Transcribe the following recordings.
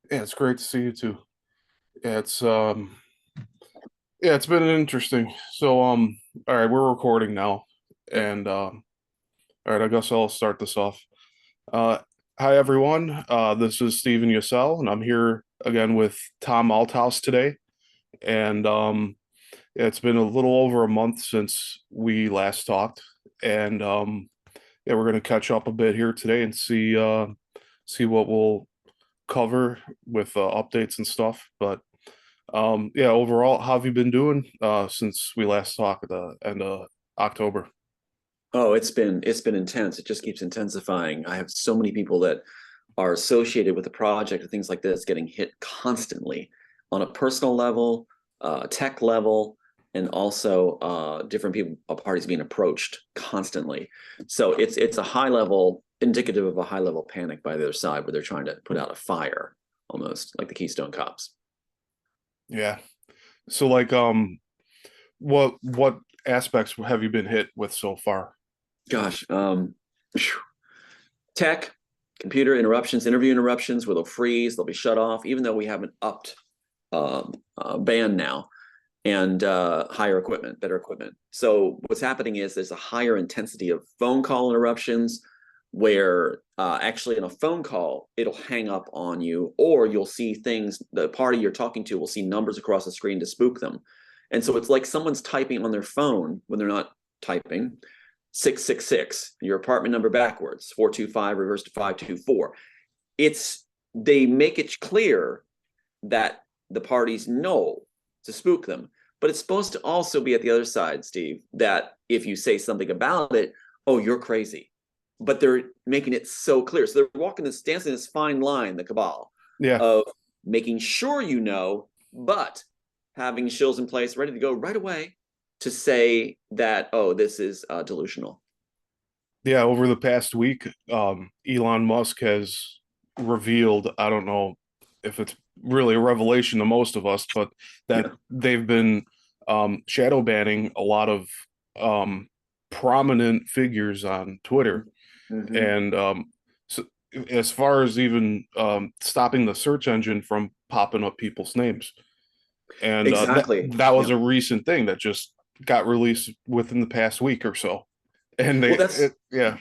Yeah, it's great to see you too. Yeah, it's been interesting. All right, we're recording now, Yep. and all right, I guess I'll start this off. Uh, Hi everyone. This is Stephen Yisel, and I'm here again with Tom Althouse today. And yeah, it's been a little over a month since we last talked, and yeah, we're gonna catch up a bit here today and see what we'll cover with updates and stuff. But yeah, overall, how have you been doing since we last talked at the end of October? Oh, it's been intense. It just keeps intensifying. I have so many people that are associated with the project and things like this getting hit constantly on a personal level, tech level, and also different people parties being approached constantly. So it's a high level, indicative of a high level panic by the other side where they're trying to put out a fire, almost like the Keystone Cops. Yeah. So like what aspects have you been hit with so far? Gosh, tech, computer interruptions, interview interruptions where they'll freeze, they'll be shut off, even though we have an upped band now and higher equipment, better equipment. So what's happening is there's a higher intensity of phone call interruptions where actually in a phone call, it'll hang up on you, or you'll see things, the party you're talking to will see numbers across the screen to spook them. And so it's like someone's typing on their phone when they're not typing 666, your apartment number backwards, 425 reverse to 524. It's they make it clear that the parties know to spook them, but it's supposed to also be at the other side, Steve, that if you say something about it, oh, you're crazy. But they're making it so clear. So they're dancing this fine line, the cabal, Yeah. of making sure you know, but having shills in place ready to go right away to say that, oh, this is delusional. Yeah, over the past week, Elon Musk has revealed, I don't know if it's really a revelation to most of us, but that Yeah, they've been shadow banning a lot of um, prominent figures on Twitter. mm-hmm. And so as far as even stopping the search engine from popping up people's names. And Exactly. that was Yeah. a recent thing that just got released within the past week or so. And Well, that's yeah.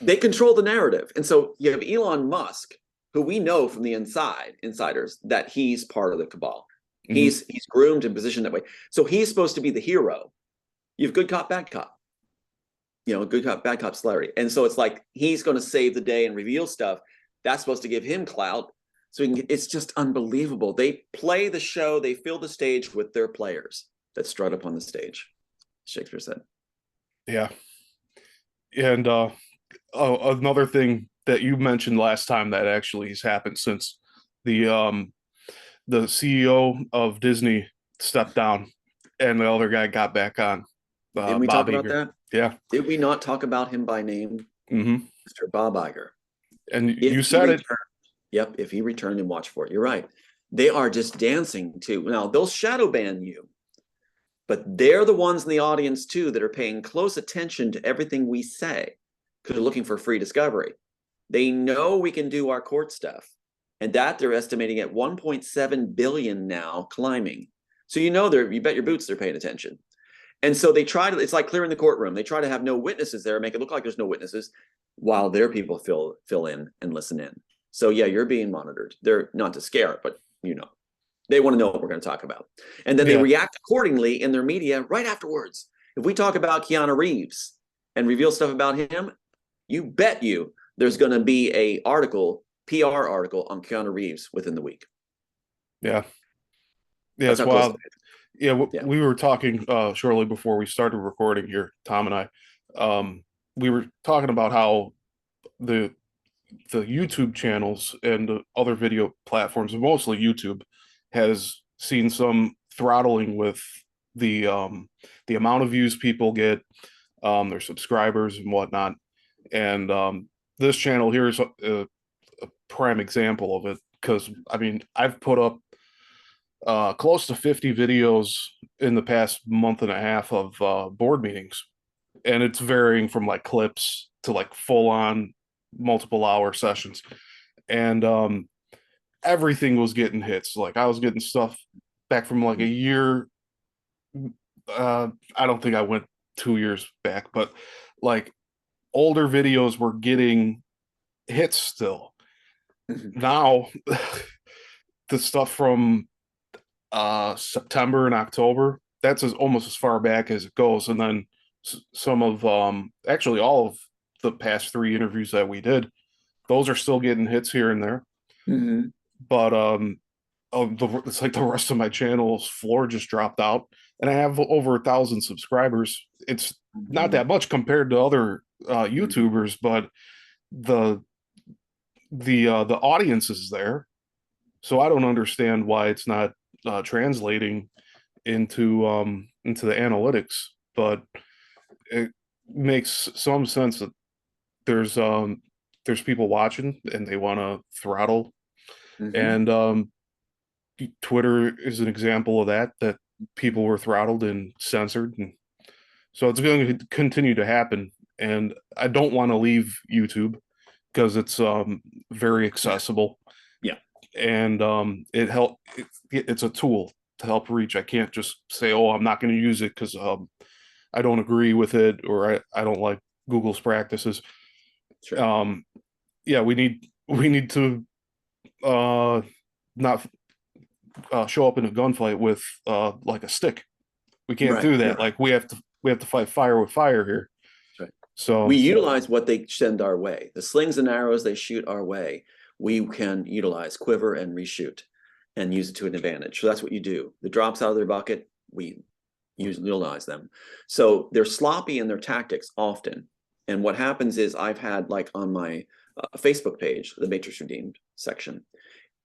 they control the narrative. And so you have Elon Musk, who we know from the insiders, that he's part of the cabal. Mhm. He's groomed and positioned that way. So he's supposed to be the hero. You have good cop, bad cop. You know, good cop, bad cop celebrity. And so it's like he's going to save the day and reveal stuff. That's supposed to give him clout. So it's just unbelievable. They play the show, they fill the stage with their players that strut up on the stage. Shakespeare said. Yeah. And another thing that you mentioned last time that actually has happened since the um the CEO of Disney stepped down and the other guy got back on, Didn't we talk Bob about Iger. that? Yeah. Did we not talk about him by name? Hmm. Mr. Bob Iger. And If you he said it. returned, yep, if he returned and watched for it, you're right. They are just dancing too. Now, they'll shadow ban you, but they're the ones in the audience too that are paying close attention to everything we say because they're looking for free discovery. They know we can do our court stuff, and that they're estimating at 1.7 billion now, climbing. So you bet your boots they're paying attention. And so they try to, it's like clearing the courtroom. They try to have no witnesses there, make it look like there's no witnesses while their people fill in and listen in. So yeah, you're being monitored. They're not to scare, but they want to know what we're going to talk about. And then they Yeah. react accordingly in their media right afterwards. If we talk about Keanu Reeves and reveal stuff about him, you bet you there's going to be a PR article on Keanu Reeves within the week. Yeah. Yeah, That's it's how close wild. it is. Yeah, Yeah. we were talking shortly before we started recording here, Tom and I. We were talking about how the the YouTube channels and the other video platforms, mostly YouTube, has seen some throttling with the um, the amount of views people get, their subscribers and whatnot. And this channel here is a prime example of it because I mean I've put up close to 50 videos in the past month and a half of board meetings, and it's varying from like clips to like full on multiple hour sessions. And everything was getting hits. Like I was getting stuff back from like a year. I don't think I went 2 years back, but like older videos were getting hits still. Now the stuff from September and October, that's almost as far back as it goes. And then some of actually all of the past three interviews that we did, those are still getting hits here and there. Mm-hmm. But it's like the rest of my channel's floor just dropped out, and I have over 1,000 subscribers. It's not that much compared to other YouTubers, but the the audience is there, so I don't understand why it's not translating into the analytics. But it makes some sense that there's people watching and they want to throttle, Mm-hmm. and Twitter is an example of that people were throttled and censored, and so it's going to continue to happen. And I don't want to leave YouTube because it's very accessible. Yeah. And it's a tool to help reach. I can't just say, oh, I'm not going to use it because I don't agree with it, or I don't like Google's practices. Sure. Yeah, we need to not show up in a gunfight with like a stick. We can't do that. Like we have to fight fire with fire here. Right. So we utilize what they send our way. The slings and arrows they shoot our way, we can utilize, quiver and reshoot and use it to an advantage. So that's what you do. The drops out of their bucket, we utilize them. So they're sloppy in their tactics often. And what happens is I've had, like on my Facebook page, the Matrix Redeemed section,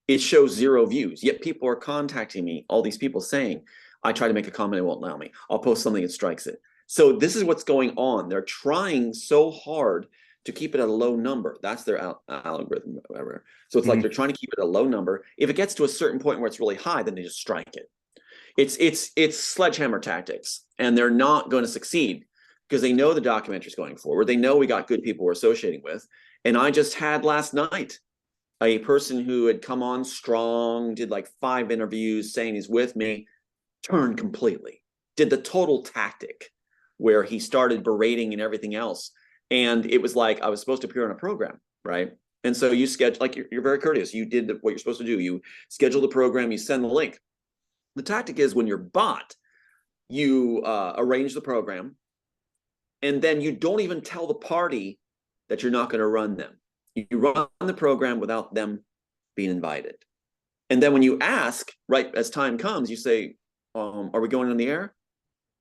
it shows 0 views, yet people are contacting me, all these people saying, I try to make a comment, it won't allow me. I'll post something, it strikes it. So this is what's going on. They're trying so hard to keep it at a low number. That's their algorithm, whatever. So it's like they're trying to keep it at a low number. If it gets to a certain point where it's really high, then they just strike it. It's sledgehammer tactics, and they're not going to succeed because they know the documentary's going forward. They know we got good people we're associating with. And I just had last night a person who had come on strong, did like 5 interviews saying he's with me, turned completely, did the total tactic where he started berating and everything else. And it was like I was supposed to appear on a program, right? And so you schedule, like you're very courteous. You did what you're supposed to do. You schedule the program, you send the link. The tactic is when you're bot, you arrange the program, and then you don't even tell the party that you're not going to run them. You run the program without them being invited. And then when you ask, right as time comes, you say, are we going on the air?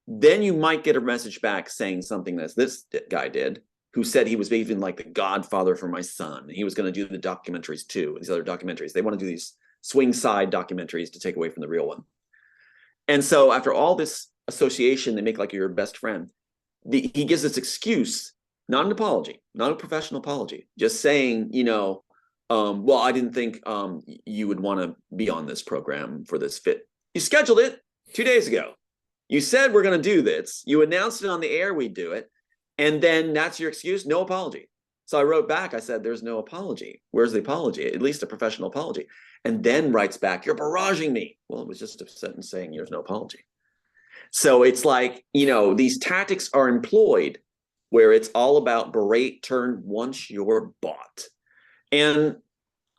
Then you might get a message back saying something that this guy did, who said he was even like the godfather for my son. He was going to do the documentaries too, these other documentaries. They want to do these swing side documentaries to take away from the real one. And so after all this association, they make like your best friend. He gives this excuse, not an apology, not a professional apology, just saying, well, I didn't think you would want to be on this program for this fit. You scheduled it 2 days ago. You said we're going to do this. You announced it on the air, we'd do it. And then that's your excuse? No apology. So I wrote back, I said, there's no apology. Where's the apology? At least a professional apology. And then writes back, you're barraging me. Well, it was just a sentence saying there's no apology. So it's like, these tactics are employed where it's all about berate, turn once you're bought. And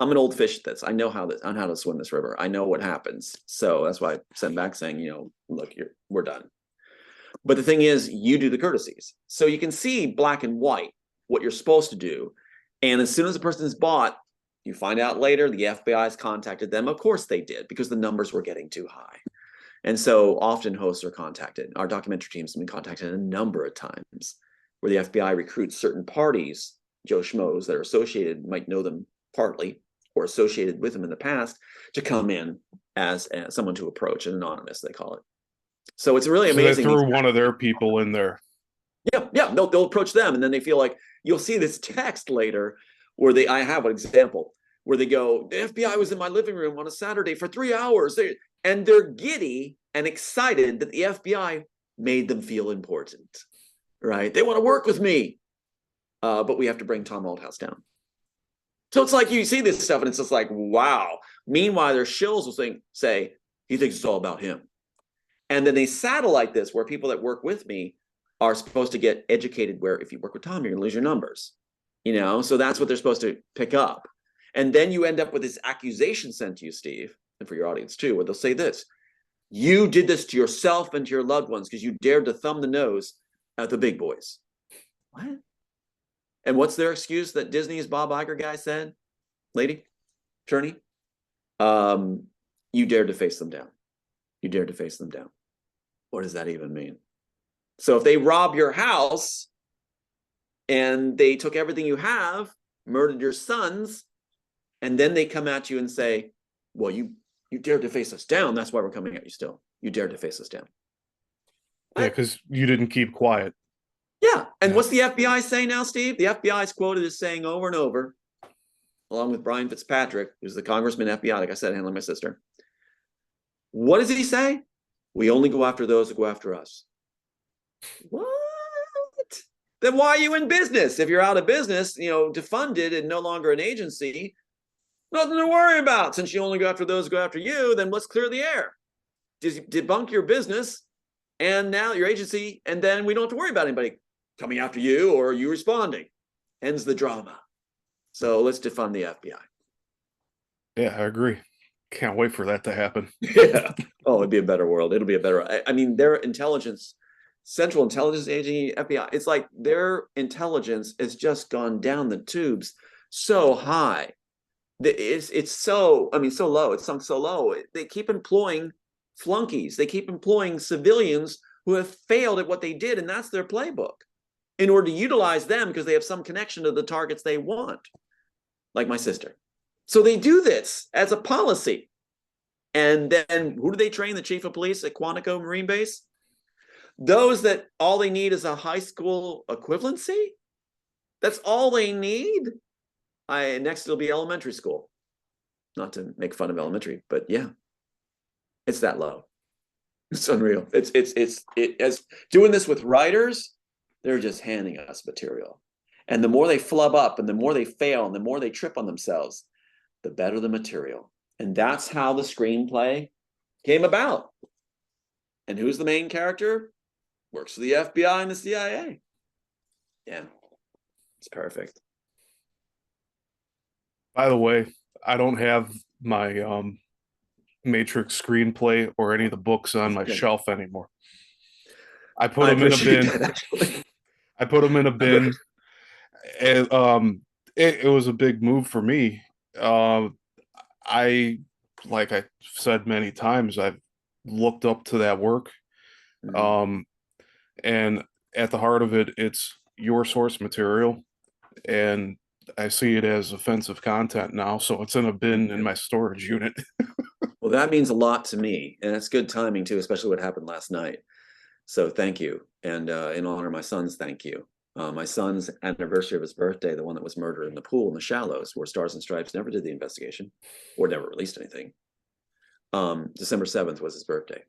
I'm an old fish at this. I know how to swim this river. I know what happens. So that's why I sent back saying, look, we're done. But the thing is, you do the courtesies. So you can see black and white what you're supposed to do. And as soon as the person is bought, you find out later the FBI has contacted them. Of course they did, because the numbers were getting too high. And so often hosts are contacted. Our documentary teams have been contacted a number of times where the FBI recruits certain parties, Joe Schmoes that are associated, might know them partly or associated with them in the past, to come in as someone to approach, an anonymous, they call it. So it's really amazing. They threw one of their people in there. Yeah, they'll approach them, and then they feel like, you'll see this text later where I have an example where they go, the FBI was in my living room on a Saturday for 3 hours. And they're giddy and excited that the FBI made them feel important, right? They want to work with me, but we have to bring Tom Althouse down. So it's like you see this stuff and it's just like, wow, Meanwhile, their shills will say, he thinks it's all about him. And then they satellite this where people that work with me are supposed to get educated where if you work with Tom, you're going to lose your numbers. So that's what they're supposed to pick up. And then you end up with this accusation sent to you, Steve, and for your audience too, where they'll say this: you did this to yourself and to your loved ones because you dared to thumb the nose at the big boys. What? And what's their excuse that Disney's Bob Iger guy said? Lady, attorney, you dared to face them down. You dared to face them down. What does that even mean? So if they rob your house and they took everything you have, murdered your sons, and then they come at you and say, well, you dared to face us down. That's why we're coming at you still. You dared to face us down. Yeah, because you didn't keep quiet. Yeah. And what's the FBI saying now, Steve? The FBI is quoted as saying over and over, along with Brian Fitzpatrick, who's the congressman FBI, like I said, handling my sister. What does he say? We only go after those who go after us. What? Then why are you in business? If you're out of business, defunded and no longer an agency, nothing to worry about. Since you only go after those who go after you, then let's clear the air. Debunk your business and now your agency, and then we don't have to worry about anybody coming after you or you responding. Ends the drama. So let's defund the FBI. Yeah, I agree. Can't wait for that to happen. Yeah. Oh, it'd be a better world. It'll be a better. I mean, their intelligence, Central Intelligence Agency, FBI, it's like their intelligence has just gone down the tubes so high. It's so low. It's sunk so low. They keep employing flunkies. They keep employing civilians who have failed at what they did, and that's their playbook, in order to utilize them because they have some connection to the targets they want, like my sister. So they do this as a policy. And then who do they train? The chief of police at Quantico Marine Base? Those that all they need is a high school equivalency? That's all they need? Next it'll be elementary school. Not to make fun of elementary, but yeah, it's that low. It's unreal. It's as doing this with writers, they're just handing us material. And the more they flub up and the more they fail and the more they trip on themselves, the better the material. And that's how the screenplay came about. And who's the main character? Works for the FBI and the CIA. Yeah, it's perfect. By the way, I don't have my Matrix screenplay or any of the books on my shelf anymore. I put them in a bin. I put them in a bin. And, it was a big move for me. Like I said many times, I've looked up to that work. Mm-hmm. And at the heart of it, it's your source material. And I see it as offensive content now. So it's in a bin in my storage unit. Well, that means a lot to me. And it's good timing too, especially what happened last night. So thank you. And in honor of my son's, thank you. My son's anniversary of his birthday, the one that was murdered in the pool in the Shallows, where Stars and Stripes never did the investigation or never released anything. December 7th was his birthday.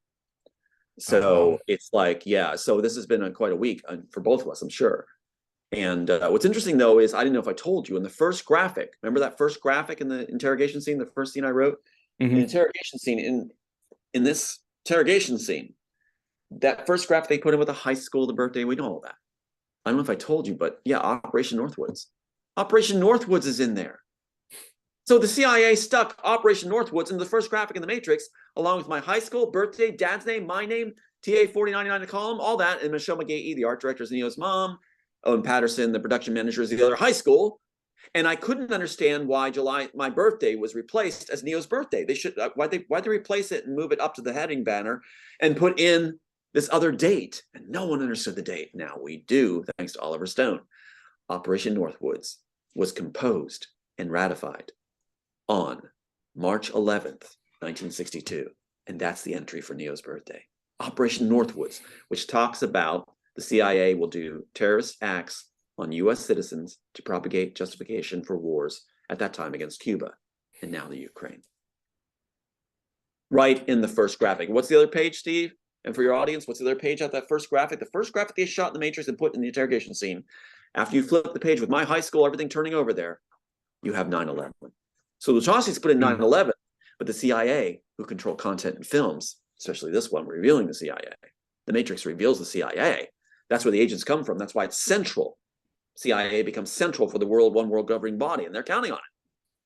So it's like, yeah, so this has been quite a week for both of us, I'm sure. And what's interesting, though, is I didn't know if I told you in the first graphic, remember that first graphic in the interrogation scene, the first scene I wrote? Mm-hmm. The interrogation scene, in this interrogation scene, that first graphic they put in with the high school, the birthday, we know all that. I don't know if I told you, but yeah, Operation Northwoods. Operation Northwoods is in there. So the CIA stuck Operation Northwoods into the first graphic in the Matrix, along with my high school, birthday, dad's name, my name, TA 4099 to column, all that, and Michelle McGahee, the art director, is Neo's mom, Owen Patterson, the production manager, is the other high school. And I couldn't understand why my birthday was replaced as Neo's birthday. They should why'd they replace it and move it up to the heading banner and put in this other date? And no one understood the date. Now we do, thanks to Oliver Stone. Operation Northwoods was composed and ratified on March 11th, 1962. And that's the entry for Neo's birthday. Operation Northwoods, which talks about the CIA will do terrorist acts on U.S. citizens to propagate justification for wars at that time against Cuba and now the Ukraine. Right in the first graphic. What's the other page, Steve? And for your audience, what's the other page at that first graphic? The first graphic they shot in the Matrix and put in the interrogation scene. After you flip the page with my high school, everything turning over there, you have 9/11. So Wachowski's put in 9/11, But the CIA, who control content in films, especially this one, revealing the CIA. The Matrix reveals the CIA. That's where the agents come from. That's why it's central. CIA becomes central for the one world governing body, and they're counting on it.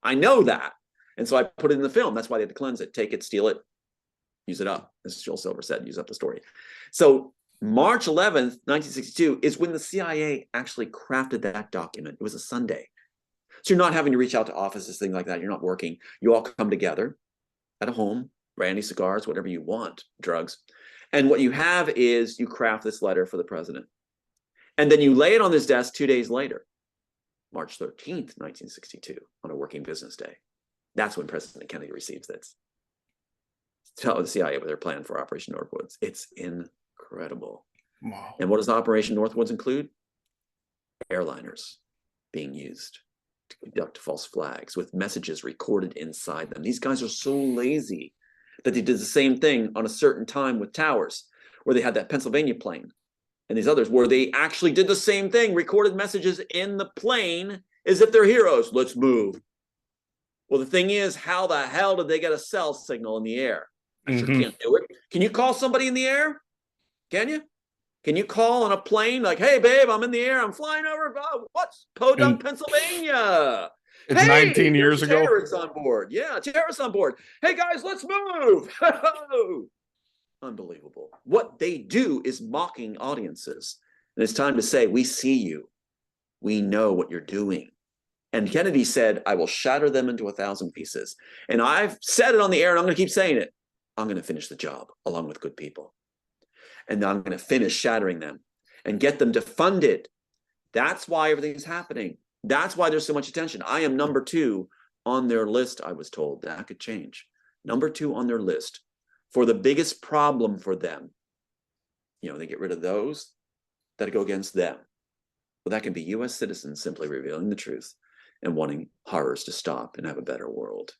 I know that. And so I put it in the film. That's why they had to cleanse it, take it, steal it, use it up. As Joel Silver said, use up the story. So March 11th, 1962 is when the CIA actually crafted that document. It was a Sunday. So you're not having to reach out to offices, things like that. You're not working. You all come together at a home, brandy, cigars, whatever you want, drugs. And what you have is you craft this letter for the president. And then you lay it on his desk 2 days later, March 13th, 1962, on a working business day. That's when President Kennedy receives this. Tell the CIA what their plan for Operation Northwoods. It's incredible. Wow. And what does Operation Northwoods include? Airliners being used to conduct false flags with messages recorded inside them. These guys are so lazy that they did the same thing on a certain time with towers, where they had that Pennsylvania plane and these others, where they actually did the same thing, recorded messages in the plane as if they're heroes. Let's move. Well, the thing is, how the hell did they get a cell signal in the air? I sure can't do it. Can you call somebody in the air? Can you? Can you call on a plane like, hey, babe, I'm in the air. I'm flying over, what's Podunk, Pennsylvania? It's hey, 19 years ago. Terrorists on board. Yeah, terrorists on board. Hey, guys, let's move. Unbelievable. What they do is mocking audiences. And it's time to say, we see you. We know what you're doing. And Kennedy said, I will shatter them into 1,000 pieces. And I've said it on the air, and I'm going to keep saying it. I'm going to finish the job along with good people. And I'm going to finish shattering them and get them to fund it. That's why everything's happening. That's why there's so much attention. I am number 2 on their list, I was told. That could change. Number 2 on their list for the biggest problem for them. You know, they get rid of those that go against them. Well, that can be U.S. citizens simply revealing the truth and wanting horrors to stop and have a better world.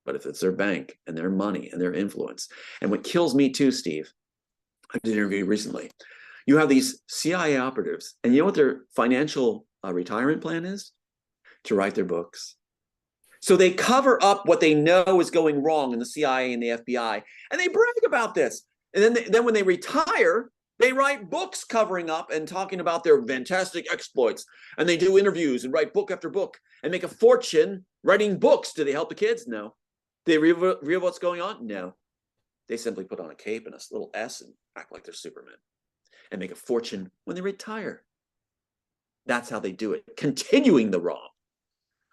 But if it's their bank and their money and their influence, and what kills me too, Steve, I did an interview recently. You have these CIA operatives, and you know what their financial retirement plan is? To write their books. So they cover up what they know is going wrong in the CIA and the FBI, and they brag about this. And then when they retire, they write books covering up and talking about their fantastic exploits. And they do interviews and write book after book and make a fortune writing books. Do they help the kids? No. Do they reveal what's going on? No. They simply put on a cape and a little S and act like they're Superman and make a fortune when they retire. That's how they do it, continuing the wrong.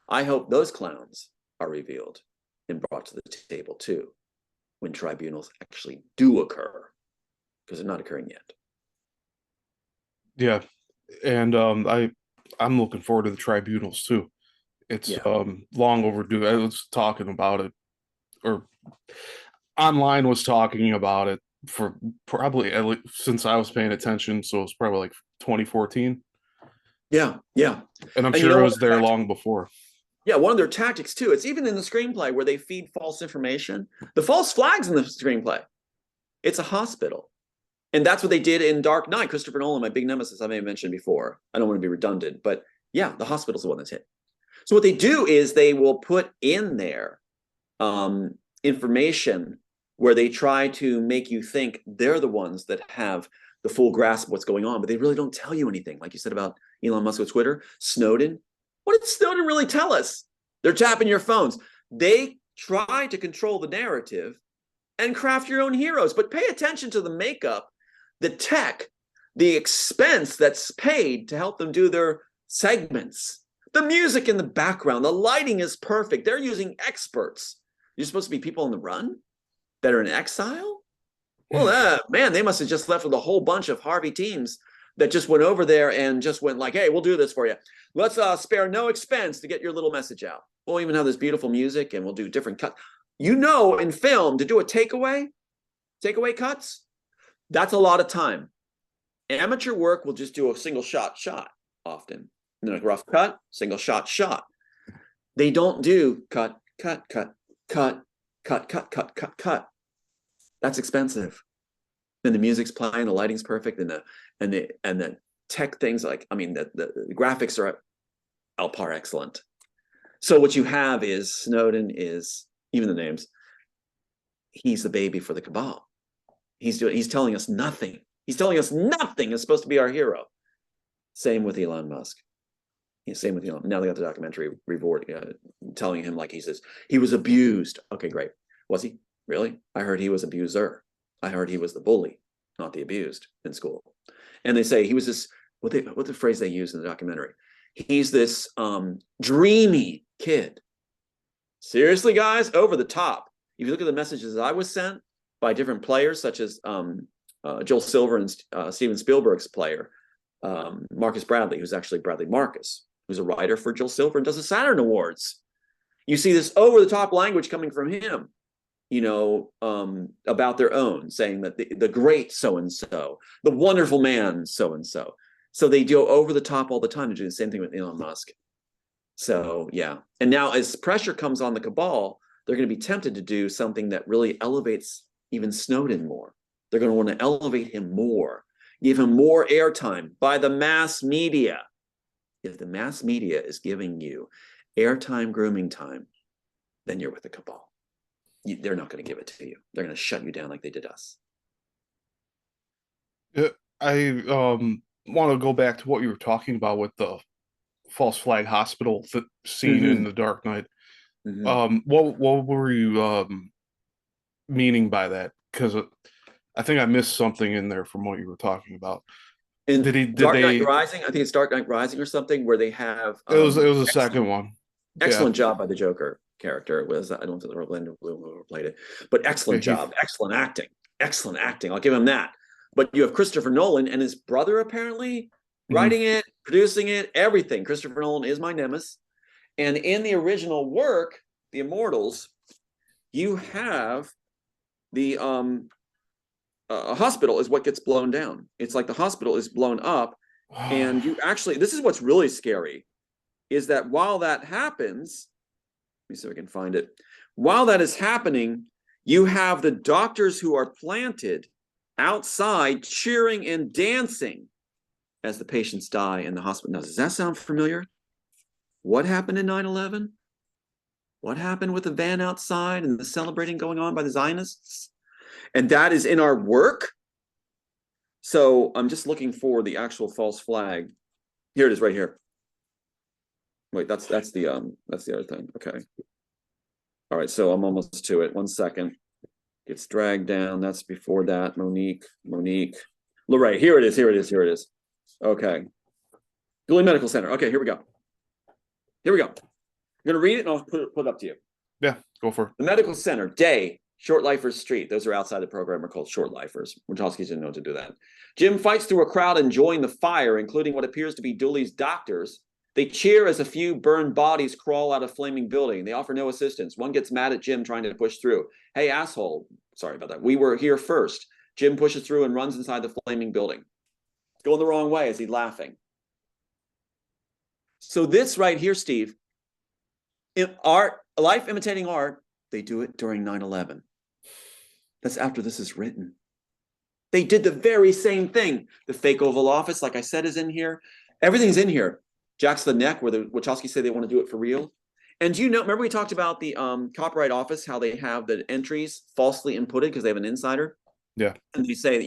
I hope those clowns are revealed and brought to the table too when tribunals actually do occur, because they're not occurring yet. Yeah, and I'm looking forward to the tribunals too. It's long overdue. I was talking about it, or online was talking about it for probably at least since I was paying attention. So it's probably like 2014. Yeah. And I'm sure it was there long before. Yeah, one of their tactics too. It's even in the screenplay where they feed false information. The false flags in the screenplay. It's a hospital. And that's what they did in Dark Knight. Christopher Nolan, my big nemesis, I may have mentioned before. I don't want to be redundant, but yeah, the hospital's the one that's hit. So what they do is they will put in there information where they try to make you think they're the ones that have the full grasp of what's going on, but they really don't tell you anything. Like you said about Elon Musk with Twitter, Snowden. What did Snowden really tell us? They're tapping your phones. They try to control the narrative and craft your own heroes, but pay attention to the makeup, the tech, the expense that's paid to help them do their segments. The music in the background, the lighting is perfect. They're using experts. You're supposed to be people on the run that are in exile? Well, man, they must have just left with a whole bunch of Harvey teams that just went over there and just went like, hey, we'll do this for you. Let's spare no expense to get your little message out. We'll even have this beautiful music and we'll do different cuts. You know, in film, to do a takeaway cuts, that's a lot of time. Amateur work will just do a single shot often. And then a rough cut, single shot. They don't do cut. That's expensive. Then the music's playing, the lighting's perfect, and the tech things the graphics are al par excellent. So what you have is Snowden is, even the names, he's the baby for the cabal. He's telling us nothing. He's telling us nothing is supposed to be our hero. Same with Elon Musk. Same with Elon. Now they got the documentary telling him like he was abused. Okay, great. Was he really? I heard he was abuser. I heard he was the bully, not the abused in school. And they say he was this. What the phrase they use in the documentary? He's this dreamy kid. Seriously, guys, over the top. If you look at the messages I was sent by different players, such as Joel Silver and Steven Spielberg's player, Marcus Bradley, who's actually Bradley Marcus, who's a writer for Joel Silver and does the Saturn Awards. You see this over-the-top language coming from him, about their own, saying that the great so-and-so, the wonderful man so-and-so. So they do over the top all the time to do the same thing with Elon Musk. So, yeah. And now as pressure comes on the cabal, they're going to be tempted to do something that really elevates even Snowden more. They're going to want to elevate him more, give him more airtime by the mass media. If the mass media is giving you airtime, grooming time, then you're with the cabal. They're not going to give it to you. They're going to shut you down like they did us. I want to go back to what you were talking about with the false flag hospital scene in The Dark Knight. What were you meaning by that? Because I think I missed something in there from what you were talking about. Dark Knight Rising? I think it's Dark Knight Rising or something where they have. It was the second one. Excellent job by the Joker character. I don't know if Orlando Bloom overplayed it, but excellent job, excellent acting. I'll give him that. But you have Christopher Nolan and his brother apparently writing it, producing it, everything. Christopher Nolan is my nemesis. And in the original work, The Immortals, you have the hospital is what gets blown down. It's like the hospital is blown up. And you actually, this is what's really scary, is that while that happens, let me see if I can find it. While that is happening, you have the doctors who are planted outside cheering and dancing as the patients die in the hospital. Now, does that sound familiar? What happened in 9/11? What happened with the van outside and the celebrating going on by the Zionists? And that is in our work. So I'm just looking for the actual false flag. Here it is right here. Wait, that's the other thing. Okay. All right, so I'm almost to it. 1 second. Gets dragged down. That's before that. Monique. Lorraine. Here it is. Okay. Dooley Medical Center. Okay, here we go. I'm going to read it and I'll put it up to you. Yeah, go for it. The Medical Center, day, Short Lifers Street. Those are outside the program are called Short Lifers. Wachowski didn't know what to do that. Jim fights through a crowd enjoying the fire, including what appears to be Dooley's doctors. They cheer as a few burned bodies crawl out of flaming building. They offer no assistance. One gets mad at Jim trying to push through. Hey, asshole. Sorry about that. We were here first. Jim pushes through and runs inside the flaming building. It's going the wrong way as he's laughing. So this right here, Steve, in art, life imitating art, they do it during 9/11. That's after this is written. They did the very same thing. The fake Oval Office, like I said, is in here. Everything's in here. Jack's the Neck, where the Wachowski say they want to do it for real. And remember we talked about the Copyright Office, how they have the entries falsely inputted because they have an insider? Yeah. And they say,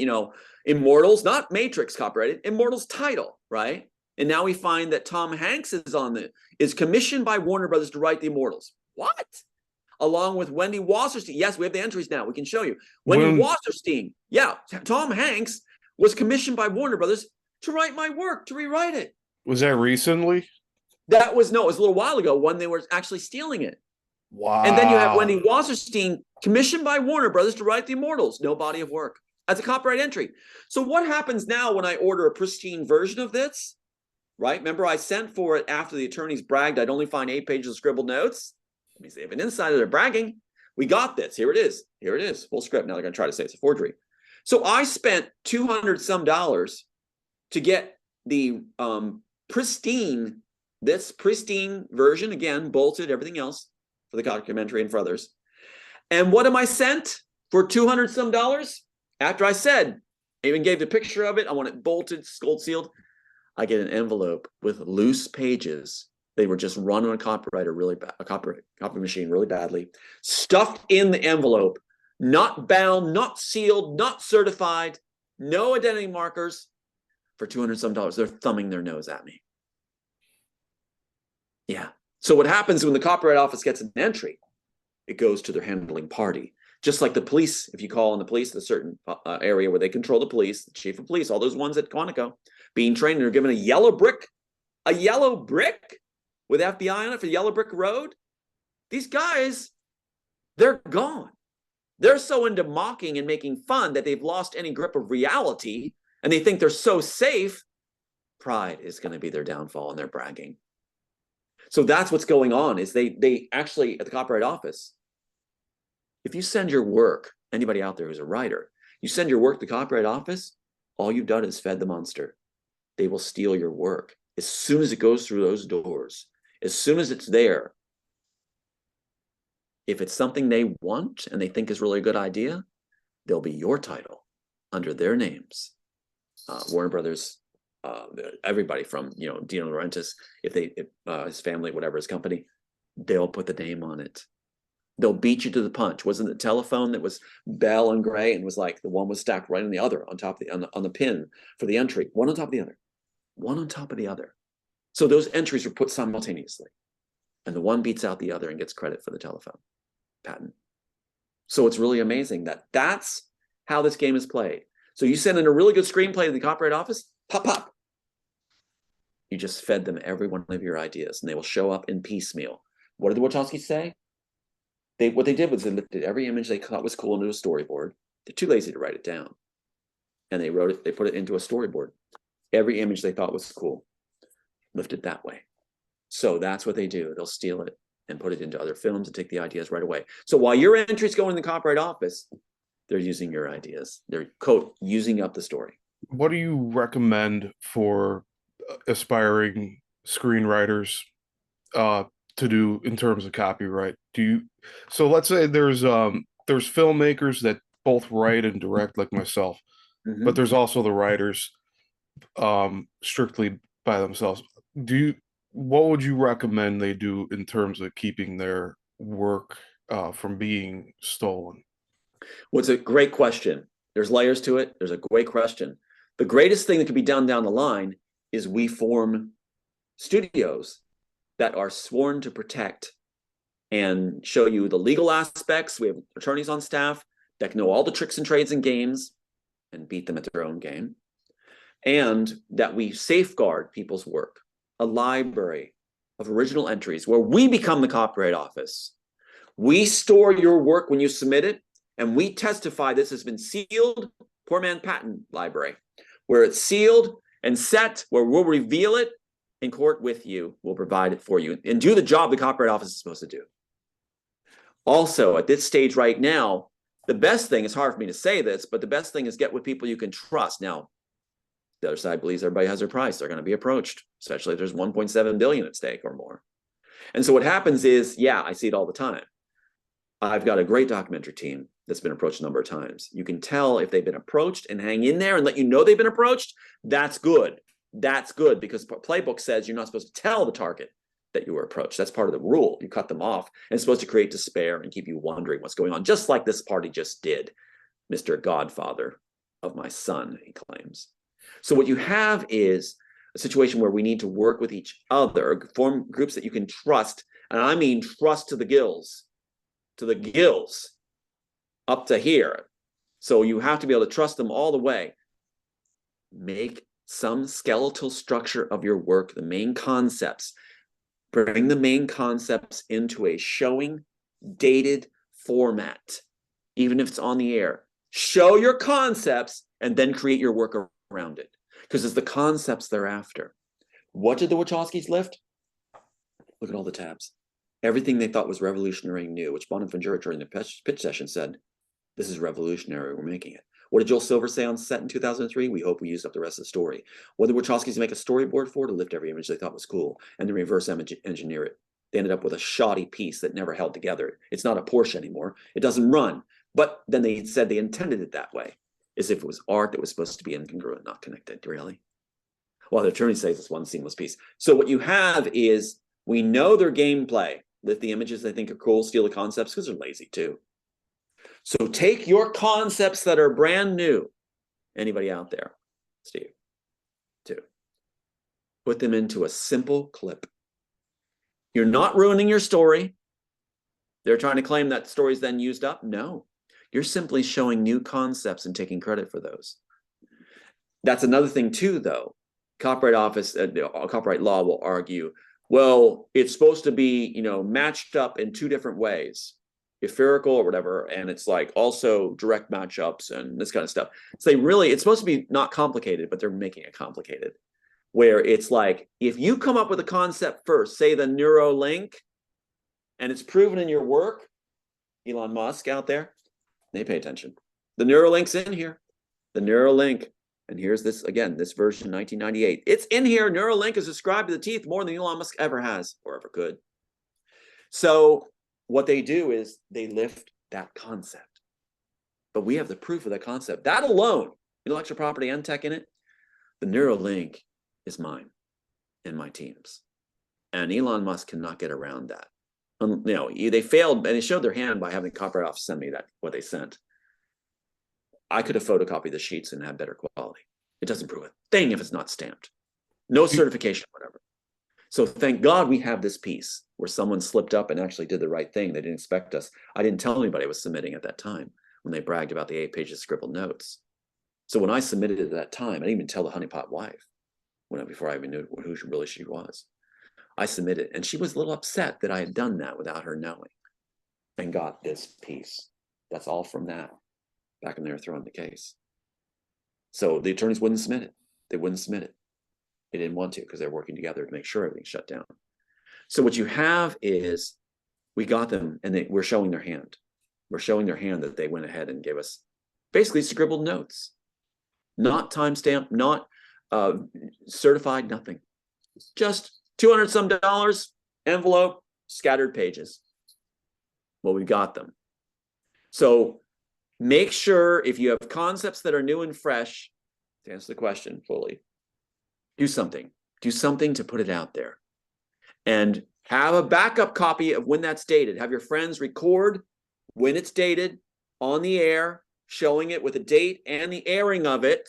Immortals, not Matrix copyrighted, Immortals title, right? And now we find that Tom Hanks is commissioned by Warner Brothers to write the Immortals. What? Along with Wendy Wasserstein. Yes, we have the entries now. We can show you. Wendy Wasserstein. Yeah, Tom Hanks was commissioned by Warner Brothers to write my work, to rewrite it. Was that recently? It was a little while ago when they were actually stealing it. Wow. And then you have Wendy Wasserstein commissioned by Warner Brothers to write the Immortals. No body of work. That's a copyright entry. So what happens now when I order a pristine version of this? Right? Remember, I sent for it after the attorneys bragged I'd only find 8 pages of scribbled notes. Let me see if an insider they're bragging. We got this. Here it is. Full script. Now they're going to try to say it's a forgery. So I spent $200 some to get the pristine version, again, bolted, everything else for the documentary and for others. And what am I sent for $200 some? After I said, I even gave the picture of it. I want it bolted, gold sealed. I get an envelope with loose pages. They were just run on a copywriter really bad, a copy machine really badly, stuffed in the envelope not bound, not sealed, not certified, no identity markers, for $200 some. They're thumbing their nose at me. Yeah. So what happens when the Copyright Office gets an entry? It goes to their handling party. Just like the police, if you call on the police in a certain area where they control the police, the chief of police, all those ones at Quantico, being trained and are given a yellow brick with FBI on it for Yellow Brick Road. These guys, they're gone. They're so into mocking and making fun that they've lost any grip of reality, and they think they're so safe. Pride is going to be their downfall, and they're bragging. So that's what's going on, is they actually, at the Copyright Office, if you send your work, anybody out there who's a writer, you send your work to the Copyright Office, all you've done is fed the monster. They will steal your work. As soon as it goes through those doors, as soon as it's there, if it's something they want and they think is really a good idea, there'll be your title under their names. Warner Brothers, everybody from, Dino Laurentiis, if his family, whatever, his company, they'll put the name on it. They'll beat you to the punch. Wasn't the telephone that was Bell and Gray, and was like the one was stacked right on the other, on top of on the pin for the entry, one on top of the other, one on top of the other. So those entries were put simultaneously, and the one beats out the other and gets credit for the telephone patent. So it's really amazing that that's how this game is played. So you send in a really good screenplay to the Copyright Office, pop, pop. You just fed them every one of your ideas, and they will show up in piecemeal. What did the Wachowskis say? What they did was they lifted every image they thought was cool into a storyboard. They're too lazy to write it down. And they put it into a storyboard. Every image they thought was cool, lifted that way. So that's what they do. They'll steal it and put it into other films and take the ideas right away. So while your entries go in the Copyright Office, they're using your ideas. They're, quote, using up the story. What do you recommend for aspiring screenwriters to do in terms of copyright? So let's say there's filmmakers that both write and direct, like myself, but there's also the writers strictly by themselves. What would you recommend they do in terms of keeping their work from being stolen? Well, it's a great question. There's layers to it. There's a great question. The greatest thing that could be done down the line is we form studios that are sworn to protect and show you the legal aspects. We have attorneys on staff that can know all the tricks and trades and games and beat them at their own game. And that we safeguard people's work, a library of original entries where we become the Copyright Office. We store your work when you submit it, and we testify this has been sealed, poor man patent library, where it's sealed and set, where we'll reveal it in court with you, we'll provide it for you, and do the job the Copyright Office is supposed to do. Also, at this stage right now, the best thing, it's hard for me to say this, but the best thing is get with people you can trust. Now, the other side believes everybody has their price. They're going to be approached, especially if there's 1.7 billion at stake or more. And so what happens is, yeah, I see it all the time. I've got a great documentary team that's been approached a number of times. You can tell if they've been approached and hang in there and let you know they've been approached. That's good. That's good, because playbook says you're not supposed to tell the target that you were approached. That's part of the rule. You cut them off, and it's supposed to create despair and keep you wondering what's going on, just like this party just did. Mr. Godfather of my son, he claims. So what you have is a situation where we need to work with each other, form groups that you can trust, and I mean trust to the gills, up to here. So you have to be able to trust them all the way. Make some skeletal structure of your work, the main concepts. Bring the main concepts into a showing, dated format, even if it's on the air. Show your concepts and then create your work around it, because it's the concepts they're after. What did the Wachowskis lift? Look at all the tabs. Everything they thought was revolutionary and new, which Bonaventura during the pitch session said, this is revolutionary, we're making it. What did Joel Silver say on set in 2003? We hope we used up the rest of the story. What did Wachowskis make a storyboard for? To lift every image they thought was cool and then reverse engineer it. They ended up with a shoddy piece that never held together. It's not a Porsche anymore. It doesn't run. But then they said they intended it that way, as if it was art that was supposed to be incongruent, not connected, really. Well, the attorney says it's one seamless piece. So what you have is, we know their gameplay. Lift the images they think are cool, steal the concepts, because they're lazy too. So take your concepts that are brand new. Anybody out there? Steve, too. Put them into a simple clip. You're not ruining your story. They're trying to claim that story's then used up. No, you're simply showing new concepts and taking credit for those. That's another thing too, though. Copyright office, copyright law will argue, well, it's supposed to be, matched up in two different ways, etherical or whatever, and it's like also direct matchups and this kind of stuff. So it's supposed to be not complicated, but they're making it complicated. Where it's like, if you come up with a concept first, say the Neuralink, and it's proven in your work, Elon Musk out there, they pay attention. The Neuralink's in here. The Neuralink. And here's this, again, this version 1998. It's in here. Neuralink is described to the teeth more than Elon Musk ever has or ever could. So what they do is they lift that concept. But we have the proof of that concept. That alone, intellectual property and tech in it, the Neuralink is mine and my team's. And Elon Musk cannot get around that. They failed, and they showed their hand by having the copyright office send me what they sent. I could have photocopied the sheets and had better quality. It doesn't prove a thing if it's not stamped. No certification, whatever. So thank God we have this piece where someone slipped up and actually did the right thing. They didn't expect us. I didn't tell anybody I was submitting at that time when they bragged about the 8 pages of scribbled notes. So when I submitted it at that time, I didn't even tell the honeypot wife before I even knew who she was. I submitted, and she was a little upset that I had done that without her knowing, and got this piece. That's all from that. Back when they were throwing the case. So the attorneys wouldn't submit it. They wouldn't submit it. They didn't want to because they're working together to make sure everything's shut down. So what you have is we got them, and we're showing their hand. We're showing their hand that they went ahead and gave us basically scribbled notes, not timestamped, not certified, nothing. Just $200 some envelope, scattered pages. Well, we got them. So make sure if you have concepts that are new and fresh, to answer the question fully, do something. Do something to put it out there. And have a backup copy of when that's dated. Have your friends record when it's dated on the air, showing it with a date and the airing of it,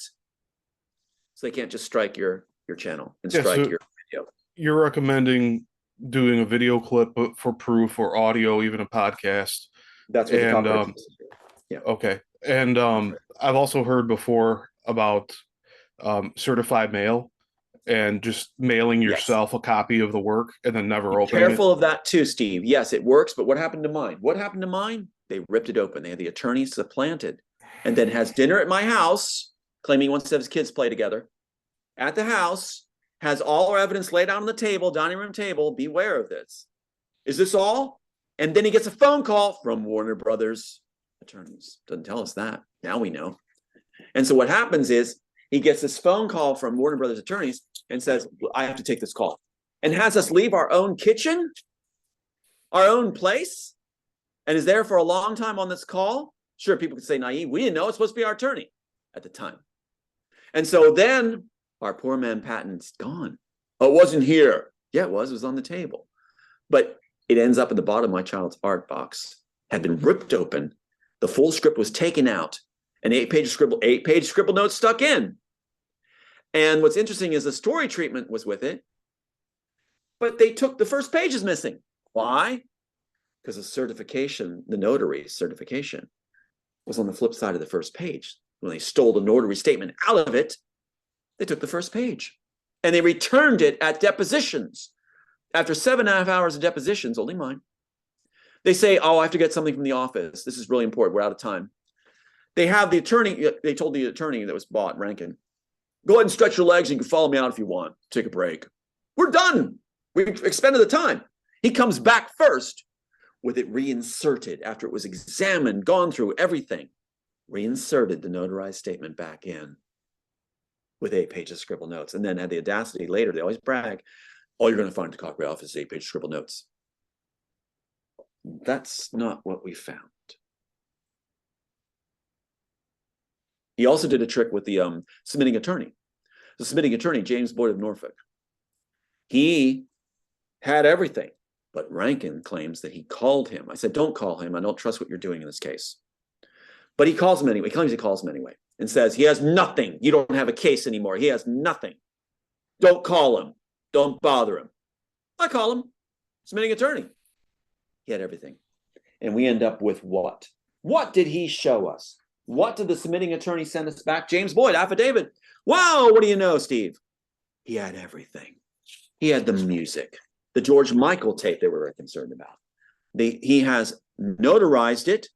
so they can't just strike your channel and strike your video. You're recommending doing a video clip for proof, or audio, even a podcast. That's what the copyright is. Yeah. Okay. And I've also heard before about certified mail and just mailing yourself a copy of the work and then never opening it. Careful of that too, Steve. Yes, it works, but what happened to mine? What happened to mine? They ripped it open. They had the attorneys supplanted, and then has dinner at my house, claiming he wants to have his kids play together. At the house, has all our evidence laid out on the table, dining room table. Beware of this. Is this all? And then he gets a phone call from Warner Brothers attorneys. Doesn't tell us that. Now we know. And so what happens is he gets this phone call from Warner Brothers attorneys and says, I have to take this call, and has us leave our own kitchen, our own place, and is there for a long time on this call. Sure, people could say naive. We didn't know it's supposed to be our attorney at the time. And so then our poor man patent's gone. Oh, it wasn't here. Yeah, it was on the table. But it ends up in the bottom of my child's art box, had been ripped open. The full script was taken out, and 8-page scribble notes stuck in. And what's interesting is the story treatment was with it, but they took the first page is missing. Why? Because the certification, the notary certification, was on the flip side of the first page. When they stole the notary statement out of it, they took the first page, and they returned it at depositions. After 7.5 hours of depositions, only mine, they say, oh, I have to get something from the office. This is really important. We're out of time. They have the attorney, they told the attorney that was bought, Rankin, go ahead and stretch your legs. You can follow me out if you want. Take a break. We're done. We expended the time. He comes back first with it reinserted after it was examined, gone through everything, reinserted the notarized statement back in with 8 pages of scribble notes, and then had the audacity later, they always brag, all you're going to find at the copyright office is 8-page scribble notes. That's not what we found. He also did a trick with the submitting attorney. The submitting attorney, James Boyd of Norfolk, he had everything, but Rankin claims that he called him. I said, don't call him. I don't trust what you're doing in this case. But he calls him anyway. He claims he calls him anyway and says, he has nothing. You don't have a case anymore. He has nothing. Don't call him. Don't bother him. I call him. Submitting attorney. He had everything. And we end up with what? What did he show us? What did the submitting attorney send us back? James Boyd, affidavit. Wow, what do you know, Steve? He had everything. He had the music, the George Michael tape they were very concerned about. He has notarized it.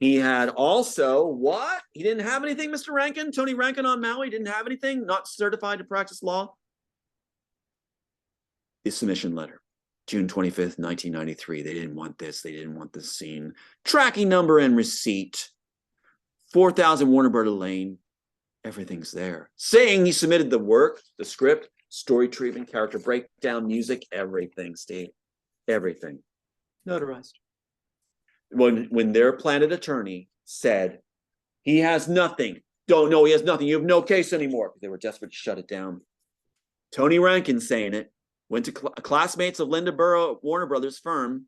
He had also what? He didn't have anything, Mr. Rankin? Tony Rankin on Maui didn't have anything? Not certified to practice law? The submission letter. June 25th, 1993. They didn't want this. They didn't want this scene. Tracking number and receipt. 4000 Warner Brothers Lane. Everything's there. Saying he submitted the work, the script, story treatment, character breakdown, music, everything, Steve. Everything. Notarized. When their Planet attorney said, he has nothing. Don't know he has nothing. You have no case anymore. They were desperate to shut it down. Tony Rankin saying it. Went to classmates of Linda Burrow, Warner Brothers firm,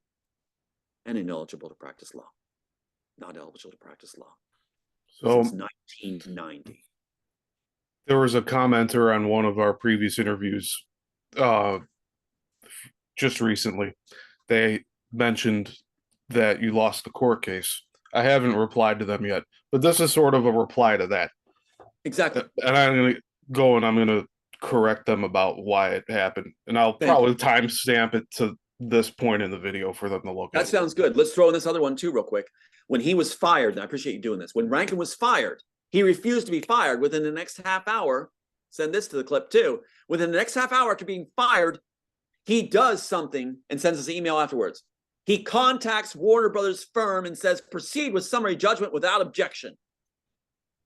and ineligible to practice law. Not eligible to practice law. So since 1990. There was a commenter on one of our previous interviews just recently. They mentioned that you lost the court case. I haven't replied to them yet, but this is sort of a reply to that. Exactly. And I'm going to go and I'm going to correct them about why it happened. And I'll probably timestamp it to this point in the video for them to look at. That sounds good. Let's throw in this other one too real quick. When he was fired, and I appreciate you doing this, when Rankin was fired, he refused to be fired. Within the next half hour, send this to the clip too, within the next half hour after being fired, he does something and sends us an email afterwards. He contacts Warner Brothers firm and says, proceed with summary judgment without objection.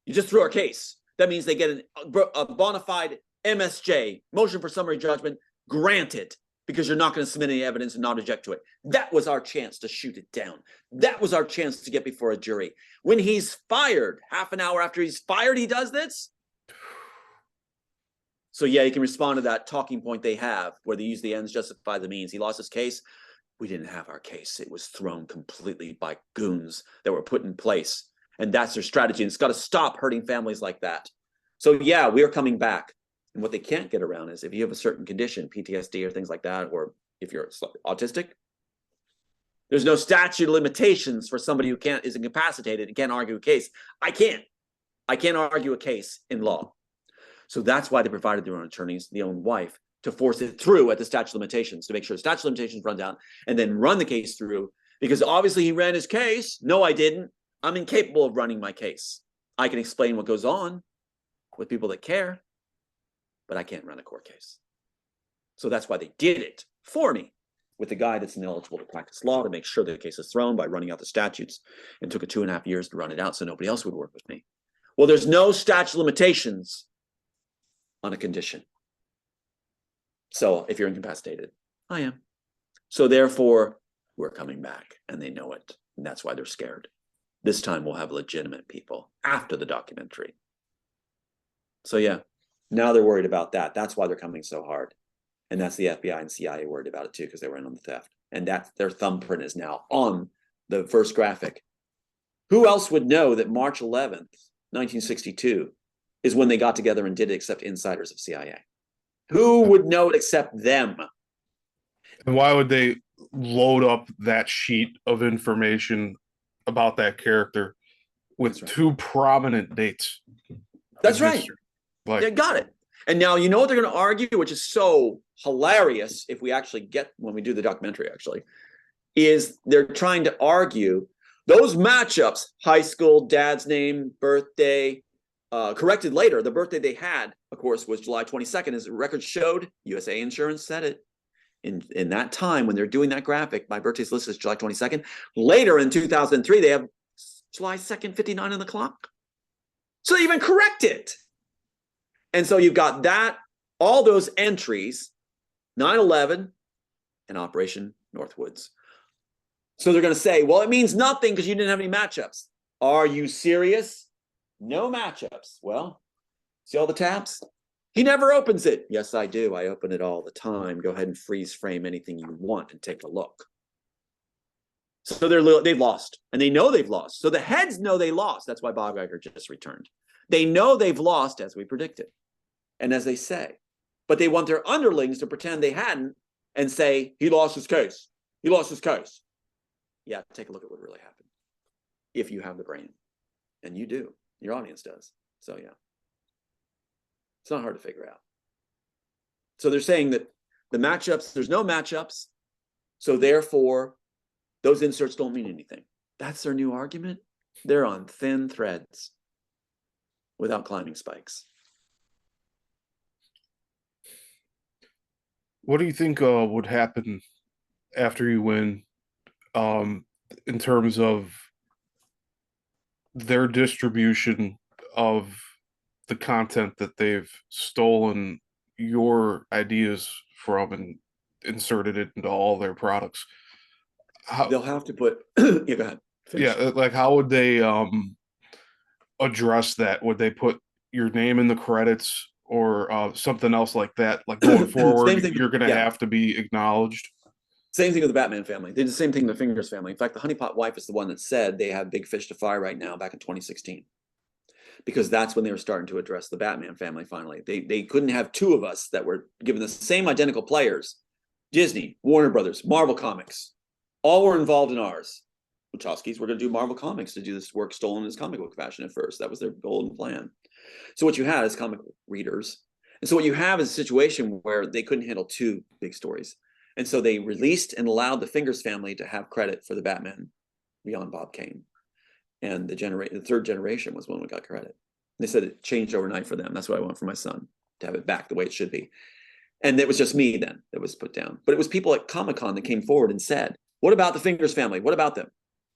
You just threw our case. That means they get a bona fide MSJ, motion for summary judgment, granted, because you're not going to submit any evidence and not object to it. That was our chance to shoot it down. That was our chance to get before a jury. When he's fired, half an hour after he's fired, he does this. So yeah, you can respond to that talking point they have where they use the ends justify the means. He lost his case. We didn't have our case. It was thrown completely by goons that were put in place. And that's their strategy. And it's got to stop hurting families like that. So yeah, we are coming back. And what they can't get around is if you have a certain condition, PTSD or things like that, or if you're autistic, there's no statute of limitations for somebody who is incapacitated and can't argue a case. I can't argue a case in law. So that's why they provided their own attorneys, their own wife, to force it through at the statute of limitations, to make sure the statute of limitations runs out and then run the case through. Because obviously he ran his case. No, I didn't. I'm incapable of running my case. I can explain what goes on with people that care, but I can't run a court case. So that's why they did it for me with the guy that's ineligible to practice law to make sure the case is thrown by running out the statutes, and took it 2.5 years to run it out so nobody else would work with me. Well, there's no statute of limitations on a condition. So if you're incapacitated, I am. So therefore, we're coming back and they know it. And that's why they're scared. This time we'll have legitimate people after the documentary. So yeah, now they're worried about that. That's why they're coming so hard. And that's the FBI and CIA worried about it too, because they were in on the theft. And that their thumbprint is now on the first graphic. Who else would know that March 11th, 1962 is when they got together and did it except insiders of CIA? Who would know it except them? And why would they load up that sheet of information about that character with two prominent dates? That's right. Like, they got it. And now you know what they're going to argue, which is so hilarious if we actually get, when we do the documentary actually, is they're trying to argue those matchups, high school, dad's name, birthday, corrected later. The birthday they had, of course, was July 22nd, as the record showed. USA Insurance said it. In that time, when they're doing that graphic, my birthday's listed as July 22nd. Later in 2003, they have July 2nd, 59 on the clock. So they even correct it. And so you've got that, all those entries, 9/11 and Operation Northwoods. So they're going to say, well, it means nothing because you didn't have any matchups. Are you serious? No matchups. Well, see all the tabs? He never opens it. Yes, I do. I open it all the time. Go ahead and freeze frame anything you want and take a look. So they've lost, and they know they've lost. So the heads know they lost. That's why Bob Iger just returned. They know they've lost, as we predicted, and as they say, but they want their underlings to pretend they hadn't and say he lost his case. He lost his case. Yeah, take a look at what really happened. If you have the brain, and you do, your audience does. So yeah, it's not hard to figure out. So they're saying that the matchups, there's no matchups, so therefore those inserts don't mean anything. That's their new argument. They're on thin threads without climbing spikes. What do you think would happen after you win, in terms of their distribution of the content that they've stolen your ideas from and inserted it into all their products? They'll have to put yeah, go ahead. Finish. Yeah, like how would they address that? Would they put your name in the credits or something else like that? Like going forward, you're going to have to be acknowledged. Same thing with the Batman family. They did the same thing with the Fingers family. In fact, the Honeypot wife is the one that said they have big fish to fry right now back in 2016. Because that's when they were starting to address the Batman family finally. They couldn't have two of us that were given the same identical players. Disney, Warner Brothers, Marvel Comics, all were involved in ours. Wachowskis were going to do Marvel Comics to do this work stolen in his comic book fashion at first. That was their golden plan. So what you had is comic readers. And so what you have is a situation where they couldn't handle two big stories. And so they released and allowed the Fingers family to have credit for the Batman beyond Bob Kane. And the third generation was when we got credit. They said it changed overnight for them. That's what I want for my son, to have it back the way it should be. And it was just me then that was put down. But it was people at Comic-Con that came forward and said, what about the Fingers family? What about them?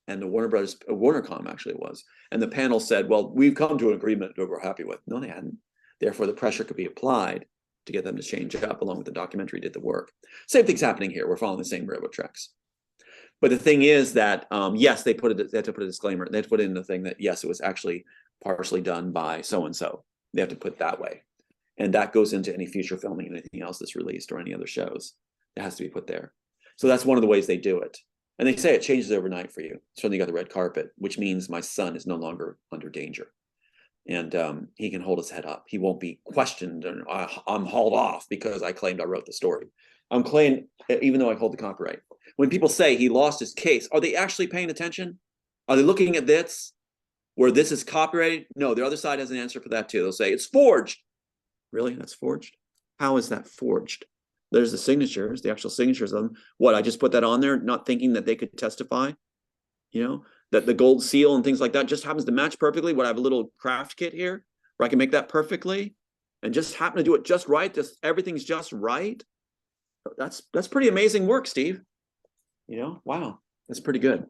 And the Warner Brothers, WarnerCom actually it was. And the panel said, well, we've come to an agreement that we're happy with. No, they hadn't. Therefore, the pressure could be applied to get them to change up, along with the documentary did the work. Same thing's happening here. We're following the same railroad tracks. But the thing is that, yes, they had to put a disclaimer. They had to put in the thing that, yes, it was actually partially done by so-and-so. They have to put it that way. And that goes into any future filming and anything else that's released or any other shows. It has to be put there. So that's one of the ways they do it. And they say it changes overnight for you. Suddenly you got the red carpet, which means my son is no longer under danger. And he can hold his head up. He won't be questioned and I'm hauled off because I claimed I wrote the story. I'm claiming, even though I hold the copyright. When people say he lost his case, are they actually paying attention? Are they looking at this where this is copyrighted? No, the other side has an answer for that too. They'll say it's forged. Really? That's forged? How is that forged? There's the signatures, the actual signatures of them. What, I just put that on there, not thinking that they could testify? You know, that the gold seal and things like that just happens to match perfectly. What, I have a little craft kit here where I can make that perfectly and just happen to do it just right. Just everything's just right. That's pretty amazing work, Steve. You know, wow, that's pretty good.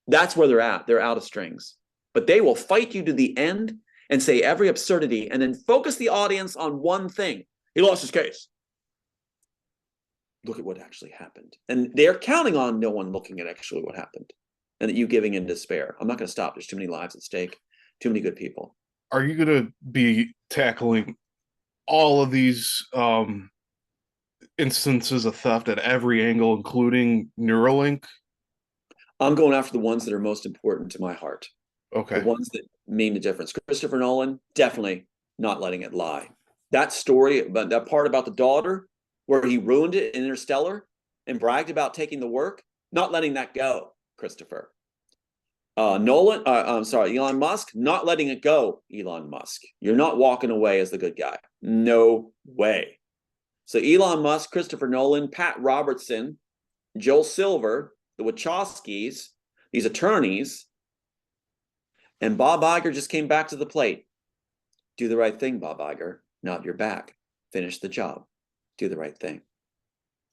That's where they're at. They're out of strings, but they will fight you to the end and say every absurdity and then focus the audience on one thing. He lost his case. Look at what actually happened. And they're counting on no one looking at actually what happened and that you giving in despair. I'm not going to stop. There's too many lives at stake, too many good people. Are you going to be tackling all of these instances of theft at every angle, including Neuralink? I'm going after the ones that are most important to my heart. Okay. The ones that mean the difference. Christopher Nolan, definitely not letting it lie. That story, but that part about the daughter, where he ruined it in Interstellar and bragged about taking the work, not letting that go, Christopher. Elon Musk, not letting it go, Elon Musk. You're not walking away as the good guy. No way. So Elon Musk, Christopher Nolan, Pat Robertson, Joel Silver, the Wachowskis, these attorneys, and Bob Iger just came back to the plate. Do the right thing, Bob Iger. Nod your back. Finish the job. Do the right thing.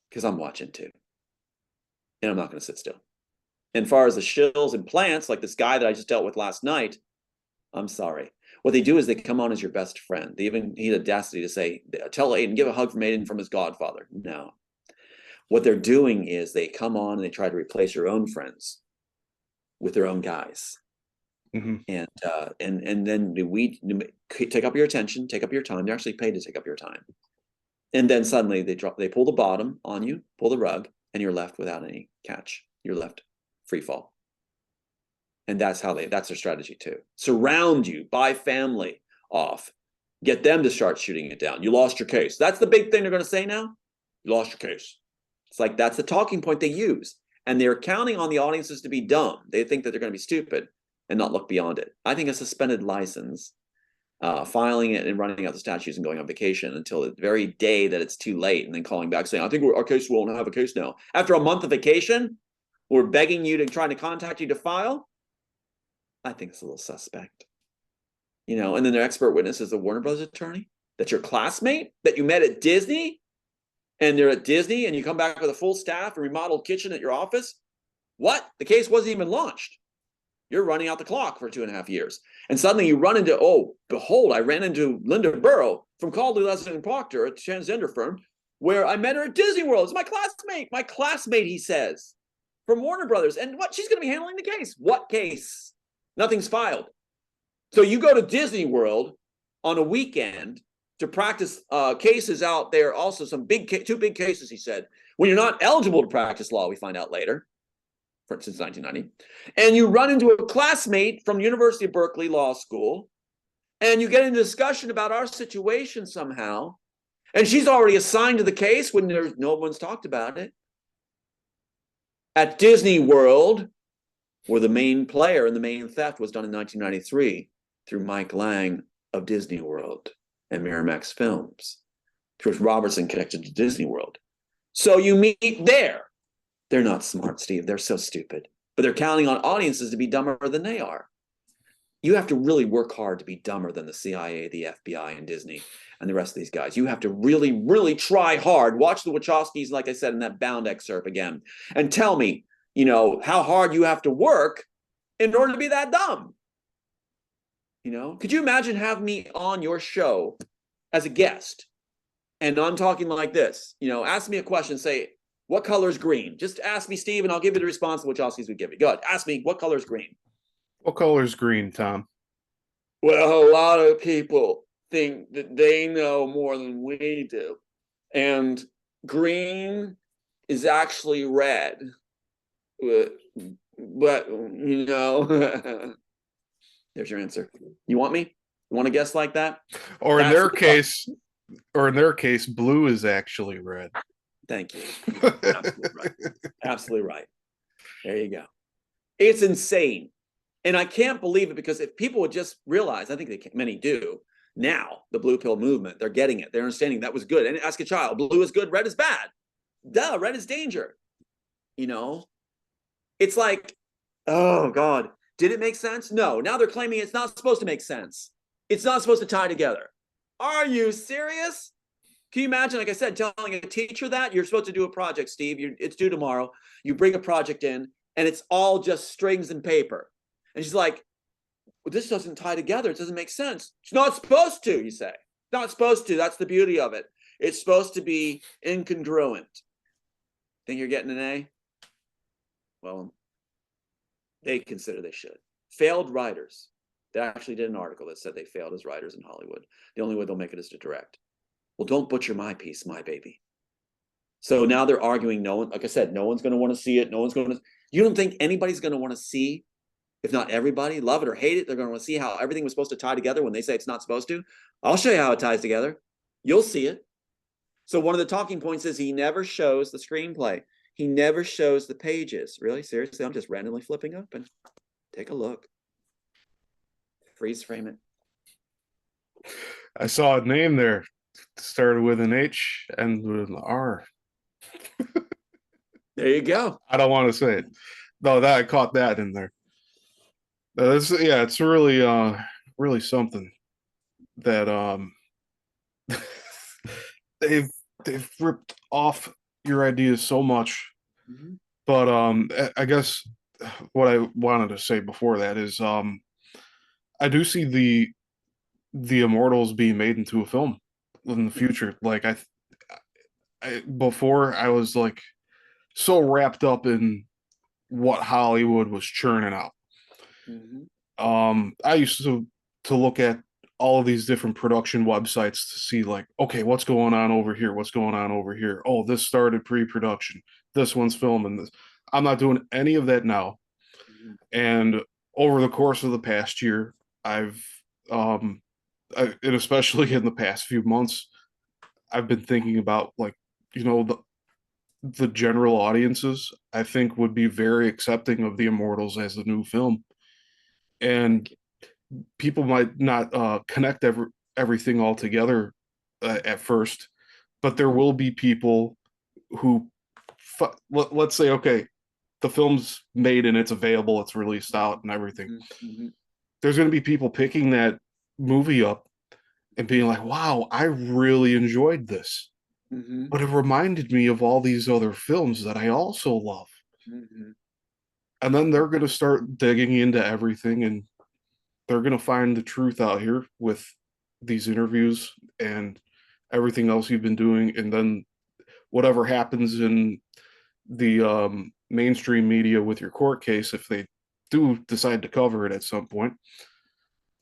Because I'm watching too. And I'm not going to sit still. And as far as the shills and plants, like this guy that I just dealt with last night, I'm sorry. What they do is they come on as your best friend. They even need audacity to say, tell Aiden, give a hug from Aiden from his godfather. No. What they're doing is they come on and they try to replace your own friends with their own guys. Mm-hmm. And then we take up your attention, take up your time. They're actually paid to take up your time. And then suddenly they pull the bottom on you, pull the rug, and you're left without any catch. You're left free fall. And that's their strategy too. Surround you, buy family off, get them to start shooting it down. You lost your case. That's the big thing they're going to say now. You lost your case. It's like, that's the talking point they use. And they're counting on the audiences to be dumb. They think that they're going to be stupid and not look beyond it. I think a suspended license, filing it and running out the statutes and going on vacation until the very day that it's too late, and then calling back saying, I think our case won't have a case now. After a month of vacation, we're begging you to trying to contact you to file. I think it's a little suspect. You know, and then their expert witness is the Warner Brothers attorney. That's your classmate that you met at Disney, and they're at Disney, and you come back with a full staff and remodeled kitchen at your office. What? The case wasn't even launched. You're running out the clock for 2.5 years. And suddenly you run into, oh, behold, I ran into Linda Burrow from Caldwell, Leslie & Proctor, a transgender firm, where I met her at Disney World. It's my classmate. My classmate, he says, from Warner Brothers. And what? She's going to be handling the case. What case? Nothing's filed. So you go to Disney World on a weekend to practice cases out there. Also, some two big cases, he said, when you're not eligible to practice law, we find out later, since 1990. And you run into a classmate from University of Berkeley Law School, and you get into discussion about our situation somehow. And she's already assigned to the case when no one's talked about it. At Disney World, where the main player and the main theft was done in 1993 through Mike Lang of Disney World and Miramax Films. George Robertson connected to Disney World. So you meet there. They're not smart, Steve. They're so stupid. But they're counting on audiences to be dumber than they are. You have to really work hard to be dumber than the CIA, the FBI, and Disney, and the rest of these guys. You have to really, really try hard. Watch the Wachowskis, like I said, in that Bound excerpt again, and tell me, you know, how hard you have to work in order to be that dumb. You know, could you imagine having me on your show as a guest? And I'm talking like this, you know, ask me a question, say, what color is green? Just ask me, Steve, and I'll give you the response the Wachowskis would give you. Go ahead, ask me, what color is green? What color is green, Tom? Well, a lot of people think that they know more than we do. And green is actually red. But you know, there's your answer. You want me? You want to guess like that? Or in their case, blue is actually red. Thank you. Absolutely right. Absolutely right. There you go. It's insane. And I can't believe it, because if people would just realize, I think many do now, the blue pill movement, they're getting it. They're understanding that was good. And ask a child, blue is good, red is bad. Duh, red is danger. You know, it's like, oh God, did it make sense? No. Now they're claiming it's not supposed to make sense. It's not supposed to tie together. Are you serious? Can you imagine, like I said, telling a teacher that you're supposed to do a project, Steve, it's due tomorrow. You bring a project in and it's all just strings and paper. And she's like, well, this doesn't tie together. It doesn't make sense. It's not supposed to, you say. It's not supposed to. That's the beauty of it. It's supposed to be incongruent. Think you're getting an A? Well, they consider they should. Failed writers. They actually did an article that said they failed as writers in Hollywood. The only way they'll make it is to direct. Well, don't butcher my piece, my baby. So now they're arguing, no one, like I said, no one's going to want to see it. No one's going to, you don't think anybody's going to want to see, if not everybody, love it or hate it, they're going to want to see how everything was supposed to tie together when they say it's not supposed to? I'll show you how it ties together. You'll see it. So one of the talking points is he never shows the screenplay. He never shows the pages. Really? Seriously? I'm just randomly flipping open. Take a look. Freeze frame it. I saw a name there. Started with an H and with an R. There you go. I don't want to say it. No, that I caught that in there. It's really really something that they've ripped off your ideas so much. Mm-hmm. But I guess what I wanted to say before that is I do see the Immortals being made into a film in the future. Like I before I was like so wrapped up in what Hollywood was churning out. Mm-hmm. I used to look at all of these different production websites to see like, okay, what's going on over here? What's going on over here? Oh, this started pre-production. This one's filming this. I'm not doing any of that now. And over the course of the past year, I've and especially in the past few months, I've been thinking about, like, you know, the general audiences, I think, would be very accepting of the Immortals as a new film. And people might not connect everything all together at first, but there will be people who, let's say, okay, the film's made and it's available, it's released out and everything. Mm-hmm. There's going to be people picking that movie up and being like, wow, I really enjoyed this. Mm-hmm. But it reminded me of all these other films that I also love. Mm-hmm. And then they're going to start digging into everything, and they're going to find the truth out here with these interviews and everything else you've been doing. And then whatever happens in the mainstream media with your court case, if they do decide to cover it at some point,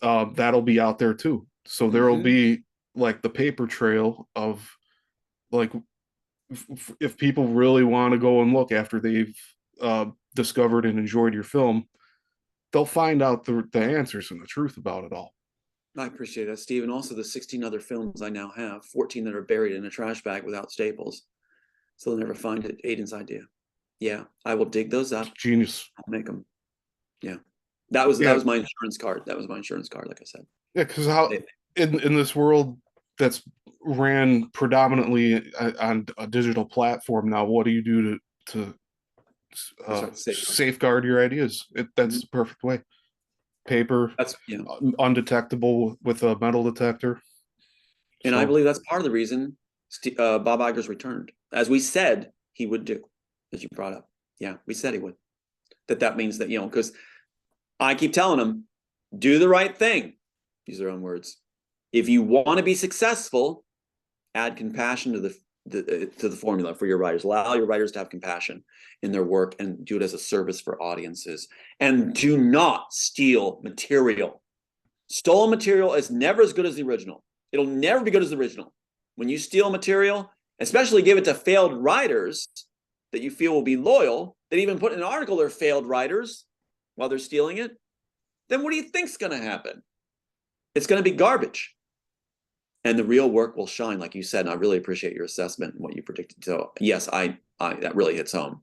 that'll be out there too. So there'll Mm-hmm. be like the paper trail of, like, if people really want to go and look after they've discovered and enjoyed your film, they'll find out the answers and the truth about it all. I appreciate that, Steve. And also the 16 other films I now have, 14 that are buried in a trash bag without staples. So they'll never find it. Aiden's idea. Yeah, I will dig those up. Genius. I'll make them. Yeah. That was my insurance card. That was my insurance card, like I said. Yeah, because how in this world that's ran predominantly on a digital platform now, what do you do to safeguard your ideas? That's the perfect way. Paper, that's undetectable with a metal detector. And I believe that's part of the reason Bob Iger's returned, as we said he would do, as you brought up. Yeah, we said he would. That means that, because I keep telling him, do the right thing. Use their own words. If you want to be successful, add compassion to the formula for your writers. Allow your writers to have compassion in their work and do it as a service for audiences. And do not steal material. Stolen material is never as good as the original. It'll never be good as the original. When you steal material, especially give it to failed writers that you feel will be loyal, that even put in an article they're failed writers while they're stealing it, then what do you think's going to happen? It's going to be garbage. And the real work will shine, like you said. And I really appreciate your assessment and what you predicted. So yes, I that really hits home.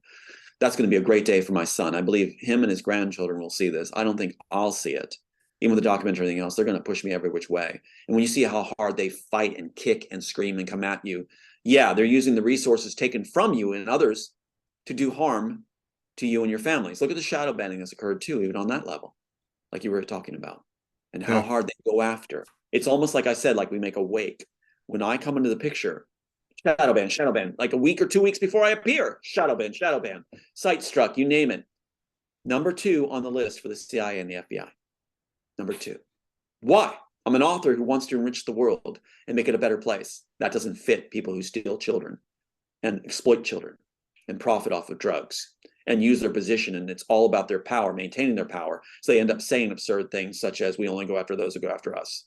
That's going to be a great day for my son. I believe him and his grandchildren will see this. I don't think I'll see it. Even with the documentary and everything else, they're going to push me every which way. And when you see how hard they fight and kick and scream and come at you, yeah, they're using the resources taken from you and others to do harm to you and your families. Look at the shadow banning that's occurred too, even on that level, like you were talking about, and how hard they go after. It's almost like I said, like we make a wake. When I come into the picture, shadow ban, like a week or 2 weeks before I appear, shadow ban, site struck, you name it. Number 2 on the list for the CIA and the FBI. Number 2. Why? I'm an author who wants to enrich the world and make it a better place. That doesn't fit people who steal children and exploit children and profit off of drugs and use their position. And it's all about their power, maintaining their power. So they end up saying absurd things such as, we only go after those who go after us.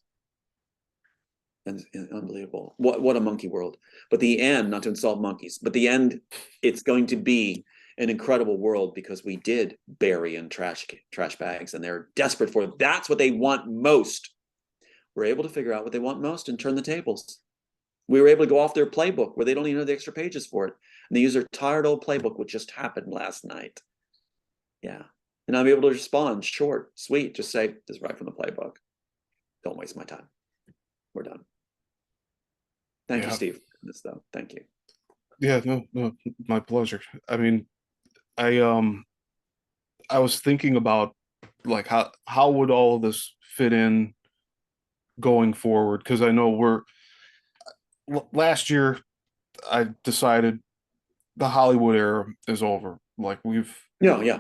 And unbelievable. What a monkey world. But the end, not to insult monkeys, but the end, it's going to be an incredible world because we did bury in trash bags and they're desperate for it. That's what they want most. We're able to figure out what they want most and turn the tables. We were able to go off their playbook where they don't even have the extra pages for it. And they use their tired old playbook, which just happened last night. Yeah. And I'm able to respond short, sweet, just say, this is right from the playbook. Don't waste my time. We're done. Thank you, Steve, for this though. Thank you. Yeah, no, my pleasure. I mean, I was thinking about, like, how would all of this fit in going forward, because I know last year I decided the Hollywood era is over. Like, yeah.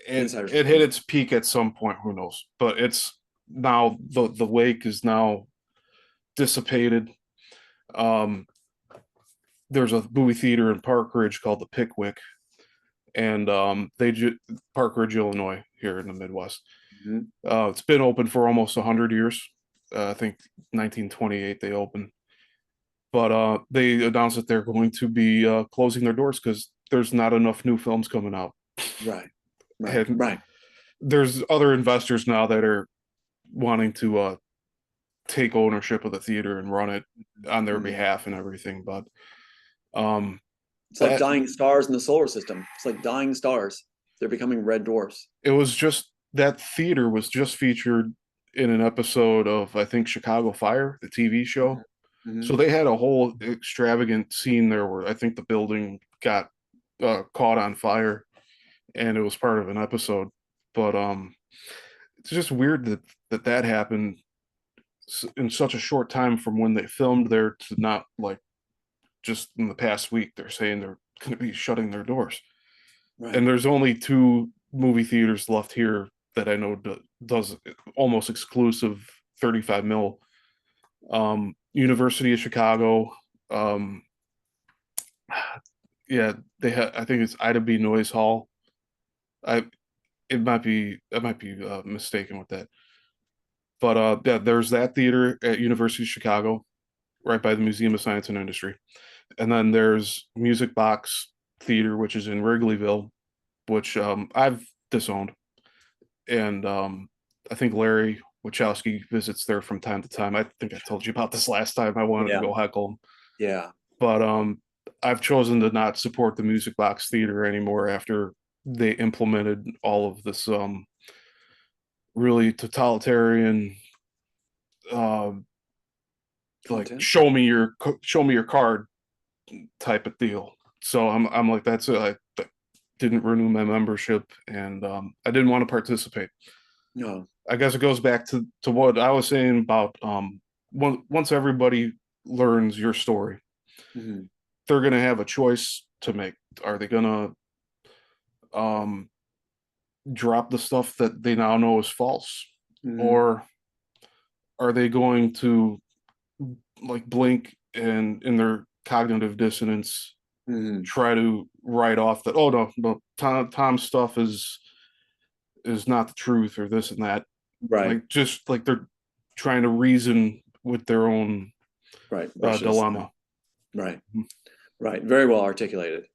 It hit its peak at some point, who knows, but it's now the wake is now dissipated. There's a movie theater in Park Ridge called the Pickwick, and Park Ridge, Illinois, here in the Midwest. It's been open for almost 100 years. I think 1928 they opened, but they announced that they're going to be closing their doors because there's not enough new films coming out. Right. Right. And Right. there's other investors now that are wanting to take ownership of the theater and run it on their Mhm. behalf and everything. But um, It's like that dying stars in the solar system. It's like dying stars. They're becoming red dwarfs. it was just that theater was just featured in an episode of, I think, Chicago Fire, the TV show. Hmm. So they had a whole extravagant scene there where I think the building got caught on fire, and it was part of an episode. But it's just weird that happened in such a short time from when they filmed there to not, like, just in the past week they're saying they're going to be shutting their doors. Right. And there's only two movie theaters left here that I know does almost exclusive 35 mil. University of Chicago. Um, yeah, they have. I think it's Ida B. Noise Hall. I I might be mistaken with that. But yeah, there's that theater at University of Chicago, right by the Museum of Science and Industry, and then there's Music Box Theater, which is in Wrigleyville, which I've disowned, and I think Larry Wachowski visits there from time to time. I think I told you about this last time. I wanted to Yeah. go heckle him, Yeah. but I've chosen to not support the Music Box Theater anymore after they implemented all of this really totalitarian, uh, like Content. show me your card type of deal. So I'm like, that's it. I didn't renew my membership, and I didn't want to participate. No. I guess it goes back to what I was saying about once everybody learns your story, Hmm. they're gonna have a choice to make. Are they gonna um drop the stuff that they now know is false, Hmm. or are they going to, like, blink and in their cognitive dissonance Hmm. try to write off that, oh no, Tom's stuff is not the truth, or this and that, Right. like, just like they're trying to reason with their own Right. Brush it aside. dilemma. Right. Right. Very well articulated.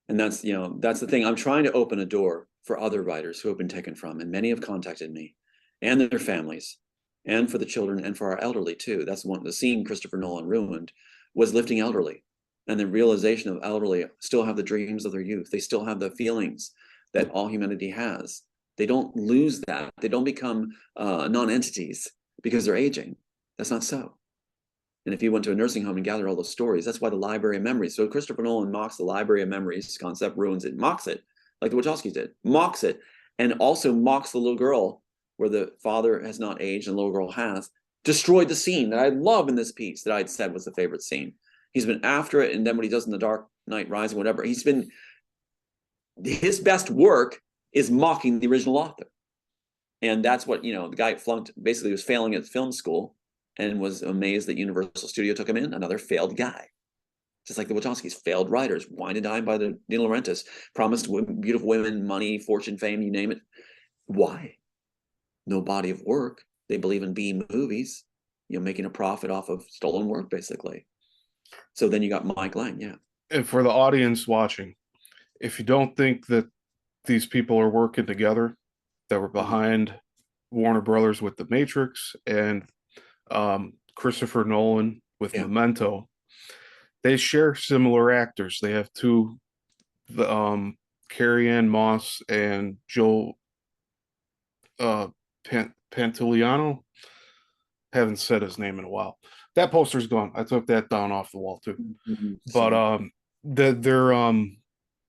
And that's, that's the thing. I'm trying to open a door for other writers who have been taken from, and many have contacted me and their families, and for the children and for our elderly too. That's one, the scene Christopher Nolan ruined was lifting elderly, and the realization of elderly still have the dreams of their youth. They still have the feelings that all humanity has. They don't lose that. They don't become non-entities because they're aging. That's not so. And if you went to a nursing home and gathered all those stories, that's why the library of memories. So Christopher Nolan mocks the library of memories concept, ruins it, mocks it, like the Wachowskis did, mocks it, and also mocks the little girl where the father has not aged and the little girl has, destroyed the scene that I love in this piece that I'd said was the favorite scene. He's been after it, and then what he does in The Dark Knight Rising, whatever, his best work is mocking the original author. And that's what, the guy flunked, basically was failing at film school and was amazed that Universal Studio took him in, another failed guy. Just like the Wachowskis, failed writers, wine and dine by the De Laurentiis, promised beautiful women, money, fortune, fame, you name it. Why? No body of work. They believe in B movies, making a profit off of stolen work, basically. So then you got Mike Lang, yeah. And for the audience watching, if you don't think that these people are working together, that were Mhm. behind Warner Brothers with The Matrix, and Christopher Nolan with Yeah. Memento, they share similar actors. They have two, the Carrie Ann Moss and Joe Pantoliano. Haven't said his name in a while. That poster's gone. I took that down off the wall too. But Same. they're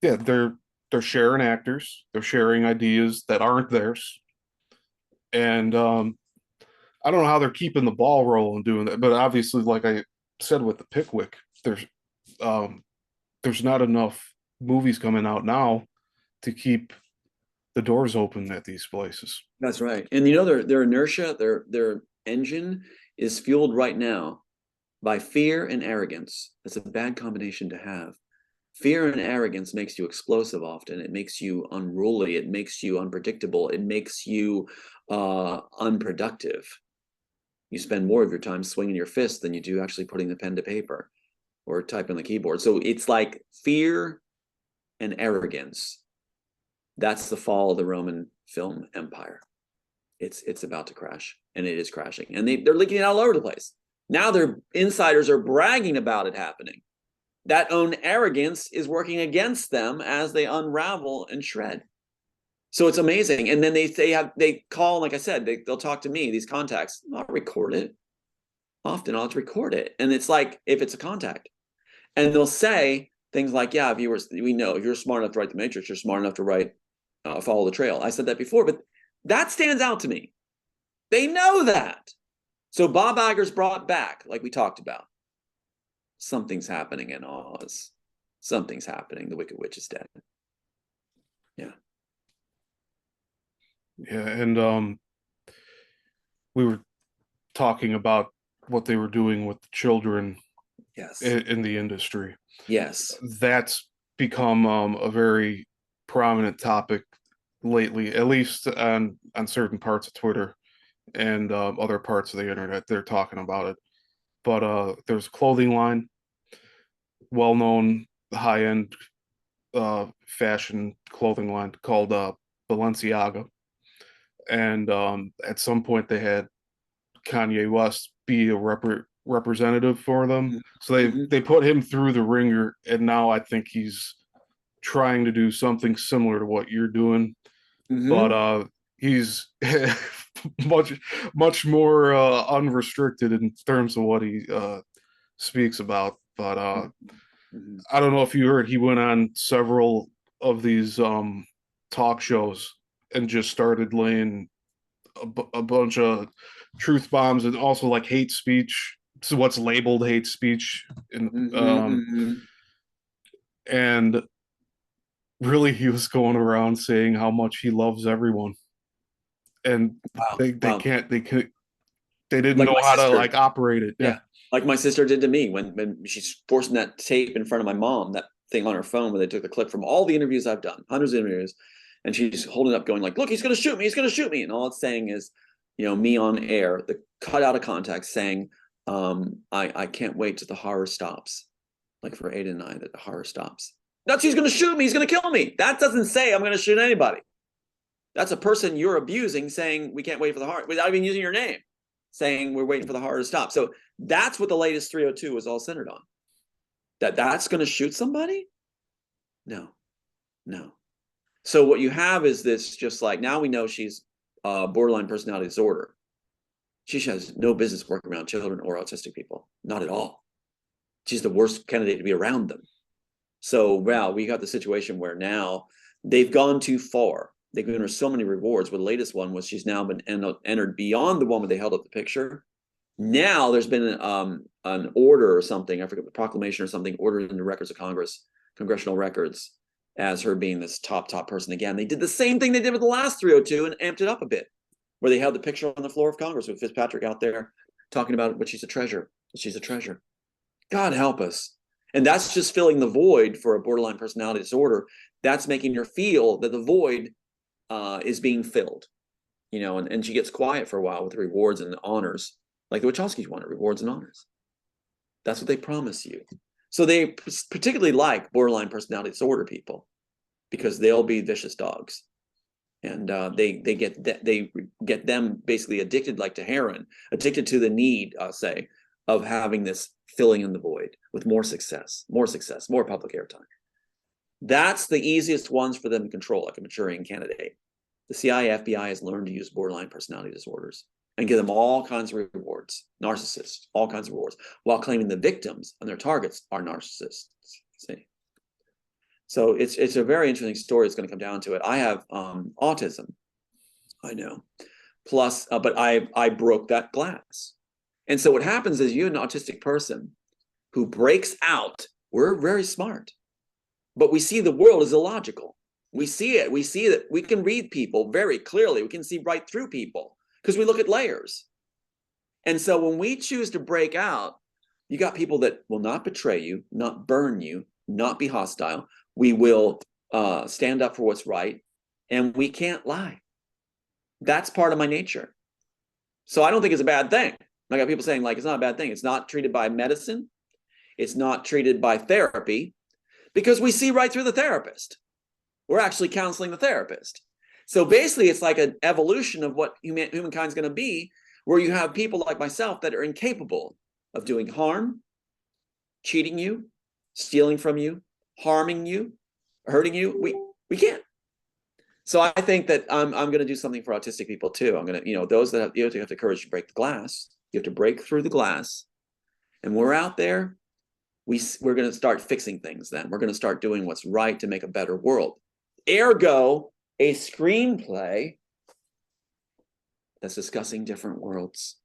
yeah, they're sharing actors. They're sharing ideas that aren't theirs. And I don't know how they're keeping the ball rolling doing that, but obviously, like I said with the Pickwick, um, there's not enough movies coming out now to keep the doors open at these places. That's right. And their inertia, their engine is fueled right now by fear and arrogance. That's a bad combination to have. Fear and arrogance makes you explosive often. It makes you unruly. It makes you unpredictable. It makes you unproductive. You spend more of your time swinging your fist than you do actually putting the pen to paper or typing on the keyboard. So it's like fear and arrogance That's the fall of the Roman film empire. It's about to crash, and it is crashing, and they're leaking it all over the place. Now their insiders are bragging about it happening. That own arrogance is working against them as they unravel and shred. So it's amazing. And then they call, like I said, they'll talk to me, these contacts. I'll record it. Often I'll have to record it. And it's like, if it's a contact, and they'll say things like, yeah, we know if you're smart enough to write The Matrix, you're smart enough to write Follow the Trail. I said that before, but that stands out to me. They know that. So Bob Iger's brought back, like we talked about. Something's happening in Oz. Something's happening. The Wicked Witch is dead. Yeah. Yeah, and we were talking about what they were doing with the children Yes. in the industry. Yes. That's become a very prominent topic lately, at least on certain parts of Twitter and other parts of the internet. They're talking about it. But there's a clothing line, well-known high-end fashion clothing line called Balenciaga. And at some point they had Kanye West be a representative for them. So they put him through the ringer, and now I think he's trying to do something similar to what you're doing. But he's much more unrestricted in terms of what he speaks about. But I don't know if you heard, he went on several of these talk shows and just started laying a bunch of truth bombs and also like hate speech. So what's labeled hate speech, and really he was going around saying how much he loves everyone, and they didn't like know how to like operate it. Yeah, like my sister did to me when she's forcing that tape in front of my mom, that thing on her phone where they took the clip from all the interviews I've done, hundreds of interviews, and she's holding up going like, look, he's gonna shoot me, and all it's saying is, me on air, the cut out of context saying, I can't wait till the horror stops, like for Ada and I, that the horror stops. That's, he's gonna shoot me, he's gonna kill me. That doesn't say I'm gonna shoot anybody. That's a person you're abusing saying we can't wait for the horror, without even using your name, saying we're waiting for the horror to stop. So that's what the latest 302 was all centered on. That's going to shoot somebody? No. So what you have is this, just like, now we know she's borderline personality disorder. She has no business working around children or autistic people. Not at all. She's the worst candidate to be around them. So, wow, we got the situation where now they've gone too far. They've given her so many rewards. Well, the latest one was she's now been entered beyond the one where they held up the picture. Now there's been an order or something, I forget, the proclamation or something, ordered in the records of Congress, congressional records, as her being this top person again. They did the same thing they did with the last 302 and amped it up a bit, where they held the picture on the floor of Congress with Fitzpatrick out there talking about what she's a treasure. She's a treasure. God help us. And that's just filling the void for a borderline personality disorder. That's making her feel that the void is being filled, and she gets quiet for a while with the rewards and the honors, like the Wachowskis wanted, rewards and honors. That's what they promise you. So they particularly like borderline personality disorder people, because they'll be vicious dogs, and they get them basically addicted, like to heroin, addicted to the need, say, of having this filling in the void with more success, more public airtime. That's the easiest ones for them to control, like a maturing candidate. The CIA, FBI has learned to use borderline personality disorders and give them all kinds of rewards, narcissists, all kinds of rewards, while claiming the victims and their targets are narcissists. See? So it's a very interesting story. It's going to come down to it. I have autism, I know. Plus, but I broke that glass. And so what happens is, you're an autistic person who breaks out. We're very smart, but we see the world as illogical. We see it. We see that we can read people very clearly. We can see right through people because we look at layers. And so when we choose to break out, you got people that will not betray you, not burn you, not be hostile. We will stand up for what's right, and we can't lie. That's part of my nature. So I don't think it's a bad thing. I got people saying, like, it's not a bad thing. It's not treated by medicine. It's not treated by therapy, because we see right through the therapist. We're actually counseling the therapist. So basically, it's like an evolution of what humankind's going to be, where you have people like myself that are incapable of doing harm, cheating you, stealing from you, harming you, hurting you. We can't. So I think that I'm going to do something for autistic people too. I'm going to, those that have the courage to break the glass. You have to break through the glass, and we're out there. We're going to start fixing things. Then we're going to start doing what's right to make a better world. Ergo, a screenplay that's discussing different worlds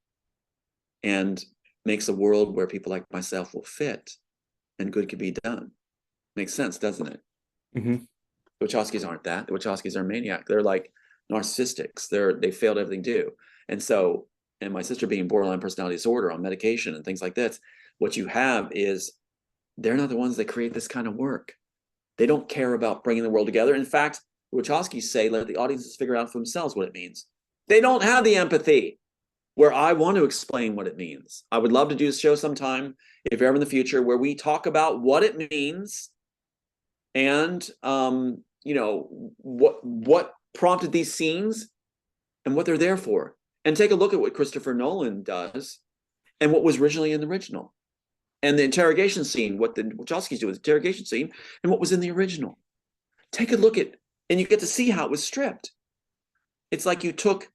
and makes a world where people like myself will fit and good could be done. Makes sense, doesn't it? Mm-hmm. The Wachowskis aren't that. The Wachowskis are maniac. They're like narcissistics. They failed everything to do. And my sister being borderline personality disorder on medication and things like this, what you have is they're not the ones that create this kind of work. They don't care about bringing the world together. In fact, the Wachowskis say, let the audiences figure out for themselves what it means. They don't have the empathy where I want to explain what it means. I would love to do a show sometime, if ever in the future, where we talk about what it means and what prompted these scenes and what they're there for. And take a look at what Christopher Nolan does and what was originally in the original. And the interrogation scene, what the Wachowskis do with the interrogation scene, and what was in the original. Take a look at, and you get to see how it was stripped. It's like you took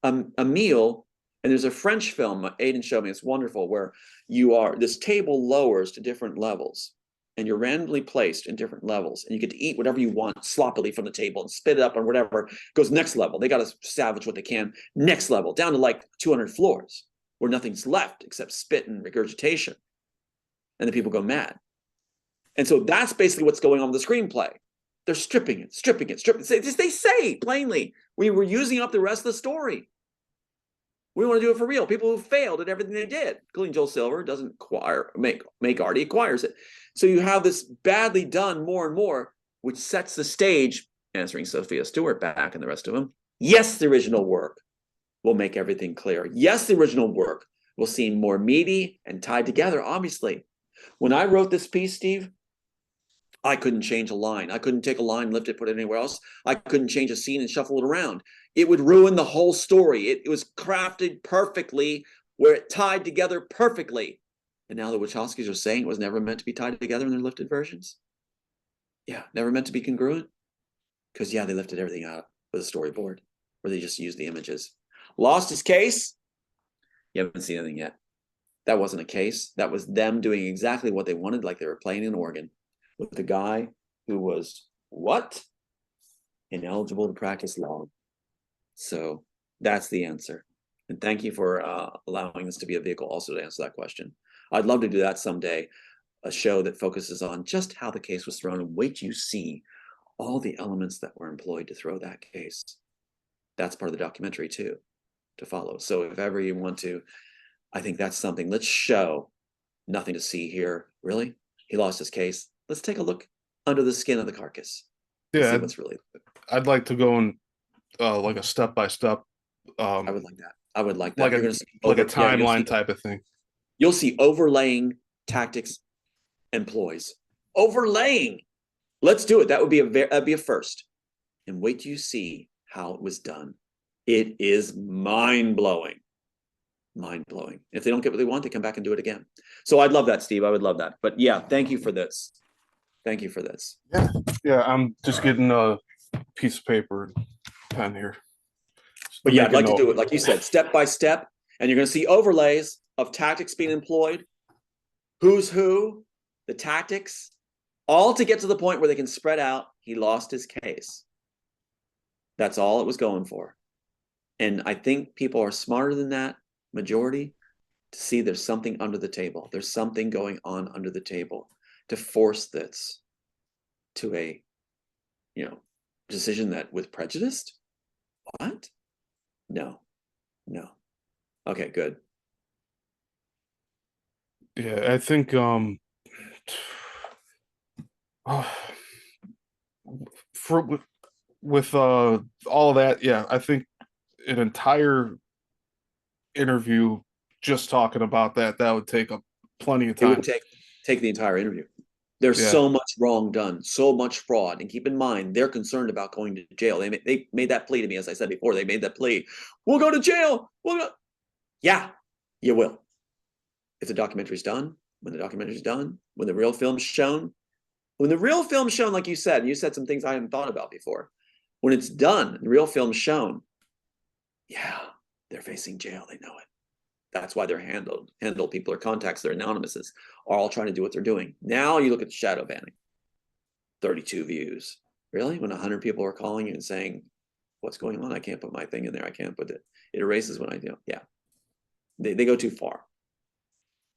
a meal, and there's a French film, Aiden showed me, it's wonderful, where this table lowers to different levels, and you're randomly placed in different levels, and you get to eat whatever you want sloppily from the table and spit it up on whatever goes next level. They got to salvage what they can next level, down to like 200 floors, where nothing's left except spit and regurgitation. And the people go mad. And so that's basically what's going on with the screenplay. They're stripping it. They say plainly, we were using up the rest of the story. We want to do it for real. People who failed at everything they did, including Joel Silver, doesn't make art, he acquires it. So you have this badly done more and more, which sets the stage, answering Sophia Stewart back and the rest of them. Yes, the original work will make everything clear. Yes, the original work will seem more meaty and tied together, obviously. When I wrote this piece, Steve, I couldn't change a line. I couldn't take a line, lift it, put it anywhere else. I couldn't change a scene and shuffle it around. It would ruin the whole story. It was crafted perfectly, where it tied together perfectly. And now the Wachowskis are saying it was never meant to be tied together in their lifted versions. Yeah, never meant to be congruent. Because, yeah, they lifted everything out with a storyboard, where they just used the images. Lost his case? You haven't seen anything yet. That wasn't a case. That was them doing exactly what they wanted, like they were playing an organ with the guy who was what? Ineligible to practice law. So that's the answer. And thank you for allowing this to be a vehicle also to answer that question. I'd love to do that someday, a show that focuses on just how the case was thrown, and wait till you see all the elements that were employed to throw that case. That's part of the documentary too, to follow. So if ever you want to, I think that's something. Let's show nothing to see here. Really? He lost his case. Let's take a look under the skin of the carcass. Yeah, see what's really. I'd like to go in like a step-by-step. I would like that. I would like that. Like You're a gonna see like a timeline type of thing. You'll see overlaying tactics and ploys. Overlaying. Let's do it. That would be that'd be a first. And wait till you see how it was done. It is mind-blowing. Mind-blowing. If they don't get what they want, they come back and do it again. So I'd love that, Steve. I would love that. But yeah, thank you for this. Thank you for this. Yeah, I'm just getting a piece of paper and pen here. But yeah, I'd like to do it, like you said, step by step. And you're going to see overlays of tactics being employed, who's who, the tactics, all to get to the point where they can spread out. He lost his case. That's all it was going for. And I think people are smarter than that, majority, to see there's something under the table. There's something going on under the table to force this to a, decision that with prejudiced. What? No. Okay, good. Yeah, I think with all of that, yeah, I think an entire interview just talking about that would take up plenty of time. It would take the entire interview. There's Yeah. so much wrong done, so much fraud. And keep in mind, they're concerned about going to jail. They made that plea to me, as I said before. They made that plea. We'll go to jail. Yeah, you will. If the documentary's done, when the documentary's done, when the real film's shown, like you said some things I hadn't thought about before. When it's done, the real film's shown, yeah, they're facing jail. They know it. That's why they're handled people or contacts, their anonymouses are all trying to do what they're doing. Now you look at the shadow banning, 32 views. Really? When 100 people are calling you and saying, what's going on? I can't put my thing in there. I can't put it. It erases when I do. Yeah. They go too far.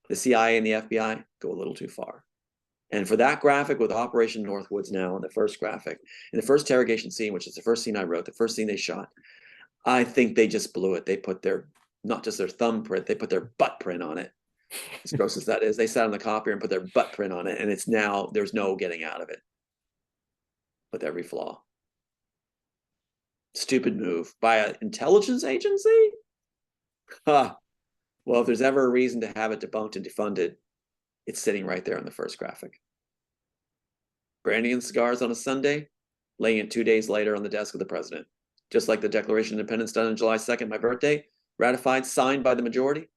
The CIA and the FBI go a little too far. And for that graphic with Operation Northwoods now, in the first graphic, in the first interrogation scene, which is the first scene I wrote, the first scene they shot, I think they just blew it. They put their, not just their thumbprint, they put their butt print on it. As gross as that is, they sat on the copier and put their butt print on it, and it's now, there's no getting out of it with every flaw. Stupid move by an intelligence agency? Huh. Well, if there's ever a reason to have it debunked and defunded, it's sitting right there on the first graphic. Brandy and cigars on a Sunday, laying it 2 days later on the desk of the president. Just like the Declaration of Independence done on July 2nd, my birthday, ratified, signed by the majority,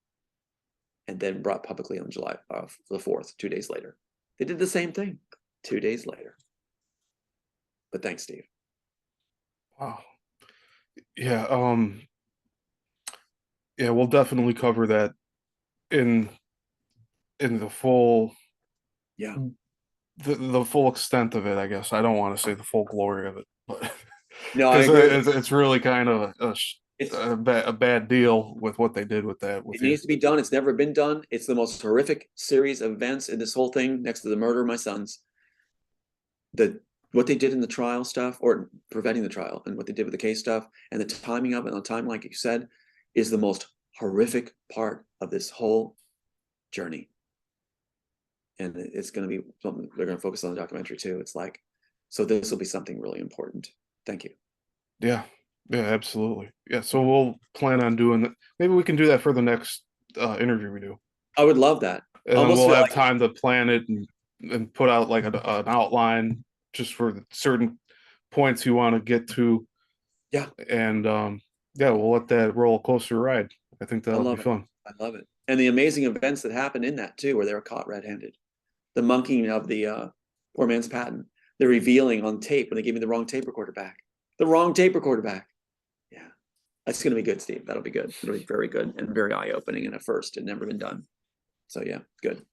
and then brought publicly on July the 4th, 2 days later. They did the same thing 2 days later. But thanks, Steve. Wow. Yeah. Yeah, we'll definitely cover that in the full, Yeah. the full extent of it, I guess. I don't want to say the full glory of it, but No, I because agree. it's really kind of It's a bad deal with what they did with that with It you. needs to be done. It's never been done. It's the most horrific series of events in this whole thing, next to the murder of my sons. What they did in the trial stuff, or preventing the trial, and what they did with the case stuff, and the timing of it on time, like you said, is the most horrific part of this whole journey. And it's going to be something they're going to focus on the documentary too. It's like, so this will be something really important. Thank you. Yeah. Yeah, absolutely. Yeah, so we'll plan on doing that. Maybe we can do that for the next interview we do. I would love that. And I then almost we'll feel have like, time to plan it and put out like an outline just for the certain points you want to get to. yeah, And yeah, we'll let that roller coaster ride. I think I that'll be love it. fun. I love it. And the amazing events that happened in that too, where they were caught red-handed. The monkeying of the poor man's patent, the revealing on tape when they gave me the wrong tape recorder back. The wrong tape recorder back. Yeah. That's going to be good, Steve. That'll be good. It'll be very good and very eye-opening and a first. It never been done. So yeah, good.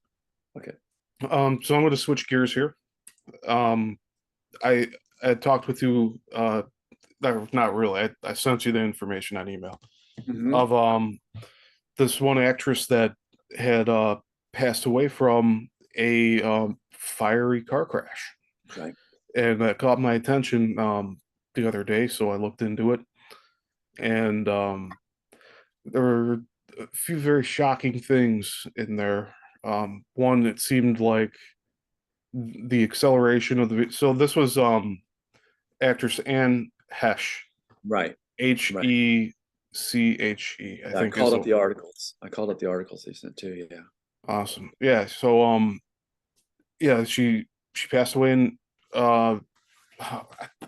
Okay. So I'm going to switch gears here. Um, I I talked with you. Not really. I sent you the information on email Mhm. of this one actress that had passed away from a fiery car crash, Right. and that caught my attention the other day. So I looked into it, and there were a few very shocking things in there. One, it seemed like the acceleration of the so this was actress Anne Heche, Right. Right. Heche, I Yeah, I think is called up the the articles. I called up the articles they sent too. Yeah. awesome. Yeah, so yeah, she passed away in uh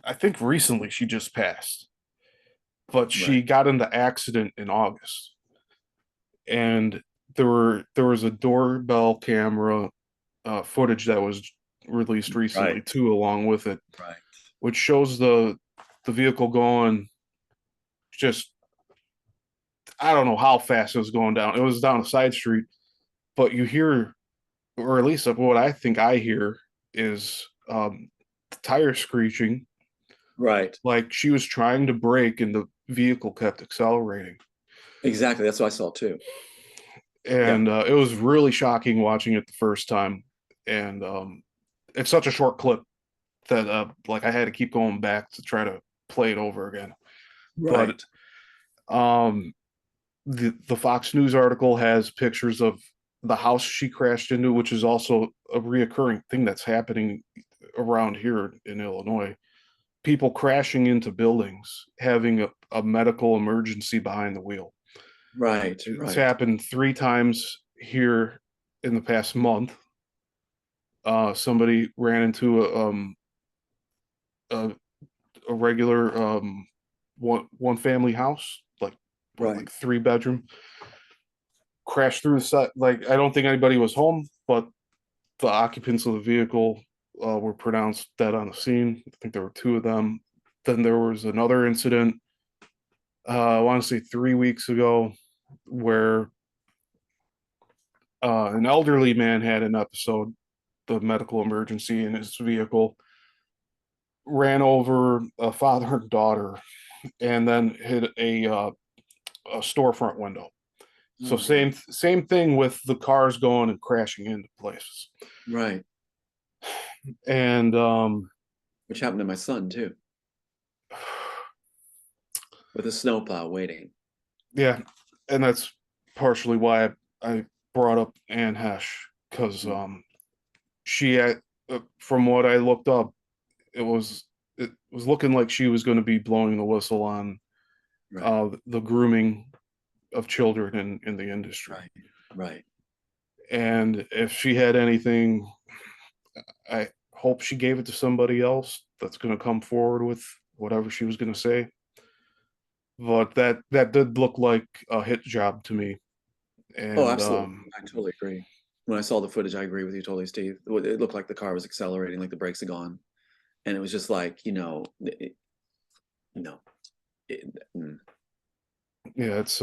I think recently she just passed, but she Right. got in the accident in August, and there was a doorbell camera footage that was released recently Right. too, along with it, Right. which shows the vehicle going just I don't know how fast it was going down. It was down a side street, but you hear, or at least of what I think I hear, is the tire screeching, Right. like she was trying to brake and the vehicle kept accelerating. Exactly. That's what I saw too. Yeah. And it was really shocking watching it the first time. And it's such a short clip that like I had to keep going back to try to play it over again. But Right. um, the Fox News article has pictures of the house she crashed into, which is also a reoccurring thing that's happening around here in Illinois. People crashing into buildings, having a medical emergency behind the wheel. Right. It's Right. happened 3 times here in the past month. somebody ran into a, a regular one family house, like what, Right. like 3 bedroom, crashed through the side. Like I don't think anybody was home, but the occupants of the vehicle were pronounced dead on the scene. I think there were 2 of them. Then there was another incident, I want to say 3 weeks ago, where an elderly man had an episode, the medical emergency in his vehicle, ran over a father and daughter, and then hit a storefront window. So Oh man. same thing with the cars going and crashing into places. Right. And Which happened to my son too, with a snowplow waiting. yeah, and that's partially why I brought up Anne Heche, because Mm. she had, from what I looked up, it was looking like she was going to be blowing the whistle on Right. the grooming of children in the industry. Right. Right. And if she had anything, I hope she gave it to somebody else that's going to come forward with whatever she was going to say. But that did look like a hit job to me. Oh, And absolutely. I totally agree. When I saw the footage, I agree with you totally, Steve. It looked like the car was accelerating, like the brakes had gone, and it was just like, you know, it, mm, yeah, it's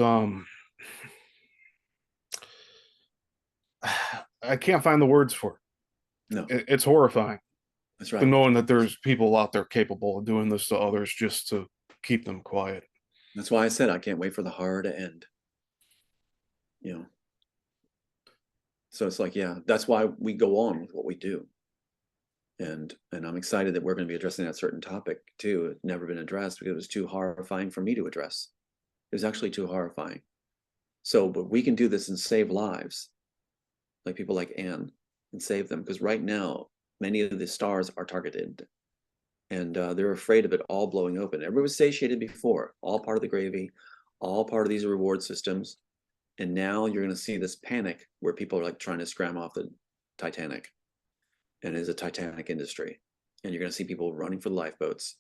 I can't find the words for no, it. It's horrifying that's to right. knowing that there's people out there capable of doing this to others just to keep them quiet. That's why I said I can't wait for the horror to end. You know, so it's like, yeah, that's why we go on with what we do. And I'm excited that we're going to be addressing that certain topic too. It's never been addressed because it was too horrifying for me to address. It was actually too horrifying. So, but we can do this and save lives, like people like Anne, and save them, because right now many of the stars are targeted, and they're afraid of it all blowing open. Everybody was satiated before, all part of the gravy, all part of these reward systems, and now you're going to see this panic where people are like trying to scram off the Titanic, and it is a Titanic industry, and you're going to see people running for the lifeboats,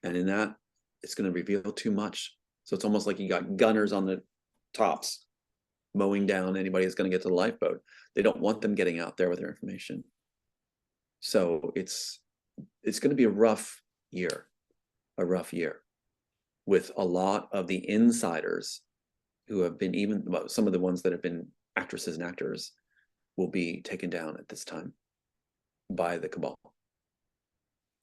and in that, it's going to reveal too much. So it's almost like you got gunners on the tops mowing down anybody that's going to get to the lifeboat. They don't want them getting out there with their information. So it's going to be a rough year with a lot of the insiders who have been, even well, some of the ones that have been actresses and actors will be taken down at this time by the cabal.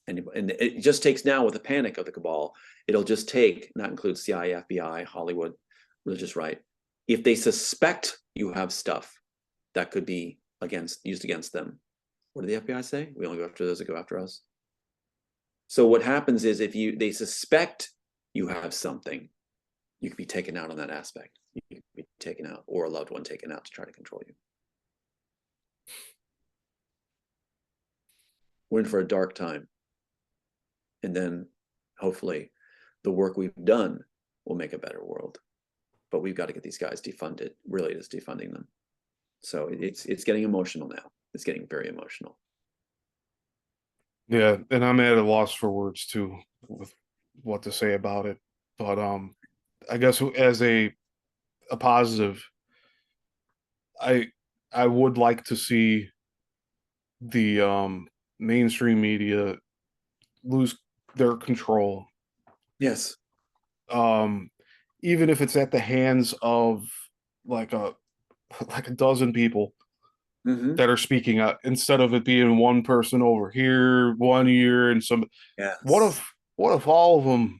And it just takes now, with the panic of the cabal, it'll just take, not include CIA, FBI, Hollywood, religious right, if they suspect you have stuff that could be used against them. What did the FBI say? We only go after those that go after us. So what happens is, if they suspect you have something, you can be taken out on that aspect. You can be taken out, or a loved one taken out to try to control you. We're in for a dark time. And then hopefully the work we've done will make a better world. But we've got to get these guys defunded, really just defunding them. So it's getting emotional now. It's getting very emotional. Yeah, and I'm at a loss for words too with what to say about it. But I guess as a positive, I I would like to see the mainstream media lose their control. Yes. Um, even if it's at the hands of like a like a dozen people Mm-hmm. that are speaking out, instead of it being one person over here one year and some. What Yes. if what if all of them,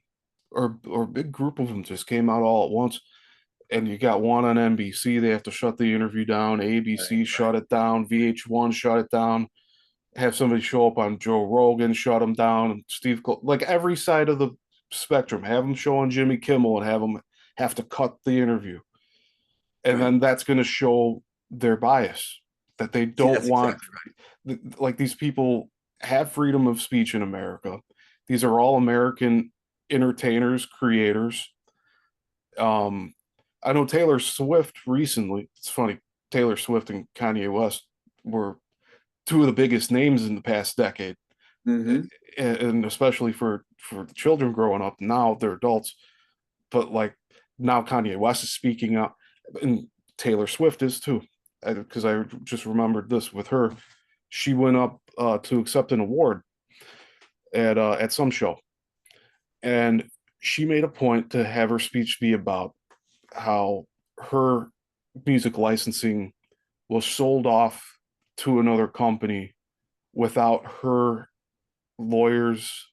or a big group of them, just came out all at once? And you got one on NBC, they have to shut the interview down. Right. ABC Right. shut it down. VH1 shut it down. Have somebody show up on Joe Rogan, shut him down. Like every side of the spectrum, have them show on Jimmy Kimmel and have them have to cut the interview. And Right. then that's going to show their bias, that they See, don't that's want, exactly right. like, these people have freedom of speech in America. These are all American entertainers, creators. Um, I know Taylor Swift recently. It's funny. Taylor Swift and Kanye West were two of the biggest names in the past decade, Mm-hmm. and especially for children growing up. Now they're adults, but like now Kanye West is speaking out, and Taylor Swift is too. Because I just remembered this with her, she went up to accept an award at some show, and she made a point to have her speech be about how her music licensing was sold off to another company without her lawyers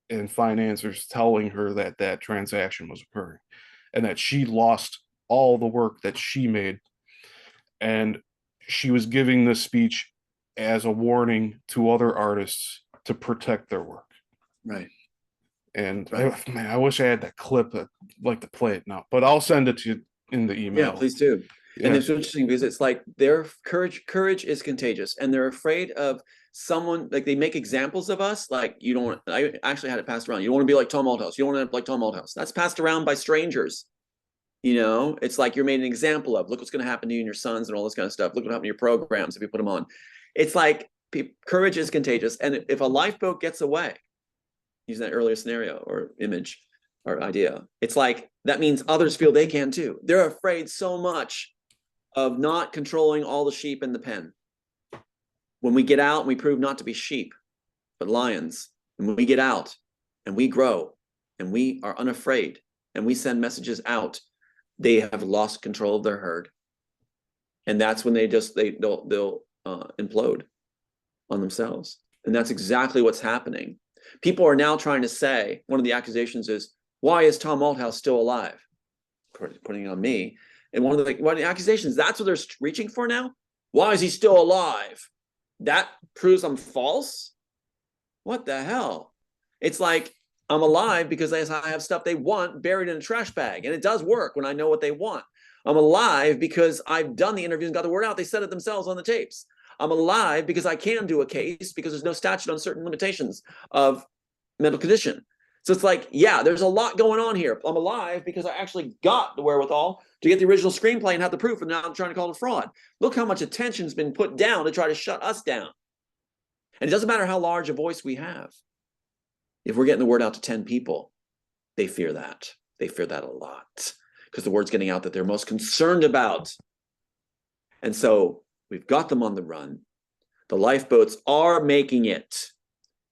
and financiers telling her that that transaction was occurring, and that she lost all the work that she made. And she was giving this speech as a warning to other artists to protect their work. Right. And man, I wish I had that clip. I'd like to play it now, but I'll send it to you in the email. Yeah, please do. And it's interesting because it's like their courage is contagious, and they're afraid of someone, like they make examples of us. Like, you don't want, I actually had it passed around. You don't want to be like Tom Althouse. You don't want to end up like Tom Althouse. That's passed around by strangers. It's like you're made an example of. Look what's going to happen to you and your sons and all this kind of stuff. Look what happened to your programs if you put them on. It's like courage is contagious. And if a lifeboat gets away, using that earlier scenario or image or idea, it's like that means others feel they can too. They're afraid so much of not controlling all the sheep in the pen. When we get out and we prove not to be sheep, but lions, and when we get out and we grow and we are unafraid and we send messages out, they have lost control of their herd. And that's when they'll implode on themselves. And that's exactly what's happening. People are now trying to say, one of the accusations is, why is Tom Althouse still alive? Putting it on me. And one of the accusations, that's what they're reaching for now. Why is he still alive? That proves I'm false? What the hell? It's like, I'm alive because I have stuff they want buried in a trash bag. And it does work when I know what they want. I'm alive because I've done the interviews and got the word out. They said it themselves on the tapes. I'm alive because I can do a case because there's no statute on certain limitations of mental condition. So it's like, yeah, there's a lot going on here. I'm alive because I actually got the wherewithal to get the original screenplay and have the proof, and now I'm trying to call it a fraud. Look how much attention's been put down to try to shut us down. And it doesn't matter how large a voice we have. If we're getting the word out to 10 people, they fear that. They fear that a lot because the word's getting out that they're most concerned about. And so we've got them on the run. The lifeboats are making it.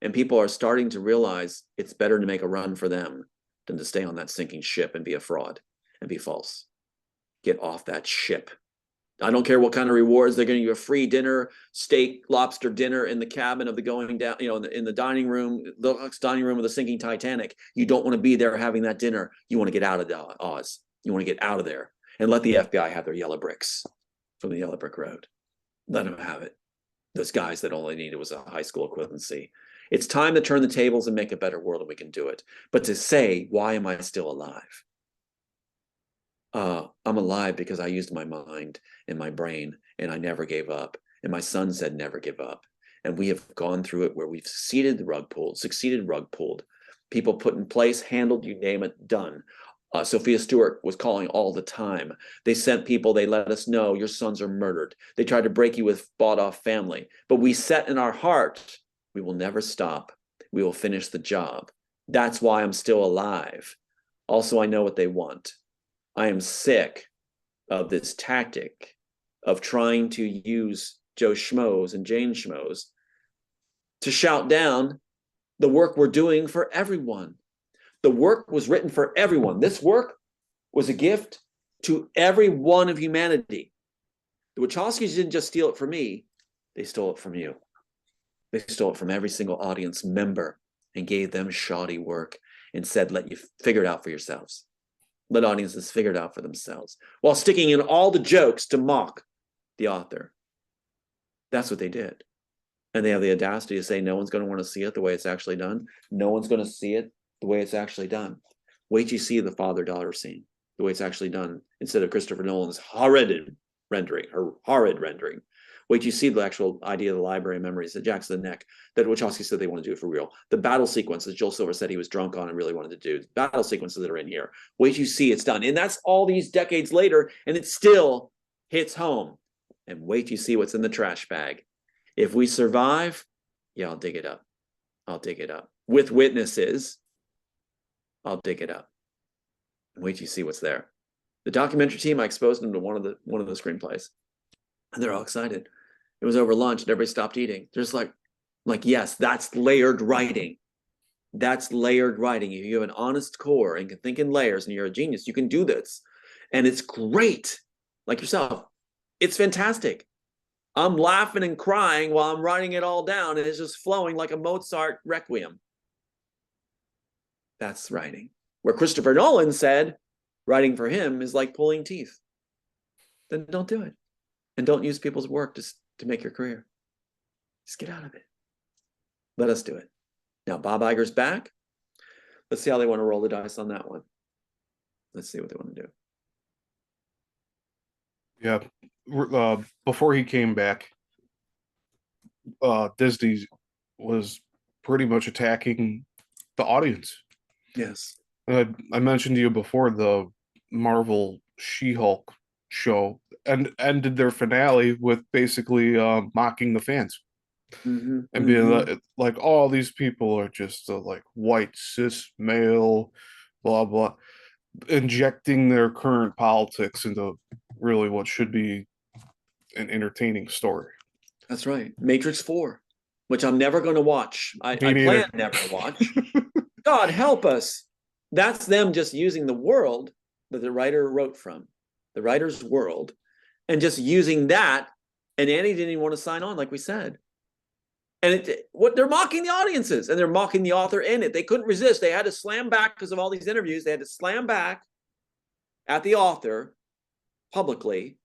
And people are starting to realize it's better to make a run for them than to stay on that sinking ship and be a fraud and be false. Get off that ship. I don't care what kind of rewards. They're going to give you a free dinner, steak, lobster dinner in the cabin of the going down, in the dining room, the dining room of the sinking Titanic. You don't want to be there having that dinner. You want to get out of Oz. You want to get out of there and let the FBI have their yellow bricks from the yellow brick road. Let them have it. Those guys that only needed was a high school equivalency. It's time to turn the tables and make a better world, and we can do it. But to say, why am I still alive? I'm alive because I used my mind and my brain, and I never gave up. And my son said, never give up. And we have gone through it where we've succeeded rug pulled. People put in place, handled, you name it, done. Sophia Stewart was calling all the time. They sent people, they let us know your sons are murdered. They tried to break you with bought off family. But we set in our heart, we will never stop. We will finish the job. That's why I'm still alive. Also, I know what they want. I am sick of this tactic of trying to use Joe Schmoes and Jane Schmoes to shout down the work we're doing for everyone. The work was written for everyone. This work was a gift to every one of humanity. The Wachowskis didn't just steal it from me. They stole it from you. They stole it from every single audience member and gave them shoddy work and said, let you figure it out for yourselves. Let audiences figure it out for themselves while sticking in all the jokes to mock the author. That's what they did. And they have the audacity to say no one's going to want to see it the way it's actually done. No one's going to see it the way it's actually done. Wait till you see the father-daughter scene, the way it's actually done, instead of Christopher Nolan's horrid rendering. Wait till you see the actual idea of the library of memories that jacks the neck, that Wachowski said they want to do it for real. The battle sequences Joel Silver said he was drunk on and really wanted to do. The battle sequences that are in here. Wait till you see it's done. And that's all these decades later, and it still hits home. And wait till you see what's in the trash bag. If we survive, yeah, I'll dig it up. I'll dig it up. With witnesses, I'll dig it up. Wait till you see what's there. The documentary team, I exposed them to one of the screenplays, and they're all excited. It was over lunch, and everybody stopped eating. They're just like, yes, that's layered writing. That's layered writing. If you have an honest core and can think in layers, and you're a genius, you can do this, and it's great. Like yourself, it's fantastic. I'm laughing and crying while I'm writing it all down, and it's just flowing like a Mozart requiem. That's writing. Where Christopher Nolan said writing for him is like pulling teeth. Then don't do it. And don't use people's work to make your career. Just get out of it. Let us do it. Now, Bob Iger's back. Let's see how they want to roll the dice on that one. Let's see what they want to do. Yeah. Before he came back, Disney was pretty much attacking the audience. Yes. I mentioned to you before the Marvel She-Hulk show and ended their finale with basically mocking the fans and being like, "Oh, these people are just like white cis male, blah blah," injecting their current politics into really what should be an entertaining story. That's right. Matrix 4, which I'm never going to watch. I plan never to watch. God help us. That's them just using the world that the writer wrote from, the writer's world, and just using that. And Annie didn't even want to sign on, like we said. And they're mocking the audiences, and they're mocking the author in it. They couldn't resist. They had to slam back because of all these interviews. They had to slam back at the author publicly,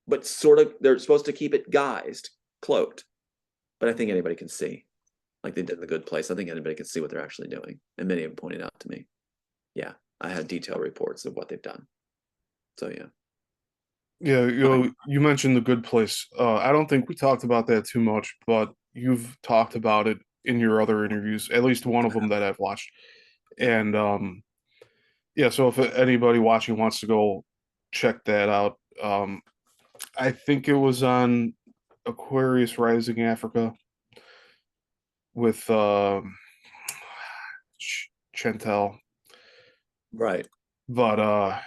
but sort of they're supposed to keep it guised, cloaked. But I think anybody can see, like they did in The Good Place. I think anybody can see what they're actually doing. And many of them pointed out to me. Yeah, I had detailed reports of what they've done. So yeah. Yeah, you mentioned The Good Place. I don't think we talked about that too much, but you've talked about it in your other interviews, at least one of them that I've watched. And yeah, so if anybody watching wants to go check that out, I think it was on Aquarius Rising Africa with Chantel. Right. But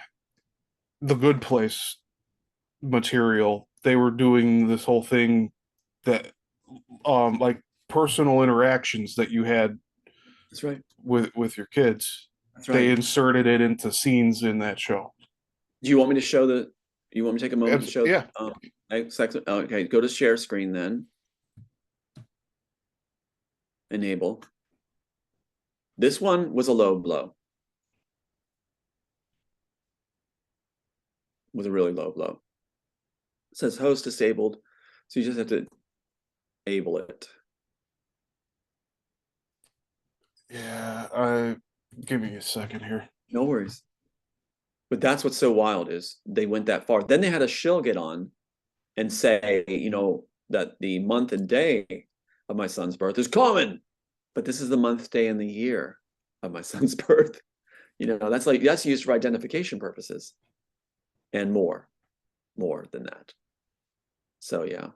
The Good Place material, they were doing this whole thing that like personal interactions that you had That's right. with your kids. That's right. They inserted it into scenes in that show. Do you want me to show you want me to take a moment to show? Yeah. Okay, go to share screen then. Enable. This one was a low blow. Was a really low blow. It says host disabled, so you just have to enable it. Yeah, give me a second here. No worries. But that's what's so wild is they went that far. Then they had a shill get on and say, that the month and day of my son's birth is common, but this is the month, day, and the year of my son's birth. That's used for identification purposes and more than that. So yeah.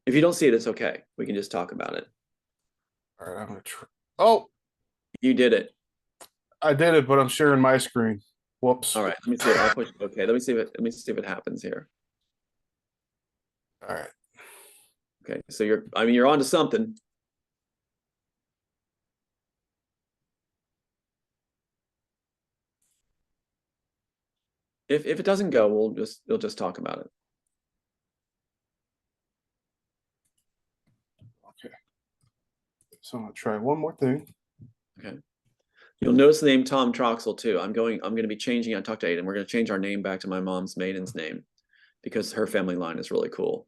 If you don't see it, it's okay. We can just talk about it. All right, I'm gonna try. Oh, you did it. I did it, but I'm sharing my screen. Whoops. All right, let me see. I'll push. Okay, let me see if it happens here. All right. Okay, so you're on to something. If it doesn't go, we'll just talk about it. Okay. So I'm gonna try one more thing. Okay. You'll notice the name Tom Troxel too. I'm going to be changing. I talked to Aiden. We're going to change our name back to my mom's maiden's name because her family line is really cool.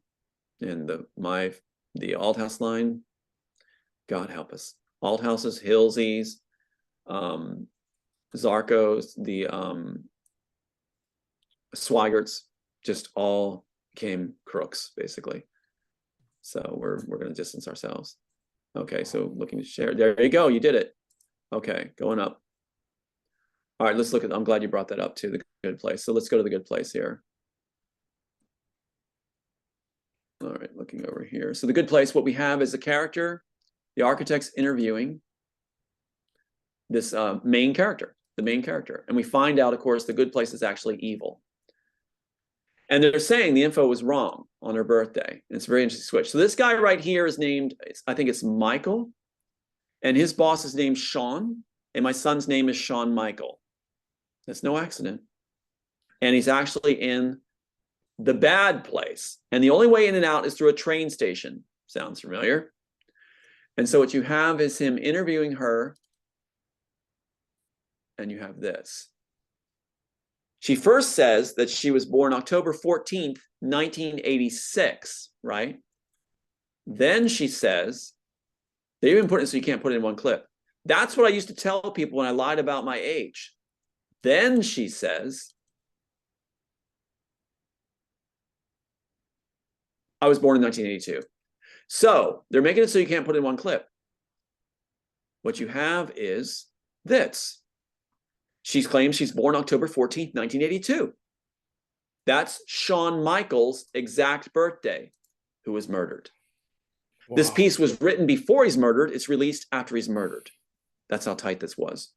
And the Althouse line, God help us. Althouses, Hillsies, Zarkos, the Swigerts, just all became crooks basically. So we're going to distance ourselves. Okay, so looking to share. There you go. You did it. Okay, going up. All right, let's look at, I'm glad you brought that up too, The Good Place. So let's go to The Good Place here. All right, looking over here. So The Good Place, what we have is a character, the architect's interviewing this main character, the main character. And we find out, of course, The Good Place is actually evil. And they're saying the info was wrong on her birthday. And it's a very interesting switch. So this guy right here is named, I think it's Michael. And his boss is named Sean. And my son's name is Sean Michael. That's no accident. And he's actually in the bad place. And the only way in and out is through a train station. Sounds familiar? And so what you have is him interviewing her. And you have this. She first says that she was born October 14th, 1986, right? Then she says, they even put it so you can't put it in one clip. That's what I used to tell people when I lied about my age. Then she says, I was born in 1982. So they're making it so you can't put it in one clip. What you have is this. She claims she's born October 14th, 1982. That's Shawn Michaels' exact birthday, who was murdered. Wow. This piece was written before he's murdered. It's released after he's murdered. That's how tight this was.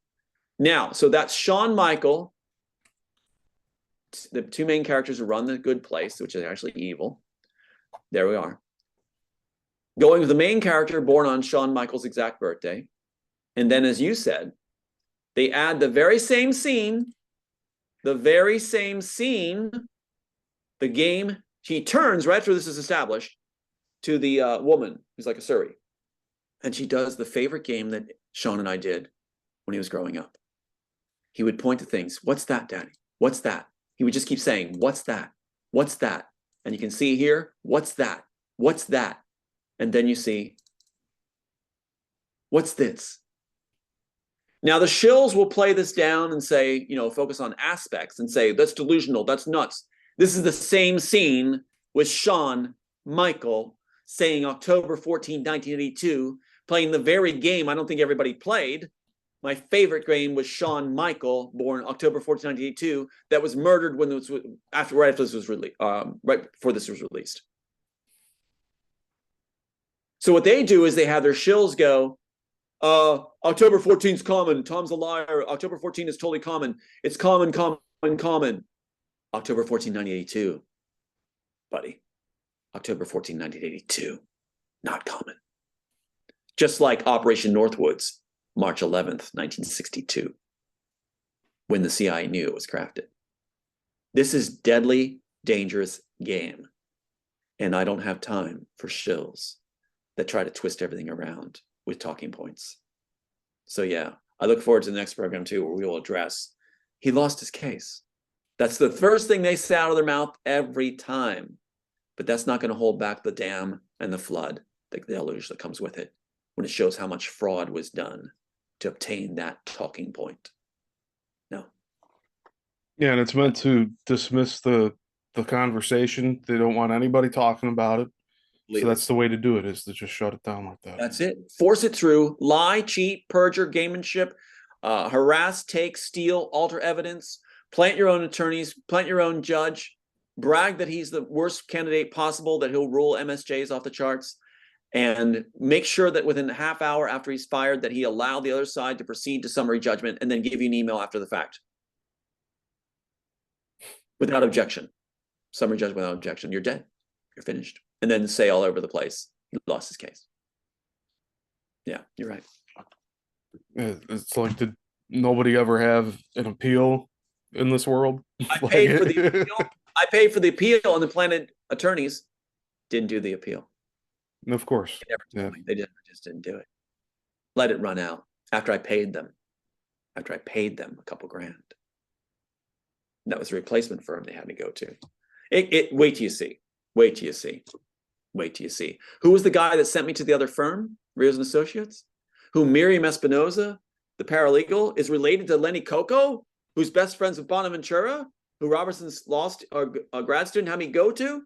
Now, so that's Shawn Michael, the two main characters who run The Good Place, which is actually evil. There we are. Going with the main character born on Shawn Michaels' exact birthday. And then, as you said, they add the very same scene, the game, she turns right after this is established to the woman who's like a Surrey. And she does the favorite game that Sean and I did when he was growing up. He would point to things. What's that, Daddy? What's that? He would just keep saying, what's that? What's that? And you can see here, what's that? What's that? And then you see, what's this? Now, the shills will play this down and say, you know, focus on aspects and say, that's delusional, that's nuts. This is the same scene with Shawn Michael saying October 14, 1982, playing the very game I don't think everybody played. My favorite game was Shawn Michael, born October 14, 1982, that was murdered when it was right after this was released, right before this was released. So what they do is they have their shills go, October 14 is common. Tom's a liar. October 14 is totally common. It's common. October 14, 1982. Buddy. October 14, 1982. Not common. Just like Operation Northwoods, March 11th, 1962. When the CIA knew it was crafted. This is deadly, dangerous game. And I don't have time for shills that try to twist everything around with talking points. So yeah, I look forward to the next program too, where we will address, he lost his case. That's the first thing they say out of their mouth every time. But that's not going to hold back the dam and the flood, the deluge that comes with it, when it shows how much fraud was done to obtain that talking point. No. Yeah, and it's meant to dismiss the conversation. They don't want anybody talking about it. So that's the way to do it, is to just shut it down like that. That's it. Force it through. Lie, cheat, perjure, gamemanship, harass, take, steal, alter evidence, plant your own attorneys, plant your own judge, brag that he's the worst candidate possible, that he'll rule MSJs off the charts, and make sure that within a half hour after he's fired that he allowed the other side to proceed to summary judgment and then give you an email after the fact. Without objection. Summary judgment without objection. You're dead. You're finished. And then say all over the place, he lost his case. Yeah, you're right. It's like, did nobody ever have an appeal in this world? I paid for the appeal. I paid for the appeal, and the planted attorneys didn't do the appeal. Of course. They just didn't do it. Let it run out after I paid them. After I paid them a couple grand. That was the replacement firm they had to go to. Wait till you see. Wait till you see. Wait till you see. Who was the guy that sent me to the other firm, Rios and Associates? Who Miriam Espinoza, the paralegal, is related to Lenny Coco, who's best friends with Bonaventura, who Robertson's lost a grad student had me go to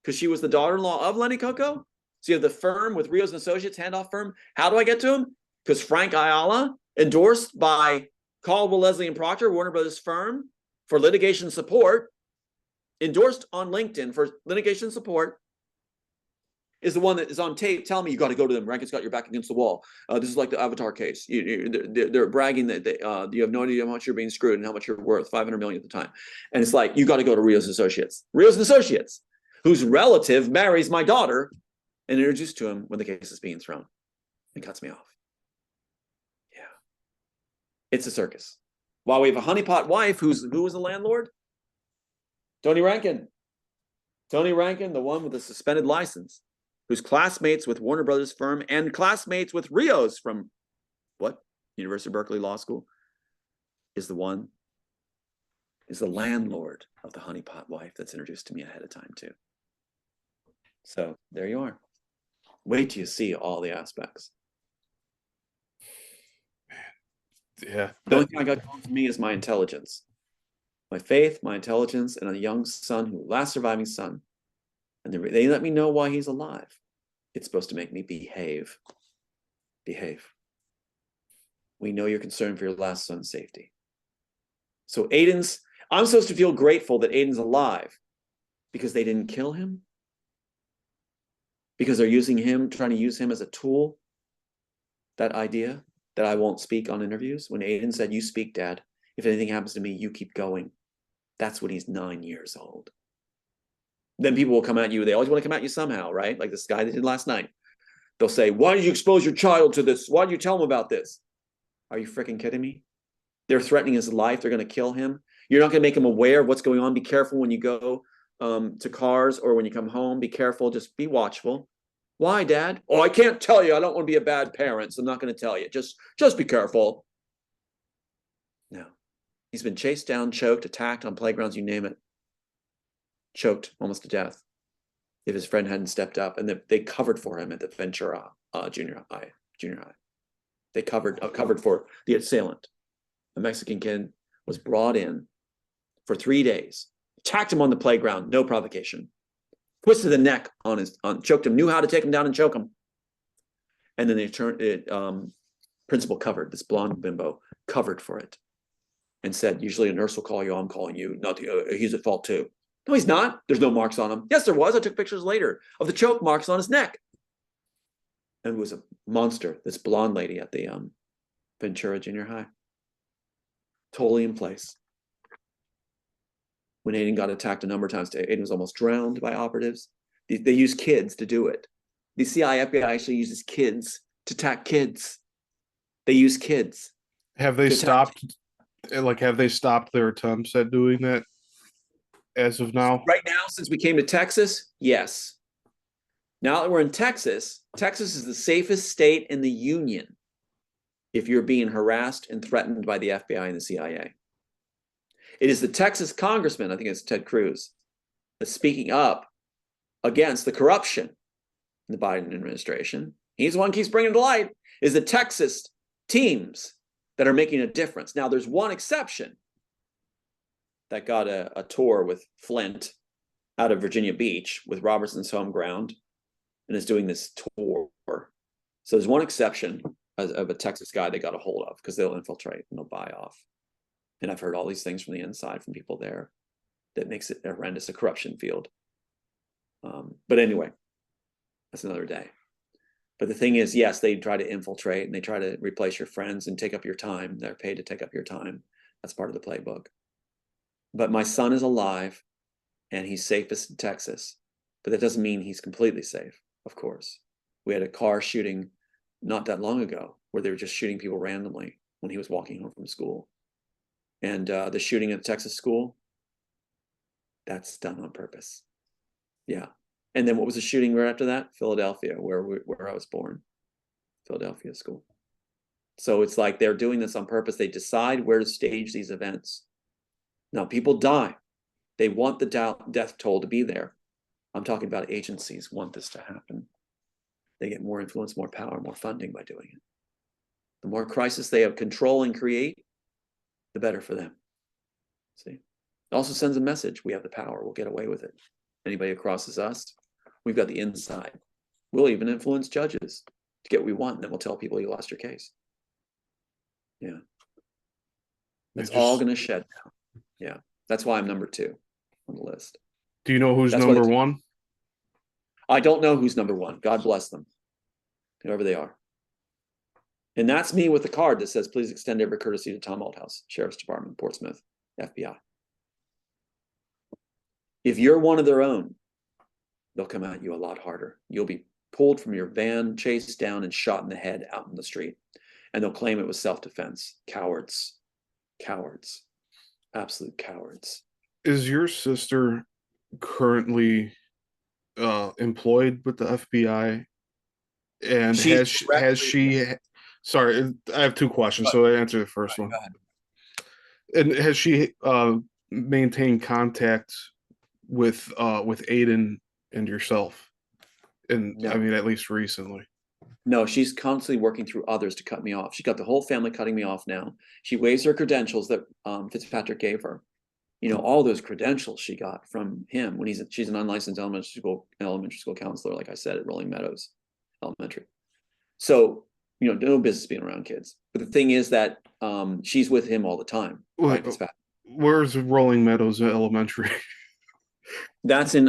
because she was the daughter-in-law of Lenny Coco. So you have the firm with Rios and Associates, handoff firm. How do I get to him? Because Frank Ayala, endorsed by Caldwell, Leslie, and Proctor, Warner Brothers firm, for litigation support, endorsed on LinkedIn for litigation support, is the one that is on tape telling me you got to go to them. Rankin's got your back against the wall. This is like the Avatar case. They're bragging that you have no idea how much you're being screwed and how much you're worth, 500 million at the time. And it's like, you got to go to Rios Associates. Rios Associates, whose relative marries my daughter, and introduced to him when the case is being thrown, and cuts me off. Yeah. It's a circus. While we have a honeypot wife who was the landlord? Tony Rankin. Tony Rankin, the one with the suspended license, who's classmates with Warner Brothers firm and classmates with Rios from what? University of Berkeley Law School, is the landlord of the honeypot wife that's introduced to me ahead of time too. So there you are. Wait till you see all the aspects. Yeah. The only thing I got going for me is my intelligence. My faith, my intelligence, and a young son, last surviving son. And they let me know why he's alive. It's supposed to make me behave. Behave. We know you're concerned for your last son's safety. So I'm supposed to feel grateful that Aiden's alive because they didn't kill him? Because they're trying to use him as a tool? That idea that I won't speak on interviews? When Aiden said, "You speak, Dad. If anything happens to me, you keep going." That's when he's 9 years old. Then people will come at you. They always want to come at you somehow, right? Like this guy that did last night. They'll say, "Why did you expose your child to this? Why did you tell him about this?" Are you freaking kidding me? They're threatening his life. They're going to kill him. You're not going to make him aware of what's going on. Be careful when you go to cars or when you come home. Be careful. Just be watchful. Why, Dad? "Oh, I can't tell you. I don't want to be a bad parent, so I'm not going to tell you. Just be careful." No. He's been chased down, choked, attacked on playgrounds, you name it. Choked almost to death if his friend hadn't stepped up. And they covered for him at the Ventura Junior High. They covered for the assailant. A Mexican kid was brought in for 3 days, attacked him on the playground, no provocation, twisted the neck choked him, knew how to take him down and choke him. And then they turned it, principal covered, this blonde bimbo, covered for it and said, "Usually a nurse will call you, I'm calling you. Not he's at fault too." No, he's not. There's no marks on him. Yes, there was. I took pictures later of the choke marks on his neck. And it was a monster, this blonde lady at the Ventura Junior High. Totally in place. When Aiden got attacked a number of times, Aiden was almost drowned by operatives. They use kids to do it. The CIA, FBI actually uses kids to attack kids. They use kids. Have they stopped their attempts at doing that as of now? Right now, since we came to Texas, yes. Now that we're in Texas, Texas is the safest state in the union if you're being harassed and threatened by the FBI and the CIA. It is the Texas congressman, I think it's Ted Cruz, that's speaking up against the corruption in the Biden administration. He's the one who keeps bringing it to light, is the Texas teams that are making a difference. Now, there's one exception that got a tour with Flint out of Virginia Beach with Robertson's home ground and is doing this tour. So there's one exception of a Texas guy they got a hold of because they'll infiltrate and they'll buy off. And I've heard all these things from the inside from people there that makes it horrendous, a corruption field. But anyway, that's another day. But the thing is, yes, they try to infiltrate and they try to replace your friends and take up your time. They're paid to take up your time. That's part of the playbook. But my son is alive and he's safest in Texas. But that doesn't mean he's completely safe, of course. We had a car shooting not that long ago where they were just shooting people randomly when he was walking home from school. And the shooting at the Texas school, that's done on purpose. Yeah. And then what was the shooting right after that? Philadelphia, where I was born. Philadelphia school. So it's like they're doing this on purpose. They decide where to stage these events. Now, people die. They want the death toll to be there. I'm talking about agencies want this to happen. They get more influence, more power, more funding by doing it. The more crisis they have control and create, the better for them. See? It also sends a message. We have the power. We'll get away with it. Anybody who crosses us, we've got the inside. We'll even influence judges to get what we want, and then we'll tell people you lost your case. Yeah. That's all going to shed now. Yeah. That's why I'm number 2 on the list. Do you know who's number 1? I don't know who's number one. God bless them, whoever they are. And that's me with the card that says, please extend every courtesy to Tom Althouse, Sheriff's Department, Portsmouth, FBI. If you're one of their own, they'll come at you a lot harder. You'll be pulled from your van, chased down, and shot in the head out in the street. And they'll claim it was self-defense. Cowards. Cowards. Absolute cowards. Is your sister currently employed with the FBI? And has she sorry, I have two questions, so I answer the first one. Go ahead. And has she maintained contact with Aiden and yourself? And No. I mean, at least recently. No, she's constantly working through others to cut me off. She's got the whole family cutting me off now. She waives her credentials that Fitzpatrick gave her. You know, all those credentials she got from him when she's an unlicensed elementary school counselor, like I said, at Rolling Meadows Elementary. So, you know, no business being around kids. But the thing is that she's with him all the time. Right? Where's Rolling Meadows Elementary? That's in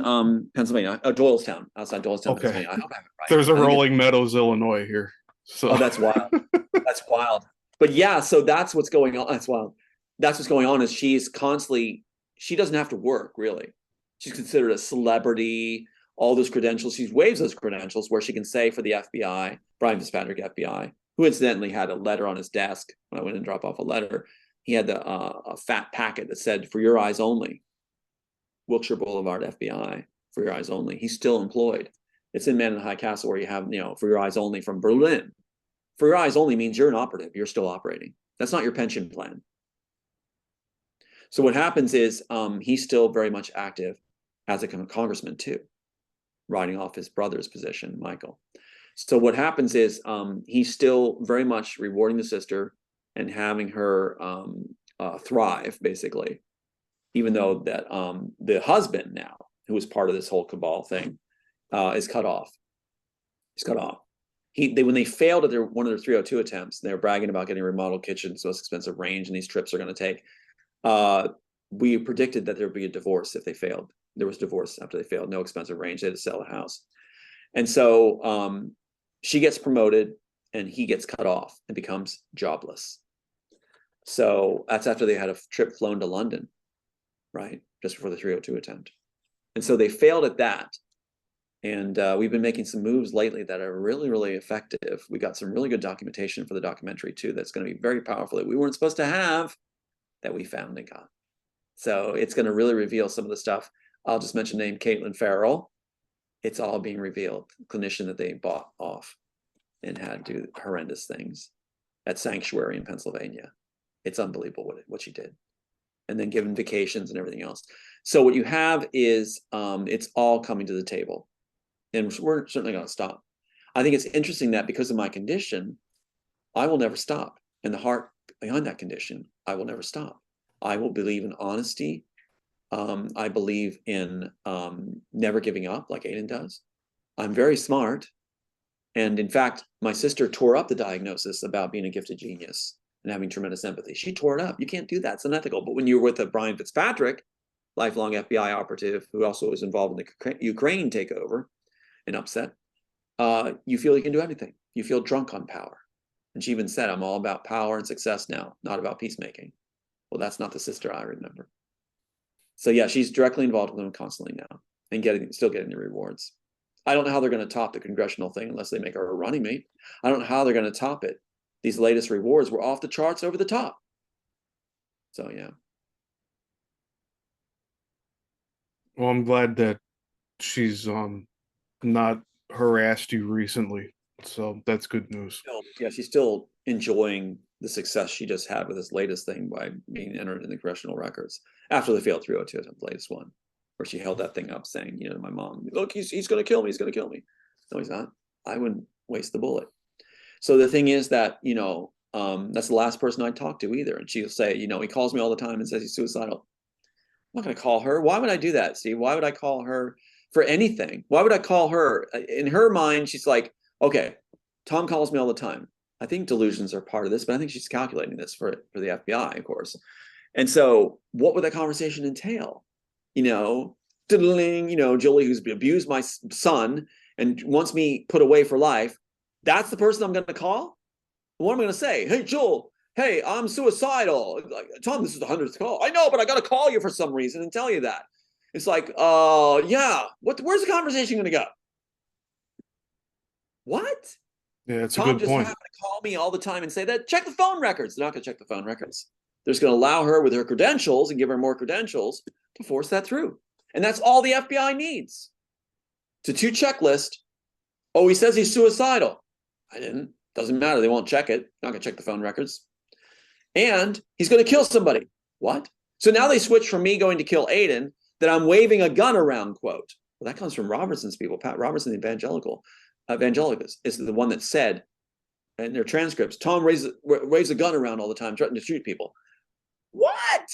Pennsylvania, Doylestown, outside Doylestown, Okay. Pennsylvania. I hope I have it right. There's a Rolling Meadows, Illinois here. So that's wild. That's wild. But yeah, so that's what's going on. That's wild. That's what's going on is she's constantly, she doesn't have to work really. She's considered a celebrity, all those credentials. She waives those credentials where she can say for the FBI, Brian Fitzpatrick FBI, who incidentally had a letter on his desk when I went and dropped off a letter. He had a fat packet that said, for your eyes only. Wilshire Boulevard FBI, for your eyes only. He's still employed. It's in Man in High Castle where you have, you know, for your eyes only from Berlin. For your eyes only means you're an operative. You're still operating. That's not your pension plan. So what happens is he's still very much active as a congressman too, riding off his brother's position, Michael. So what happens is he's still very much rewarding the sister and having her thrive, basically. Even though that the husband now, who was part of this whole cabal thing, is cut off. He's cut off. When they failed at one of their 302 attempts, they were bragging about getting a remodeled kitchen, so it's expensive range, and these trips are going to take. We predicted that there would be a divorce if they failed. There was divorce after they failed. No expensive range. They had to sell the house, and so she gets promoted, and he gets cut off and becomes jobless. So that's after they had a trip flown to London. Right, just before the 302 attempt. And so they failed at that. And we've been making some moves lately that are really, really effective. We got some really good documentation for the documentary too that's going to be very powerful that we weren't supposed to have that we found and got. So it's going to really reveal some of the stuff. I'll just mention the name Caitlin Farrell. It's all being revealed. The clinician that they bought off and had do horrendous things at Sanctuary in Pennsylvania. It's unbelievable what she did. And then given vacations and everything else. So what you have is it's all coming to the table. And we're certainly going to stop. I think it's interesting that because of my condition, I will never stop. And the heart behind that condition, I will never stop. I will believe in honesty. I believe in never giving up like Aiden does. I'm very smart. And in fact, my sister tore up the diagnosis about being a gifted genius and having tremendous empathy. She tore it up. You can't do that. It's unethical. But when you're with a Brian Fitzpatrick, lifelong FBI operative who also was involved in the Ukraine takeover and upset, you feel you can do anything. You feel drunk on power. And she even said, I'm all about power and success now, not about peacemaking. Well, that's not the sister I remember. So yeah, she's directly involved with them constantly now and still getting the rewards. I don't know how they're going to top the congressional thing unless they make her a running mate. I don't know how they're going to top it. These latest rewards were off the charts, over the top. So, yeah. Well, I'm glad that she's not harassed you recently. So that's good news. Yeah, she's still enjoying the success she just had with this latest thing by being entered in the congressional records after the failed 302, the latest one, where she held that thing up saying, you know, to my mom, look, he's going to kill me. He's going to kill me. No, he's not. I wouldn't waste the bullet. So the thing is that, you know, that's the last person I talk to either. And she'll say, you know, he calls me all the time and says he's suicidal. I'm not going to call her. Why would I do that, Steve? Why would I call her for anything? Why would I call her? In her mind, she's like, okay, Tom calls me all the time. I think delusions are part of this, but I think she's calculating this for the FBI, of course. And so what would that conversation entail? You know, you know, Julie, who's abused my son and wants me put away for life, that's the person I'm going to call? What am I going to say? Hey, Joel, hey, I'm suicidal. Like, Tom, this is the 100th call. I know, but I got to call you for some reason and tell you that. It's like, yeah, where's the conversation going to go? What? Yeah, it's a Tom good just point. happened to call me all the time and say that, check the phone records. They're not going to check the phone records. They're just going to allow her with her credentials and give her more credentials to force that through. And that's all the FBI needs. It's a 2 checklist. Oh, he says he's suicidal. I didn't. Doesn't matter. They won't check it. Not going to check the phone records. And he's going to kill somebody. What? So now they switch from me going to kill Aiden that I'm waving a gun around, quote. Well, that comes from Robertson's people. Pat Robertson, the evangelicals, is the one that said in their transcripts, Tom waves a gun around all the time, threatening to shoot people. What?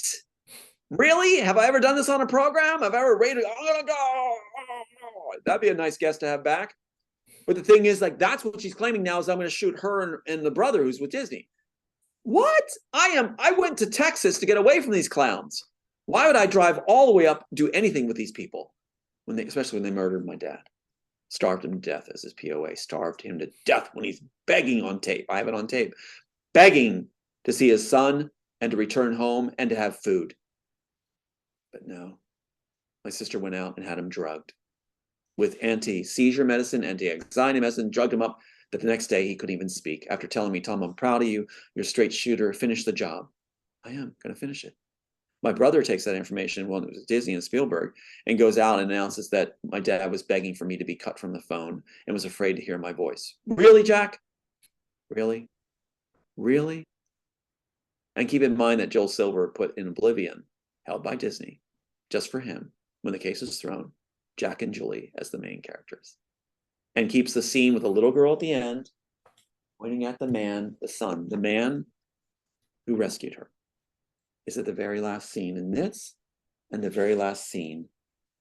Really? Have I ever done this on a program? Have I ever rated? I'm gonna go. That'd be a nice guest to have back. But the thing is, like, that's what she's claiming now is I'm going to shoot her and the brother who's with Disney. What? I went to Texas to get away from these clowns. Why would I drive all the way up, do anything with these people, especially when they murdered my dad? Starved him to death as his POA. Starved him to death when he's begging on tape. I have it on tape. Begging to see his son and to return home and to have food. But no, my sister went out and had him drugged with anti-seizure medicine, anti-anxiety medicine, drugged him up that the next day he couldn't even speak. After telling me, Tom, I'm proud of you. You're a straight shooter. Finish the job. I am going to finish it. My brother takes that information, well, it was Disney and Spielberg, and goes out and announces that my dad was begging for me to be cut from the phone and was afraid to hear my voice. Really, Jack? Really? Really? And keep in mind that Joel Silver put in Oblivion, held by Disney, just for him, when the case was thrown, Jack and Julie as the main characters. And keeps the scene with a little girl at the end, pointing at the man, the son, the man who rescued her. Is at the very last scene in this and the very last scene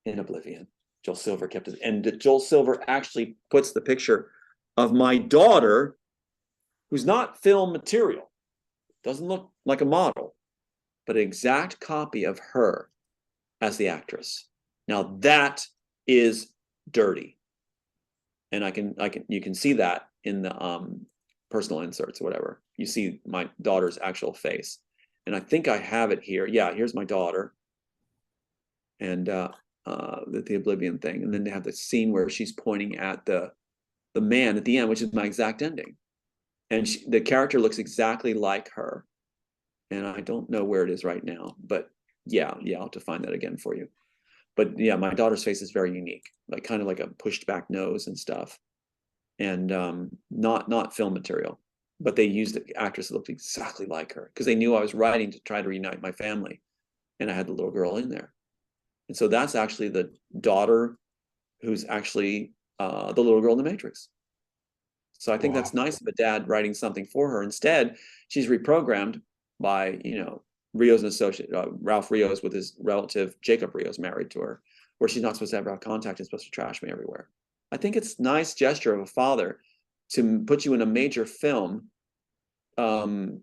in Oblivion. Joel Silver kept it. And Joel Silver actually puts the picture of my daughter, who's not film material, doesn't look like a model, but an exact copy of her as the actress. Now that is dirty. And you can see that in the personal inserts or whatever. You see my daughter's actual face. And I think I have it here. Yeah, here's my daughter. And the Oblivion thing. And then they have the scene where she's pointing at the man at the end, which is my exact ending. And the character looks exactly like her. And I don't know where it is right now. But yeah, I'll have to find that again for you. But yeah, my daughter's face is very unique. Like kind of like a pushed back nose and stuff. And not film material. But they used the actress that looked exactly like her because they knew I was writing to try to reunite my family, and I had the little girl in there. And so that's actually the daughter who's actually the little girl in the Matrix. So I think that's nice of a dad writing something for her. Instead, she's reprogrammed by, Rio's an associate, Ralph Rios with his relative, Jacob Rios, married to her, where she's not supposed to have contact and supposed to trash me everywhere. I think it's a nice gesture of a father to put you in a major film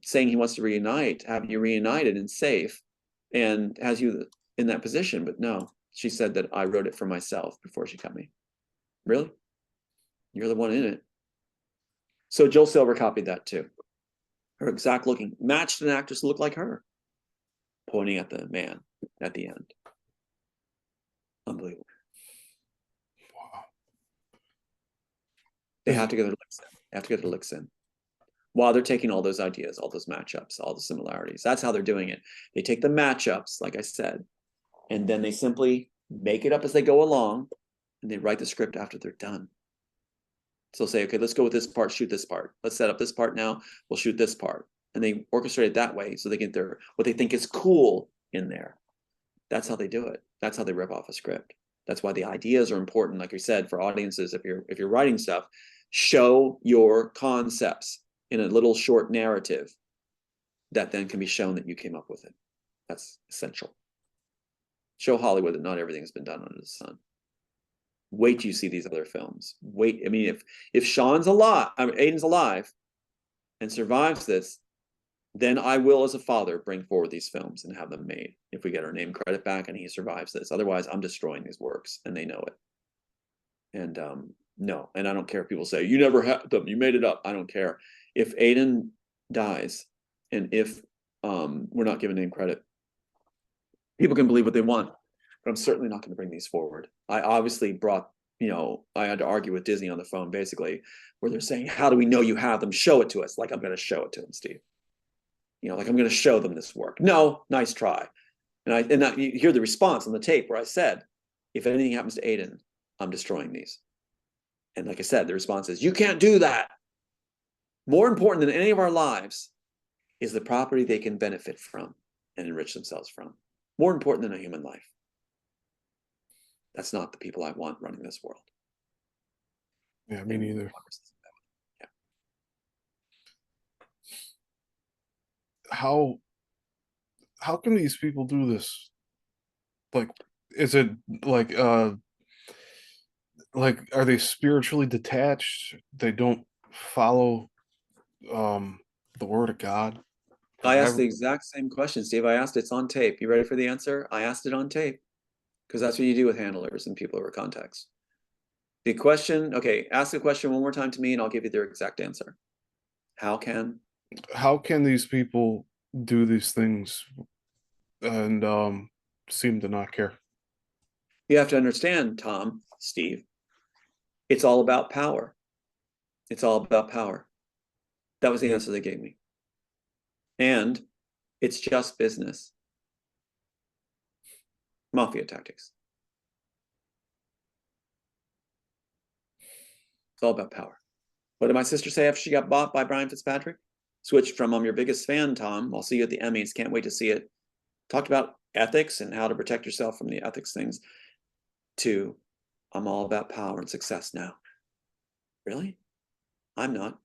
saying he wants to reunite, have you reunited and safe, and has you in that position. But no, she said that I wrote it for myself before she cut me. Really? You're the one in it. So Joel Silver copied that too. Her exact looking, matched an actress to look like her, pointing at the man at the end. Unbelievable. Wow. They have to go to licks in. They have to go to licks in. While they're taking all those ideas, all those matchups, all the similarities. That's how they're doing it. They take the matchups, like I said, and then they simply make it up as they go along, and they write the script after they're done. So they'll say, okay, let's go with this part, shoot this part. Let's set up this part now, we'll shoot this part. And they orchestrate it that way so they get what they think is cool in there. That's how they do it. That's how they rip off a script. That's why the ideas are important, like we said, for audiences. If you're writing stuff, show your concepts in a little short narrative that then can be shown that you came up with it. That's essential. Show Hollywood that not everything has been done under the sun. Wait till you see these other films. Wait, if Aiden's alive and survives this, then I will, as a father, bring forward these films and have them made if we get our name credit back and he survives this. Otherwise, I'm destroying these works, and they know it. And no, and I don't care if people say, you never had them, you made it up. I don't care. If Aiden dies, and if we're not giving name credit, people can believe what they want, but I'm certainly not going to bring these forward. I obviously brought, I had to argue with Disney on the phone, basically, where they're saying, how do we know you have them? Show it to us. Like, I'm going to show it to them, Steve. Like, I'm going to show them this work. No, nice try. And you hear the response on the tape where I said, if anything happens to Aiden, I'm destroying these. And like I said, the response is, you can't do that. More important than any of our lives is the property they can benefit from and enrich themselves from. More important than a human life. That's not the people I want running this world. Yeah, me neither. Yeah. How can these people do this? Like, is it like are they spiritually detached? They don't follow the word of God? I asked the exact same question, Steve. I asked, it's on tape. You ready for the answer? I asked it on tape, because that's what you do with handlers and people over context. The question, okay, ask the question one more time to me and I'll give you their exact answer. How can these people do these things and seem to not care? You have to understand, Tom, Steve, it's all about power. It's all about power. That was the answer they gave me. And it's just business. Mafia tactics. It's all about power. What did my sister say after she got bought by Brian Fitzpatrick? Switched from, I'm your biggest fan, Tom. I'll see you at the Emmys. Can't wait to see it. Talked about ethics and how to protect yourself from the ethics things, to, I'm all about power and success now. Really? I'm not.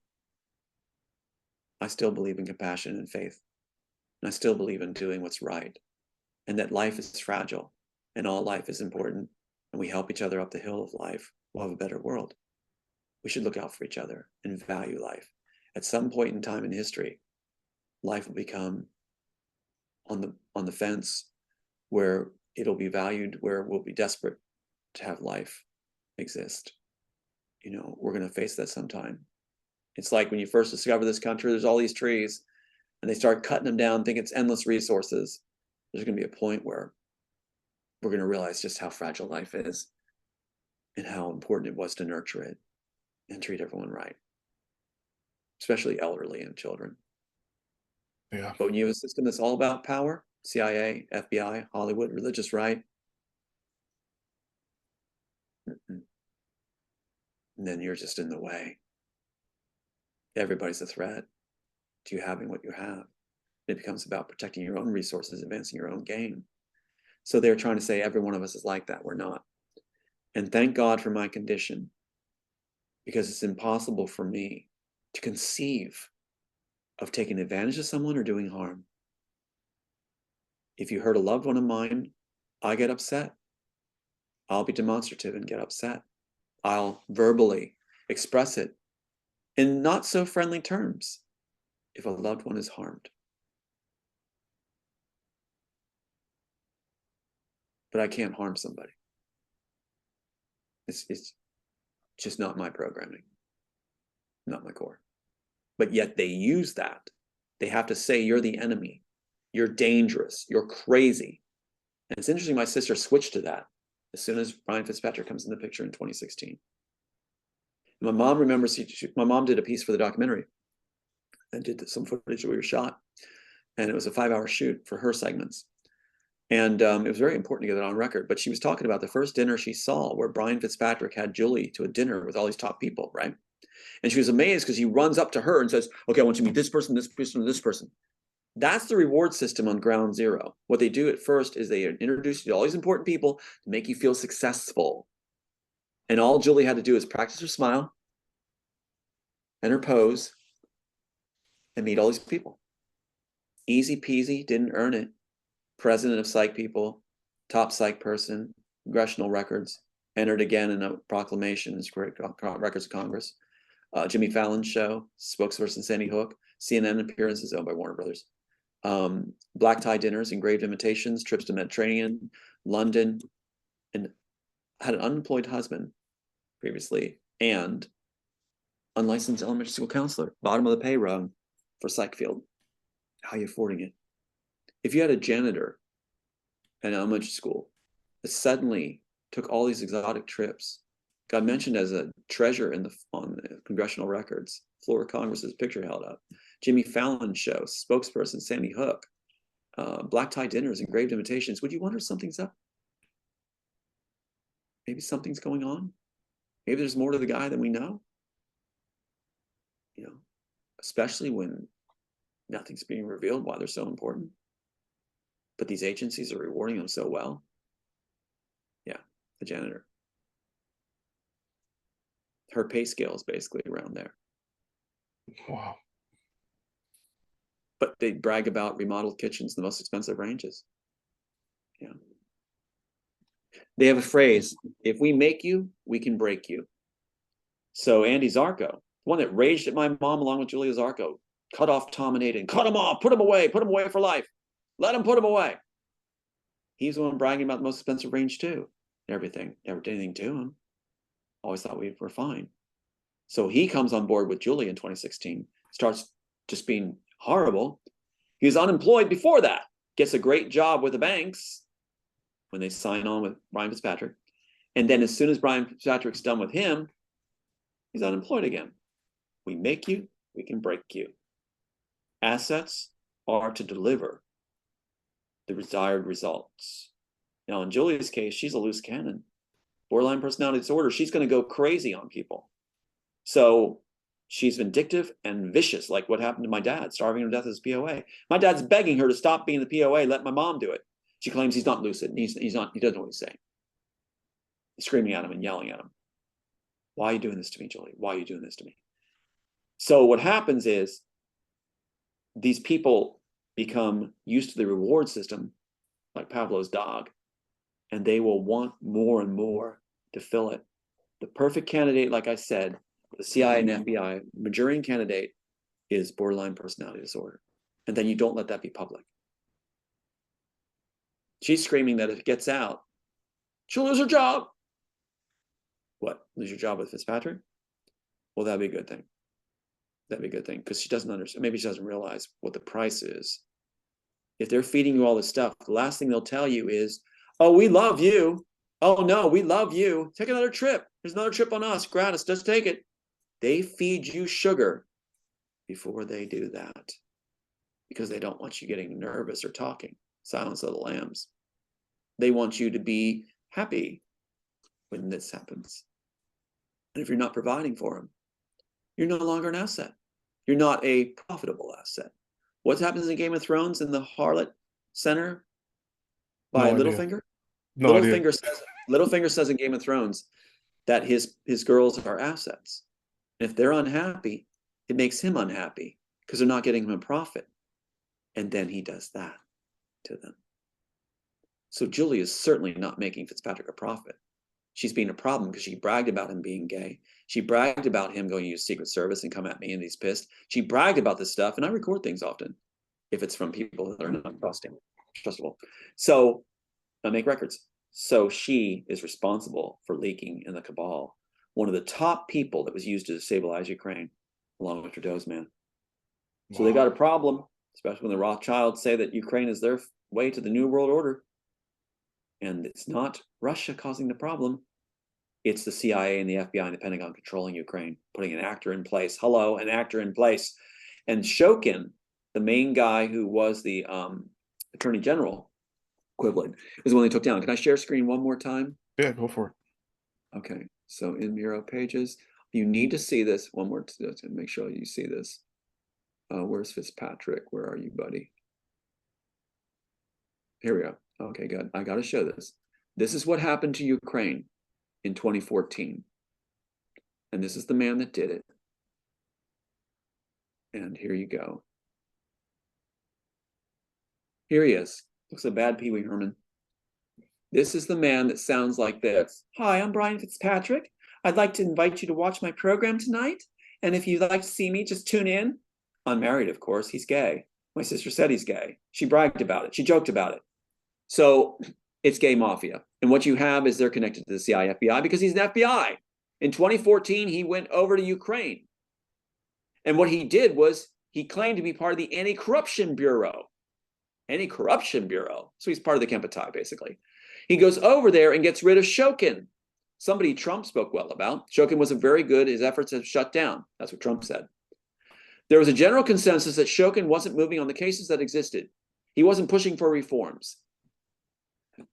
I still believe in compassion and faith. And I still believe in doing what's right. And that life is fragile and all life is important. And we help each other up the hill of life, we'll have a better world. We should look out for each other and value life. At some point in time in history, life will become on the fence, where it'll be valued, where we'll be desperate to have life exist. We're going to face that sometime. It's like when you first discover this country, there's all these trees and they start cutting them down, think it's endless resources. There's going to be a point where we're going to realize just how fragile life is and how important it was to nurture it and treat everyone right, especially elderly and children. Yeah. But when you have a system that's all about power, CIA, FBI, Hollywood, religious right, and then you're just in the way. Everybody's a threat to you having what you have. It becomes about protecting your own resources, advancing your own game. So they're trying to say every one of us is like that. We're not. And thank God for my condition, because it's impossible for me to conceive of taking advantage of someone or doing harm. If you hurt a loved one of mine, I get upset. I'll be demonstrative and get upset. I'll verbally express it in not so friendly terms if a loved one is harmed. But I can't harm somebody. It's just not my programming, not my core. But yet they use that. They have to say, you're the enemy. You're dangerous. You're crazy. And it's interesting, my sister switched to that as soon as Brian Fitzpatrick comes in the picture in 2016. My mom remembers, my mom did a piece for the documentary and did some footage that we were shot. And it was a 5-hour shoot for her segments. And it was very important to get it on record. But she was talking about the first dinner she saw where Brian Fitzpatrick had Julie to a dinner with all these top people, right? And she was amazed because he runs up to her and says, okay, I want you to meet this person, this person, and this person. That's the reward system on ground zero. What they do at first is they introduce you to all these important people to make you feel successful. And all Julie had to do is practice her smile and her pose and meet all these people. Easy peasy, didn't earn it. President of Psych People, top psych person, congressional records, entered again in a proclamation as Records of Congress. Jimmy Fallon's show, spokesperson Sandy Hook. CNN appearances owned by Warner Brothers. Black tie dinners, engraved invitations, trips to Mediterranean, London, and had an unemployed husband previously, and unlicensed elementary school counselor, bottom of the pay rung for psych field. How are you affording it? If you had a janitor at an elementary school that suddenly took all these exotic trips, got mentioned as a treasure on the congressional records, floor of Congress's picture held up, Jimmy Fallon show, spokesperson Sandy Hook, black tie dinners, engraved invitations, would you wonder something's up? Maybe something's going on. Maybe there's more to the guy than we know. You know, especially when nothing's being revealed why they're so important. But these agencies are rewarding them so well. Yeah, the janitor. Her pay scale is basically around there. Wow. But they brag about remodeled kitchens, the most expensive ranges. Yeah. They have a phrase, if we make you, we can break you. So Andy Zarko, the one that raged at my mom along with Julia Zarko, cut off Tom and Aiden, cut him off, put him away for life. Let him put him away. He's the one bragging about the most expensive range too. Everything, never did anything to him. Always thought we were fine. So he comes on board with Julia in 2016, starts just being horrible. He was unemployed before that, gets a great job with the banks when they sign on with Brian Fitzpatrick. And then as soon as Brian Fitzpatrick's done with him, he's unemployed again. We make you, we can break you. Assets are to deliver the desired results. Now, in Julia's case, she's a loose cannon. Borderline personality disorder, she's going to go crazy on people. So she's vindictive and vicious, like what happened to my dad, starving him to death as POA. My dad's begging her to stop being the POA, let my mom do it. She claims he's not lucid, and he doesn't know what he's saying. He's screaming at him and yelling at him. Why are you doing this to me, Julie? Why are you doing this to me? So what happens is these people become used to the reward system, like Pavlov's dog, and they will want more and more to fill it. The perfect candidate, like I said, the CIA and FBI, Majorian candidate is borderline personality disorder. And then you don't let that be public. She's screaming that if it gets out, she'll lose her job. What? Lose your job with Fitzpatrick? Well, that'd be a good thing. That'd be a good thing, because she doesn't understand. Maybe she doesn't realize what the price is. If they're feeding you all this stuff, the last thing they'll tell you is, oh, we love you. Oh, no, we love you. Take another trip. There's another trip on us, gratis. Just take it. They feed you sugar before they do that, because they don't want you getting nervous or talking. Silence of the lambs. They want you to be happy when this happens. And if you're not providing for them, you're no longer an asset. You're not a profitable asset. What happens in Game of Thrones in the Harlot Center by Littlefinger? Littlefinger says in Game of Thrones that his girls are assets. And if they're unhappy, it makes him unhappy because they're not getting him a profit. And then he does that to them. So Julie is certainly not making Fitzpatrick a profit. She's being a problem because she bragged about him being gay. She bragged about him going to use Secret Service and come at me and he's pissed. She bragged about this stuff, and I record things often if it's from people that are not trustable. So I make records. So she is responsible for leaking in the cabal one of the top people that was used to destabilize Ukraine, along with Trudeau's man. So they got a problem, especially when the Rothschilds say that Ukraine is their way to the New World Order. And it's not Russia causing the problem. It's the CIA and the FBI and the Pentagon controlling Ukraine, putting an actor in place. Hello, an actor in place. And Shokin, the main guy who was the Attorney General equivalent, is the one they took down. Can I share screen one more time? Yeah, go for it. Okay, so in Miro pages, you need to see this one more to make sure you see this. Where's Fitzpatrick? Where are you, buddy? Here we go. Okay, good. I got to show this. This is what happened to Ukraine in 2014. And this is the man that did it. And here you go. Here he is. Looks like bad Pee Wee Herman. This is the man that sounds like this. Hi, I'm Brian Fitzpatrick. I'd like to invite you to watch my program tonight. And if you'd like to see me, just tune in. unmarried, of course. He's gay. My sister said he's gay. She bragged about it. She joked about it. So it's gay mafia. And what you have is they're connected to the CIA, FBI, because he's an FBI. In 2014, he went over to Ukraine. And what he did was he claimed to be part of the Anti-Corruption Bureau. Anti-Corruption Bureau. So he's part of the Kempetai, basically. He goes over there and gets rid of Shokin, somebody Trump spoke well about. Shokin wasn't very good. His efforts have shut down. That's what Trump said. There was a general consensus that Shokin wasn't moving on the cases that existed. He wasn't pushing for reforms.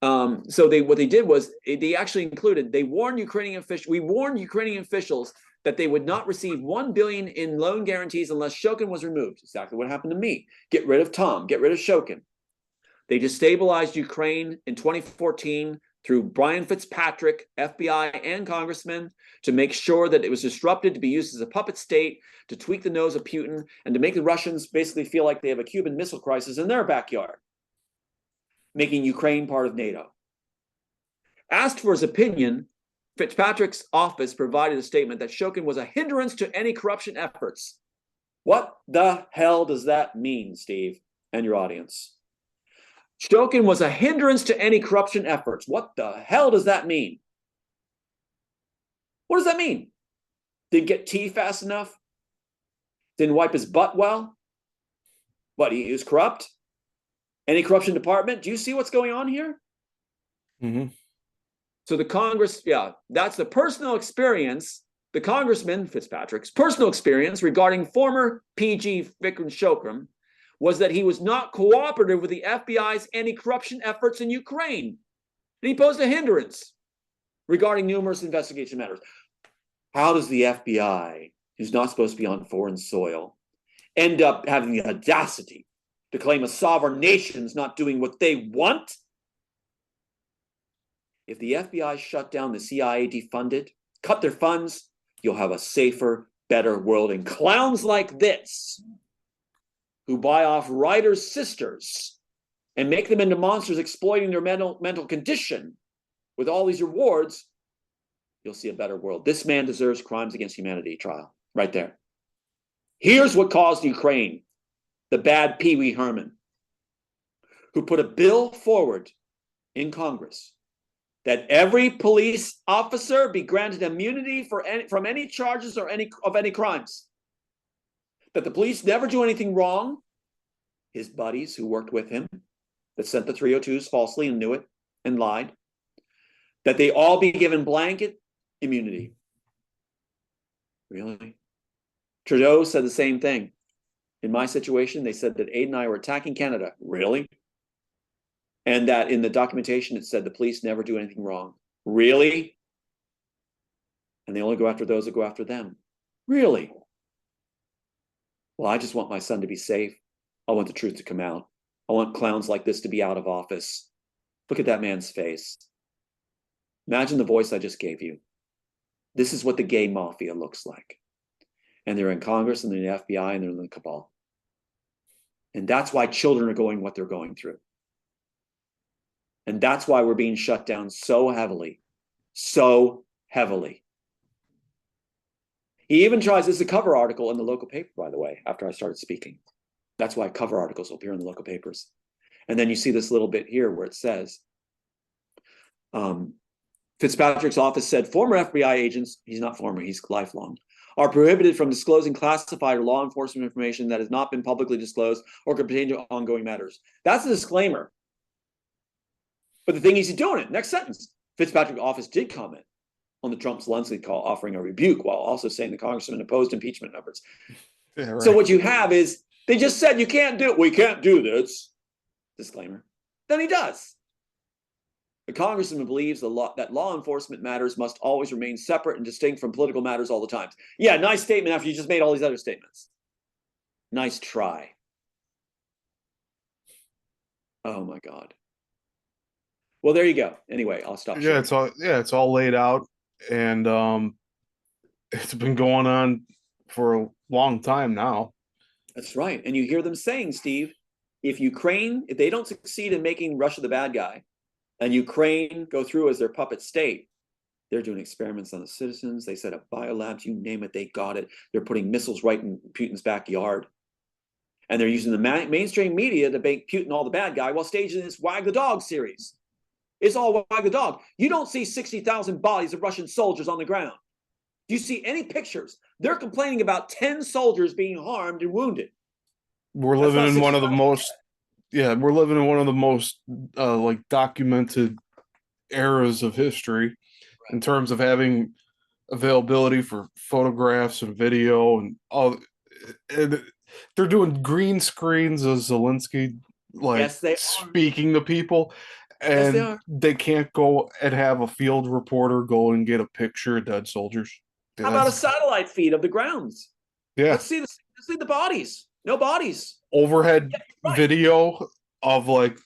So what they did was they actually included, we warned Ukrainian officials that they would not receive $1 billion in loan guarantees unless Shokin was removed. Exactly what happened to me. Get rid of Tom, get rid of Shokin. They destabilized Ukraine in 2014 through Brian Fitzpatrick, FBI and congressmen, to make sure that it was disrupted to be used as a puppet state, to tweak the nose of Putin, and to make the Russians basically feel like they have a Cuban Missile Crisis in their backyard, making Ukraine part of NATO. Asked for his opinion, Fitzpatrick's office provided a statement that Shokin was a hindrance to any corruption efforts. What the hell does that mean, Steve, and your audience? Shokin was a hindrance to any corruption efforts. What the hell does that mean? What does that mean? Didn't get tea fast enough? Didn't wipe his butt well? What, he was corrupt? Any corruption department? Do you see what's going on here? Mm-hmm. So the Congress, that's the personal experience, the Congressman Fitzpatrick's personal experience regarding former PG Vikram Shokram was that he was not cooperative with the FBI's anti-corruption efforts in Ukraine. And he posed a hindrance regarding numerous investigation matters. How does the FBI, who's not supposed to be on foreign soil, end up having the audacity to claim a sovereign nation's not doing what they want? If the FBI shut down the CIA, defunded, cut their funds, you'll have a safer, better world. And clowns like this, who buy off writers' sisters and make them into monsters exploiting their mental condition with all these rewards, you'll see a better world. This man deserves crimes against humanity trial, right there. Here's what caused Ukraine, the bad Pee Wee Herman, who put a bill forward in Congress that every police officer be granted immunity from any charges or any crimes. That the police never do anything wrong. His buddies who worked with him, that sent the 302s falsely and knew it and lied, that they all be given blanket immunity. Really? Trudeau said the same thing. In my situation, they said that Aid and I were attacking Canada. Really? And that in the documentation, it said the police never do anything wrong. Really? And they only go after those that go after them. Really? Well, I just want my son to be safe. I want the truth to come out. I want clowns like this to be out of office. Look at that man's face. Imagine the voice I just gave you. This is what the gay mafia looks like. And they're in Congress and they're in the FBI and they're in the cabal. And that's why children are going what they're going through. And that's why we're being shut down so heavily. So heavily. He even tries, this is a cover article in the local paper, by the way, after I started speaking. That's why cover articles will appear in the local papers. And then you see this little bit here where it says, Fitzpatrick's office said former FBI agents, he's not former, he's lifelong, are prohibited from disclosing classified or law enforcement information that has not been publicly disclosed or could pertain to ongoing matters. That's a disclaimer. But the thing is, he's doing it. Next sentence. Fitzpatrick's office did comment on the Trump-Zelensky call, offering a rebuke while also saying the congressman opposed impeachment efforts. Yeah, right. So what you have is, they just said, you can't do it. We can't do this. Disclaimer. Then he does. The congressman believes that law enforcement matters must always remain separate and distinct from political matters all the time. Yeah, nice statement after you just made all these other statements. Nice try. Oh my God. Well, there you go. Anyway, I'll stop. Yeah, it's all laid out, and it's been going on for a long time now. That's right. And you hear them saying, Steve, if they don't succeed in making Russia the bad guy, and Ukraine go through as their puppet state, they're doing experiments on the citizens. They set up biolabs, you name it, they got it. They're putting missiles right in Putin's backyard. And they're using the mainstream media to make Putin all the bad guy while staging this Wag the Dog series. It's all Wag the Dog. You don't see 60,000 bodies of Russian soldiers on the ground. Do you see any pictures? They're complaining about 10 soldiers being harmed and wounded. We're living in one of the most, we're living in one of the most like documented eras of history in terms of having availability for photographs and video and all. And they're doing green screens of Zelensky, like yes, they speaking to people, and yes, they can't go and have a field reporter go and get a picture of dead soldiers. How about a satellite feed of the grounds? Yeah, let's see the bodies. No bodies. Overhead video of like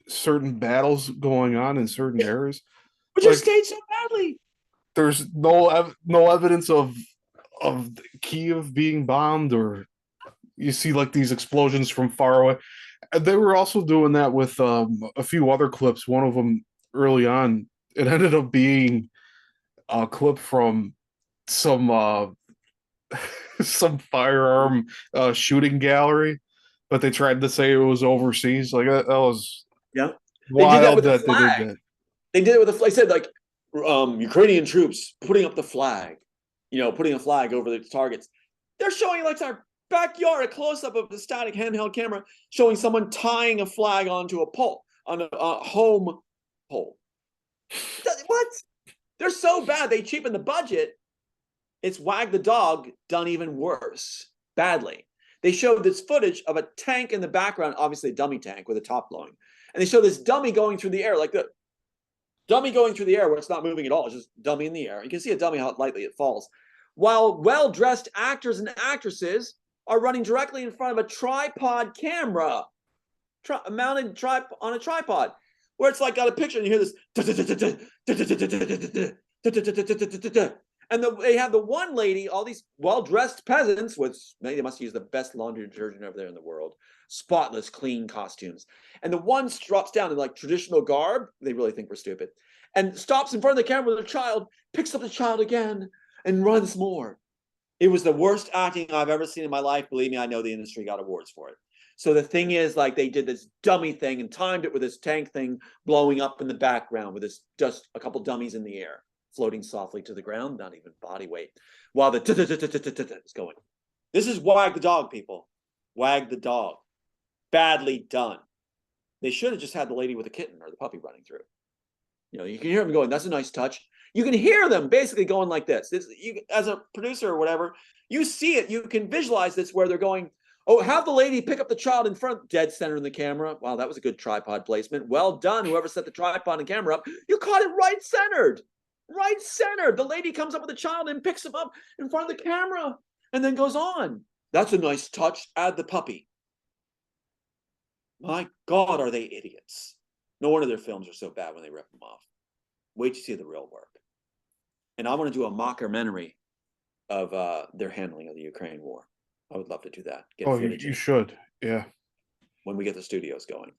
certain battles going on in certain areas, which are staged so badly. There's no evidence of Kiev being bombed, or you see like these explosions from far away. And they were also doing that with a few other clips. One of them early on, it ended up being a clip from some some firearm shooting gallery, but they tried to say it was overseas. Like that was wild. They did that with the flag. They did it with the flag. They said like Ukrainian troops putting up the flag, putting a flag over the targets. They're showing like our backyard, a close-up of the static handheld camera showing someone tying a flag onto a pole, on a home pole. What? They're so bad. They cheapen the budget. It's Wag the Dog done even worse, badly. They showed this footage of a tank in the background, obviously a dummy tank with a top blowing. And they show this dummy going through the air, like the dummy going through the air where it's not moving at all. It's just dummy in the air. You can see a dummy, how lightly it falls. While well-dressed actors and actresses are running directly in front of a tripod camera, mounted on a tripod, where it's like got a picture and you hear this. And they have the one lady, all these well-dressed peasants with, they must use the best laundry detergent over there in the world, spotless, clean costumes. And the one drops down in like traditional garb. They really think we're stupid. And stops in front of the camera with a child, picks up the child again, and runs more. It was the worst acting I've ever seen in my life. Believe me, I know the industry got awards for it. So the thing is, like, they did this dummy thing and timed it with this tank thing blowing up in the background with this just a couple dummies in the air, floating softly to the ground, not even body weight, while the is going. This is Wag the Dog, people. Wag the Dog. Badly done. They should have just had the lady with the kitten or the puppy running through. You can hear them going, that's a nice touch. You can hear them basically going like this. You, as a producer or whatever, you see it. You can visualize this where they're going, oh, have the lady pick up the child in front, dead center in the camera. Wow, that was a good tripod placement. Well done, whoever set the tripod and camera up. You caught it right centered. Right centered. The lady comes up with the child and picks him up in front of the camera and then goes on. That's a nice touch. Add the puppy. My God, are they idiots? No wonder their films are so bad when they rip them off. Wait to see the real work. And I want to do a mockumentary of their handling of the Ukraine war. I would love to do that. You should. Yeah. When we get the studios going.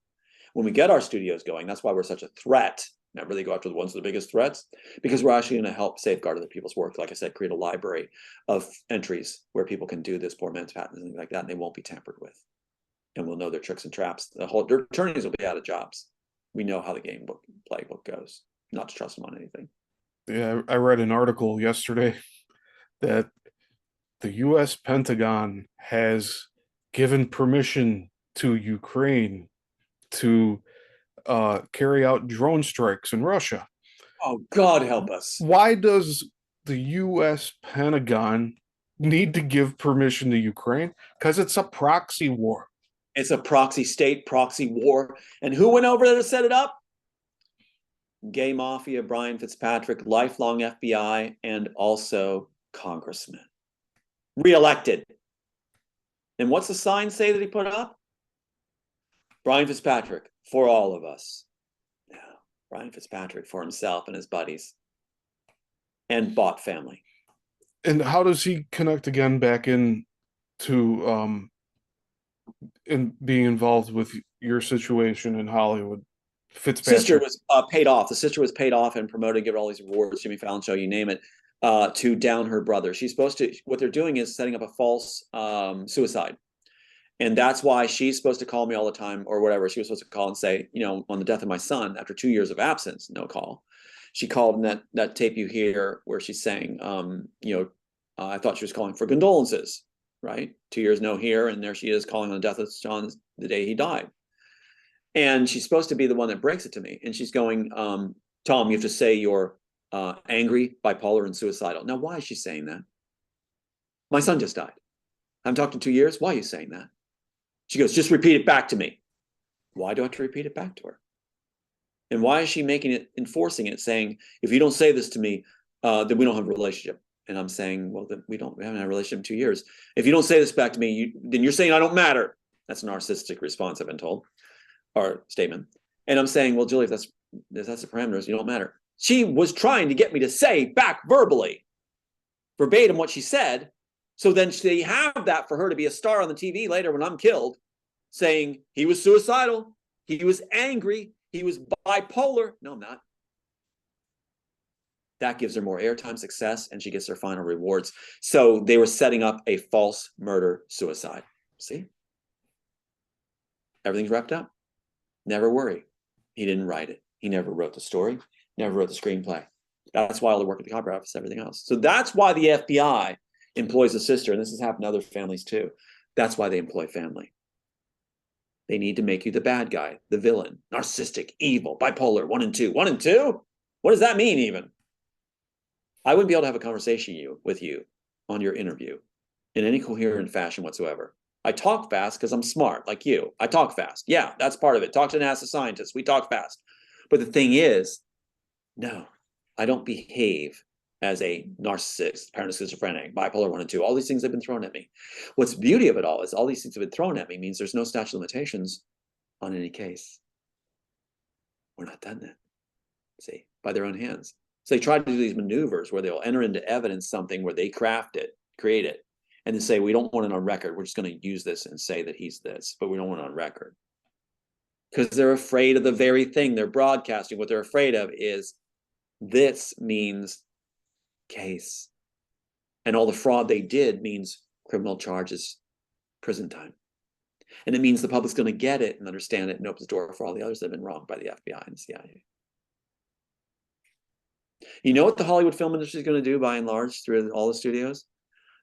When we get our studios going, that's why we're such a threat. Remember, they go after the ones with the biggest threats, because we're actually going to help safeguard other people's work. Like I said, create a library of entries where people can do this poor man's patent and things like that, and they won't be tampered with. And we'll know their tricks and traps. Their attorneys will be out of jobs. We know how the game playbook goes. Not to trust them on anything. Yeah, I read an article yesterday that the U.S. Pentagon has given permission to Ukraine to carry out drone strikes in Russia. Oh, God help us. Why does the U.S. Pentagon need to give permission to Ukraine? Because it's a proxy war. It's a proxy state, proxy war. And who went over there to set it up? Gay mafia, Brian Fitzpatrick, lifelong FBI, and also congressman. Re-elected. And what's the sign say that he put up? Brian Fitzpatrick, for all of us. Yeah, Brian Fitzpatrick for himself and his buddies. And bot family. And how does he connect again back in to in being involved with your situation in Hollywood? Fitzpatrick. Sister was paid off. The sister was paid off and promoted, given all these awards, Jimmy Fallon show, you name it. to down her brother. She's supposed to, what they're doing is setting up a false suicide. And that's why she's supposed to call me all the time or whatever. She was supposed to call and say, you know, on the death of my son, after 2 years of absence, no call. She called, and that tape you hear where she's saying, you know, I thought she was calling for condolences, right? 2 years no here, and there she is calling on the death of John the day he died. And she's supposed to be the one that breaks it to me. And she's going, Tom, you have to say you're angry, bipolar, and suicidal. Now, why is she saying that? My son just died. I haven't talked in 2 years. Why are you saying that? She goes, just repeat it back to me. Why do I have to repeat it back to her? And why is she making it, enforcing it, saying, if you don't say this to me, then we don't have a relationship. And I'm saying, well, then we haven't had a relationship in 2 years. If you don't say this back to me, then you're saying I don't matter. That's a narcissistic response, I've been told, or statement. And I'm saying, well, Julie, if that's the parameters, you don't matter. She was trying to get me to say back verbally, verbatim what she said. So then they have that for her to be a star on the TV later when I'm killed, saying he was suicidal, he was angry, he was bipolar. No, I'm not. That gives her more airtime, success, and she gets her final rewards. So they were setting up a false murder suicide. See? Everything's wrapped up. Never worry. He didn't write it. He never wrote the story, never wrote the screenplay. That's why all the work at the Copyright Office, everything else. So that's why the FBI employs a sister, and this has happened to other families too. That's why they employ family. They need to make you the bad guy, the villain, narcissistic, evil, bipolar, 1 and 2. 1 and 2? What does that mean even? I wouldn't be able to have a conversation with you on your interview in any coherent fashion whatsoever. I talk fast because I'm smart, like you. I talk fast. Yeah, that's part of it. Talk to NASA scientists. We talk fast. But the thing is, no, I don't behave as a narcissist, paranoid schizophrenic, bipolar 1 and 2. All these things have been thrown at me. What's the beauty of it all is all these things have been thrown at me means there's no statute of limitations on any case. We're not done that. See, by their own hands. So they try to do these maneuvers where they'll enter into evidence something where they craft it, create it, and then say, we don't want it on record. We're just going to use this and say that he's this, but we don't want it on record. Because they're afraid of the very thing they're broadcasting. What they're afraid of is this means case. And all the fraud they did means criminal charges, prison time. And it means the public's going to get it and understand it and opens the door for all the others that have been wronged by the FBI and the CIA. You know what the Hollywood film industry is going to do by and large through all the studios?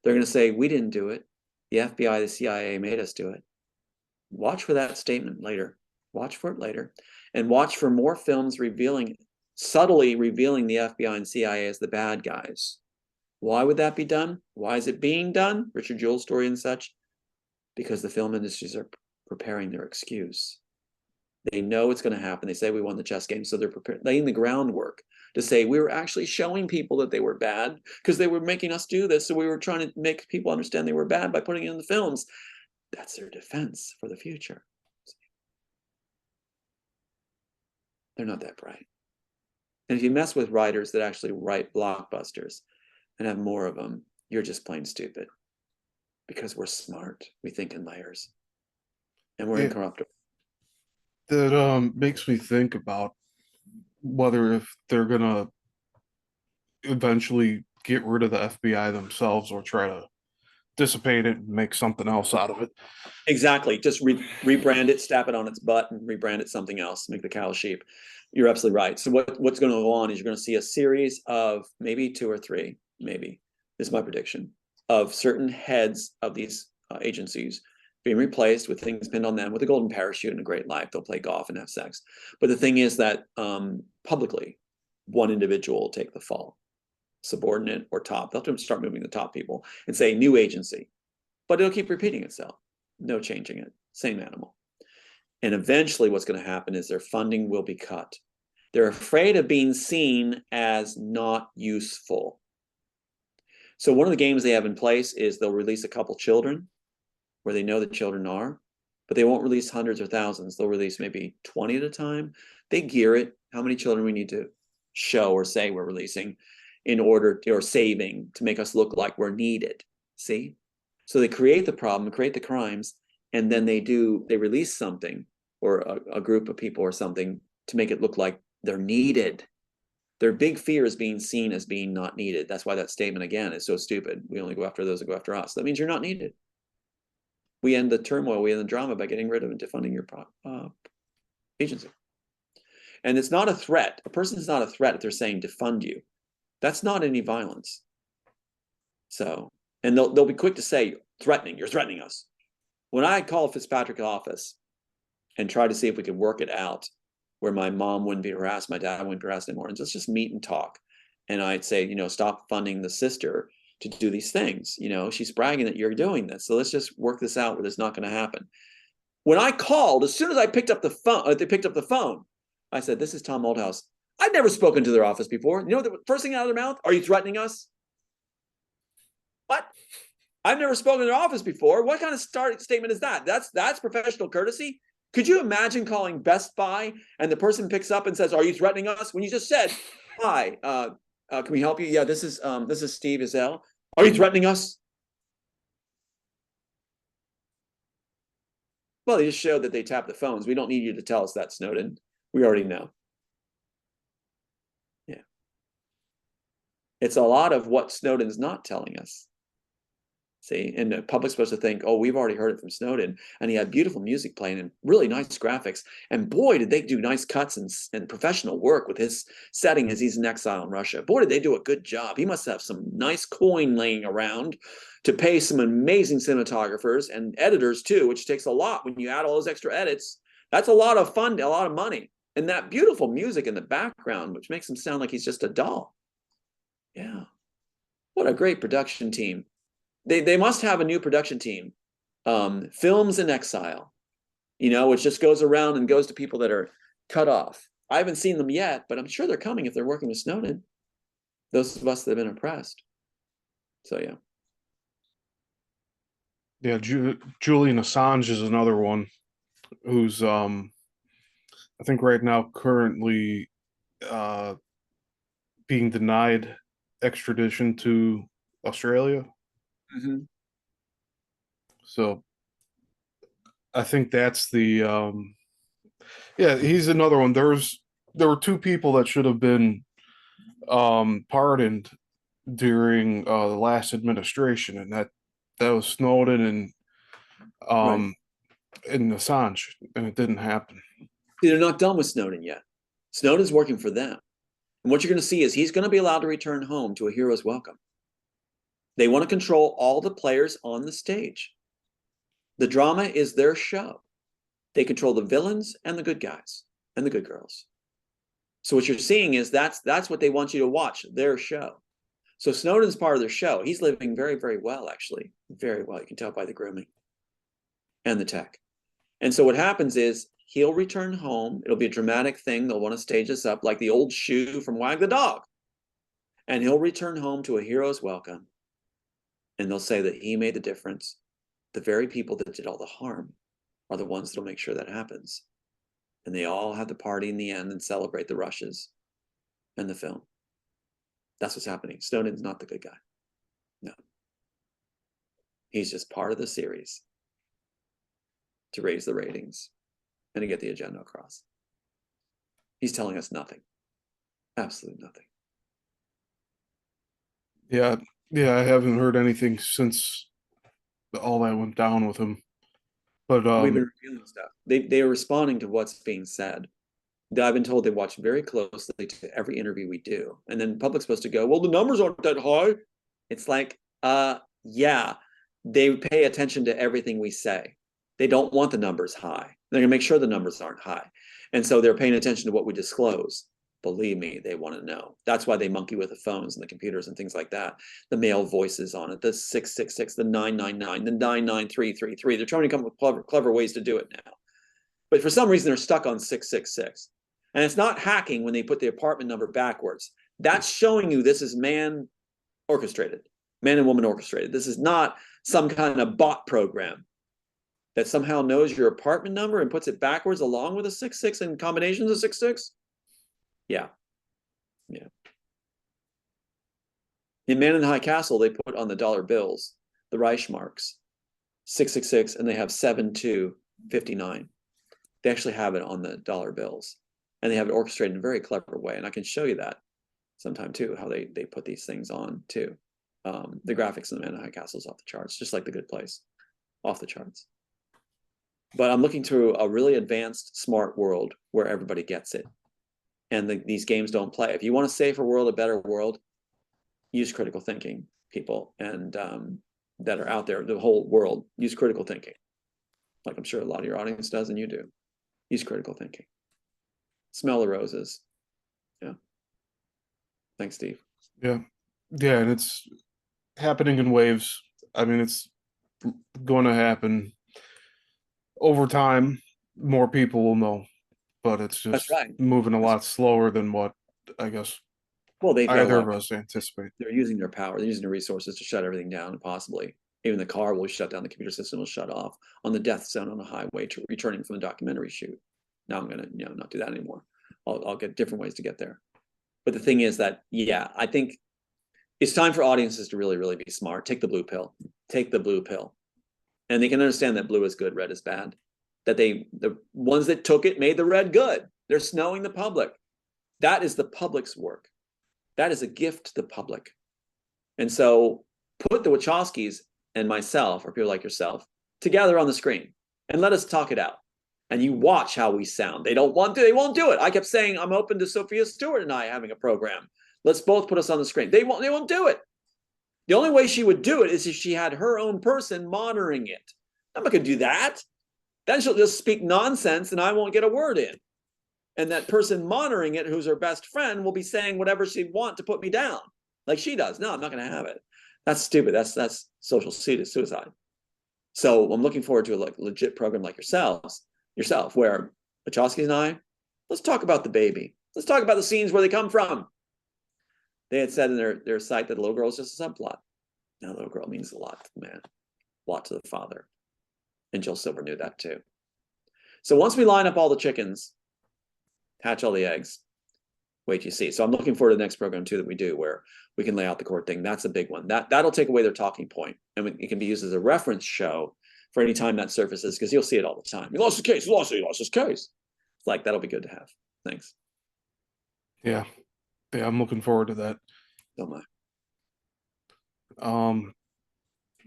They're going to say, we didn't do it. The FBI, the CIA made us do it. Watch for that statement later. Watch for it later. And watch for more films subtly revealing the FBI and CIA as the bad guys. Why would that be done? Why is it being done? Richard Jewell's story and such. Because the film industries are preparing their excuse. They know it's going to happen. They say we won the chess game, so they're laying the groundwork to say we were actually showing people that they were bad because they were making us do this. So we were trying to make people understand they were bad by putting it in the films. That's their defense for the future. They're not that bright. And if you mess with writers that actually write blockbusters and have more of them, you're just plain stupid. Because we're smart. We think in layers. And we're incorruptible. That makes me think about whether if they're gonna eventually get rid of the FBI themselves or try to dissipate it and make something else out of it. Exactly. Just rebrand it, stab it on its butt, and rebrand it something else. Make the cow sheep. You're absolutely right. So what's going to go on is you're going to see a series of maybe 2 or 3, maybe, this is my prediction, of certain heads of these agencies being replaced with things pinned on them with a golden parachute and a great life. They'll play golf and have sex. But the thing is that publicly, one individual will take the fall, subordinate or top. They'll start moving the top people and say new agency, but it'll keep repeating itself. No changing it. Same animal. And eventually what's going to happen is their funding will be cut. They're afraid of being seen as not useful. So one of the games they have in place is they'll release a couple children where they know the children are, but they won't release hundreds or thousands. They'll release maybe 20 at a time. They gear it, how many children we need to show or say we're releasing in order to, or saving to make us look like we're needed. See? So they create the problem, create the crimes, and then they release something or a group of people or something to make it look like they're needed. Their big fear is being seen as being not needed. That's why that statement, again, is so stupid. We only go after those that go after us. That means you're not needed. We end the turmoil, we end the drama by getting rid of and defunding your agency. And it's not a threat. A person is not a threat if they're saying defund you. That's not any violence. So, and they'll be quick to say, threatening, you're threatening us. When I called Fitzpatrick's office and tried to see if we could work it out where my mom wouldn't be harassed, my dad wouldn't be harassed anymore, and let's just meet and talk. And I'd say, you know, stop funding the sister to do these things. You know, she's bragging that you're doing this. So let's just work this out where this is not going to happen. When I called, as soon as I picked up the phone, they picked up the phone, I said, this is Tom Althouse. I'd never spoken to their office before. You know the first thing out of their mouth? Are you threatening us? What? I've never spoken to their office before. What kind of statement is that? That's professional courtesy. Could you imagine calling Best Buy and the person picks up and says, "Are you threatening us?" When you just said, "Hi, can we help you?" Yeah, this is Steve Yissilmissil. Are you threatening us? Well, they just showed that they tapped the phones. We don't need you to tell us that, Snowden. We already know. Yeah. It's a lot of what Snowden's not telling us. See, and the public's supposed to think, oh, we've already heard it from Snowden, and he had beautiful music playing and really nice graphics. And boy, did they do nice cuts and professional work with his setting as he's in exile in Russia. Boy, did they do a good job. He must have some nice coin laying around to pay some amazing cinematographers and editors too, which takes a lot when you add all those extra edits. That's a lot of fun, a lot of money. And that beautiful music in the background, which makes him sound like he's just a doll. Yeah. What a great production team. They must have a new production team, Films in Exile, you know, which just goes around and goes to people that are cut off. I haven't seen them yet, but I'm sure they're coming if they're working with Snowden, those of us that have been oppressed. So, yeah. Yeah, Julian Assange is another one who's, I think right now currently being denied extradition to Australia. Mm-hmm. So I think that's the yeah, he's another one. There were two people that should have been pardoned during the last administration, and that was Snowden Right. and Assange, and it didn't happen. See, they're not done with Snowden yet. Snowden's working for them. And what you're going to see is he's going to be allowed to return home to a hero's welcome. They want to control all the players on the stage. The drama is their show. They control the villains and the good guys and the good girls. So what you're seeing is that's what they want you to watch, their show. So Snowden's part of their show. He's living very, very well, actually. Very well. You can tell by the grooming and the tech. And so what happens is he'll return home. It'll be a dramatic thing. They'll want to stage this up like the old shoe from Wag the Dog. And he'll return home to a hero's welcome. And they'll say that he made the difference. The very people that did all the harm are the ones that'll make sure that happens. And they all have to party in the end and celebrate the rushes and the film. That's what's happening. Snowden's not the good guy. No. He's just part of the series to raise the ratings and to get the agenda across. He's telling us nothing. Absolutely nothing. Yeah, yeah, I haven't heard anything since all that went down with him. But We've been revealing stuff. They are responding to what's being said. I've been told they watch very closely to every interview we do. And then the public's supposed to go, well, the numbers aren't that high. It's like, yeah, they pay attention to everything we say. They don't want the numbers high. They're going to make sure the numbers aren't high. And so they're paying attention to what we disclose. Believe me, they want to know. That's why they monkey with the phones and the computers and things like that. The male voices on it, the 666, the 999, the 99333. They're trying to come up with clever ways to do it now. But for some reason, they're stuck on 666. And it's not hacking when they put the apartment number backwards. That's showing you this is man orchestrated, man and woman orchestrated. This is not some kind of bot program that somehow knows your apartment number and puts it backwards along with a 66 and combinations of 66. Yeah. Yeah. In Man in the High Castle, they put on the dollar bills, the Reichsmarks, 666, and they have 7259. They actually have it on the dollar bills. And they have it orchestrated in a very clever way. And I can show you that. sometime too, how they put these things on too. The graphics in the Man in High Castle is off the charts, just like The Good Place, off the charts. But I'm looking to a really advanced, smart world where everybody gets it. And these games don't play. If you want a safer world, a better world, use critical thinking, people, and that are out there, the whole world, use critical thinking. Like I'm sure a lot of your audience does, and you do. Use critical thinking. Smell the roses. Yeah. Thanks, Steve. Yeah. Yeah, and it's happening in waves. I mean, it's going to happen over time. More people will know, but it's That's just right. moving a lot slower than what I guess Well, they've got a either lot of of, us anticipate. they're using their power, they're using their resources to shut everything down, and possibly even the car will shut down, the computer system will shut off on the death zone on the highway to returning from the documentary shoot. Now I'm gonna, not do that anymore. I'll get different ways to get there. But the thing is that, yeah, I think it's time for audiences to really, really be smart. Take the blue pill. Take the blue pill. And they can understand that blue is good, red is bad. That the ones that took it made the red good. They're snowing the public. That is the public's work. That is a gift to the public. And so put the Wachowskis and myself, or people like yourself, together on the screen and let us talk it out. And you watch how we sound. They don't want to, they won't do it. I kept saying, I'm open to Sophia Stewart and I having a program. Let's both put us on the screen. They won't do it. The only way she would do it is if she had her own person monitoring it. I'm not going to do that. Then she'll just speak nonsense and I won't get a word in. And that person monitoring it, who's her best friend, will be saying whatever she'd want to put me down, like she does. No, I'm not going to have it. That's stupid. That's social suicide. So I'm looking forward to a legit program like yourself, where Wachowskis and I, let's talk about the baby. Let's talk about the scenes where they come from. They had said in their site that the little girl is just a subplot. Now, the little girl means a lot to the man, a lot to the father. And Jill Silver knew that too. So once we line up all the chickens, hatch all the eggs, wait, you see. So I'm looking forward to the next program too that we do, where we can lay out the court thing. That's a big one. That'll take away their talking point, and it can be used as a reference show for any time that surfaces, because you'll see it all the time. He lost his case. He lost his case. It's like, that'll be good to have. Thanks. Yeah. Yeah, I'm looking forward to that. Don't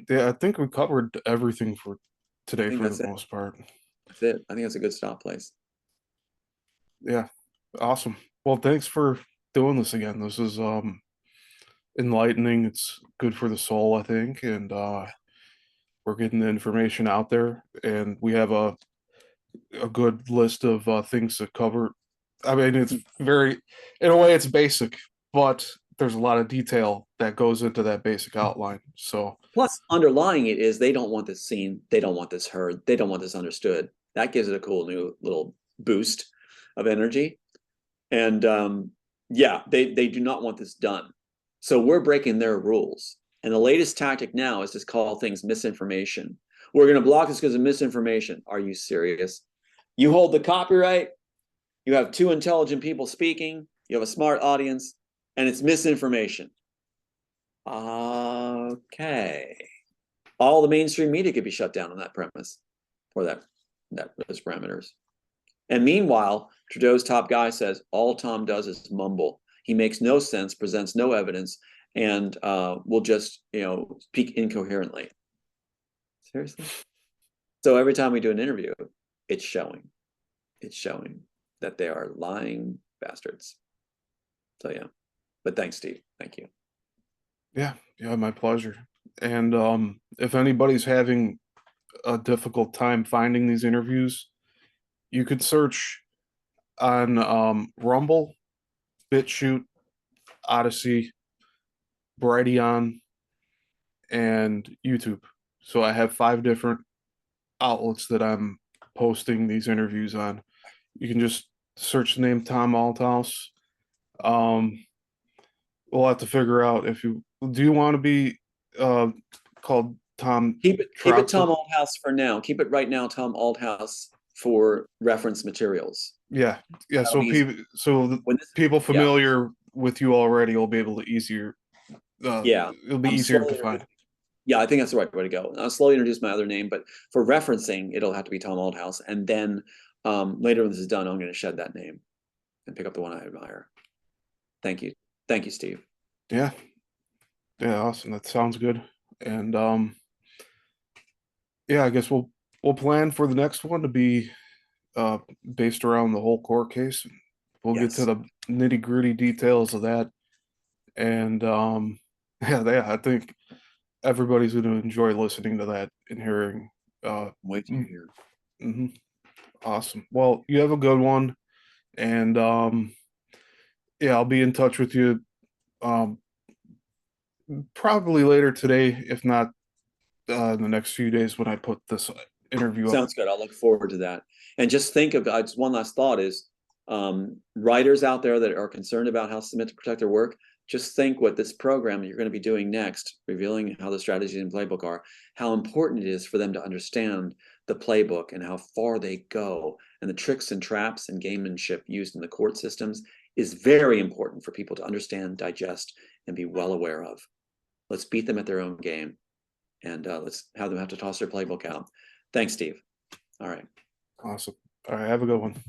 Yeah, I think we covered everything for today for the most part. That's it. I think that's a good stop place. Yeah, awesome. Well, thanks for doing this again. This is enlightening. It's good for the soul, I think, and we're getting the information out there, and we have a good list of things to cover. I mean, it's very, in a way, it's basic, but there's a lot of detail that goes into that basic outline. So, plus, underlying it is they don't want this seen, they don't want this heard, they don't want this understood. That gives it a cool new little boost of energy. And yeah, they do not want this done. So we're breaking their rules. And the latest tactic now is to call things misinformation. We're going to block this because of misinformation. Are you serious? You hold the copyright, you have two intelligent people speaking, you have a smart audience, and it's misinformation. Okay. All the mainstream media could be shut down on that premise, or those parameters. And meanwhile, Trudeau's top guy says all Tom does is mumble. He makes no sense, presents no evidence, and will just speak incoherently. Seriously? So every time we do an interview, it's showing that they are lying bastards. So yeah. But thanks, Steve. Thank you. yeah, my pleasure. And if anybody's having a difficult time finding these interviews, you could search on Rumble, BitChute, Odyssey, Brighteon, and YouTube. So I have 5 different outlets that I'm posting these interviews on. You can just search the name Tom Althouse. We'll have to figure out if you want to be called Tom. Keep it Tom Althouse for now. Keep it right now, Tom Althouse, for reference materials. Yeah. That'll People familiar with you already will be able to easier. It'll be easier to find. Yeah, I think that's the right way to go. I'll slowly introduce my other name, but for referencing, it'll have to be Tom Althouse. And then later when this is done, I'm going to shed that name and pick up the one I admire. Thank you. Thank you, Steve. Yeah. Yeah, awesome. That sounds good. And yeah, I guess we'll plan for the next one to be uh based around the whole court case. We'll get to Yes. the nitty-gritty details of that. And yeah, I think everybody's going to enjoy listening to that and hearing Wait to mm, hear. mhm. Awesome. Well, you have a good one. And yeah, I'll be in touch with you um probably later today, if not in the next few days when I put this interview up. Sounds good. I'll look forward to that. And just think of just one last thought is writers out there that are concerned about how submit to protect their work, just think what this program you're going to be doing next, revealing how the strategies in playbook are, how important it is for them to understand the playbook and how far they go, and the tricks and traps and gamemanship used in the court systems is very important for people to understand, digest, and be well aware of. Let's beat them at their own game, and let's have them have to toss their playbook out. Thanks, Steve. All right. Awesome. All right, have a good one.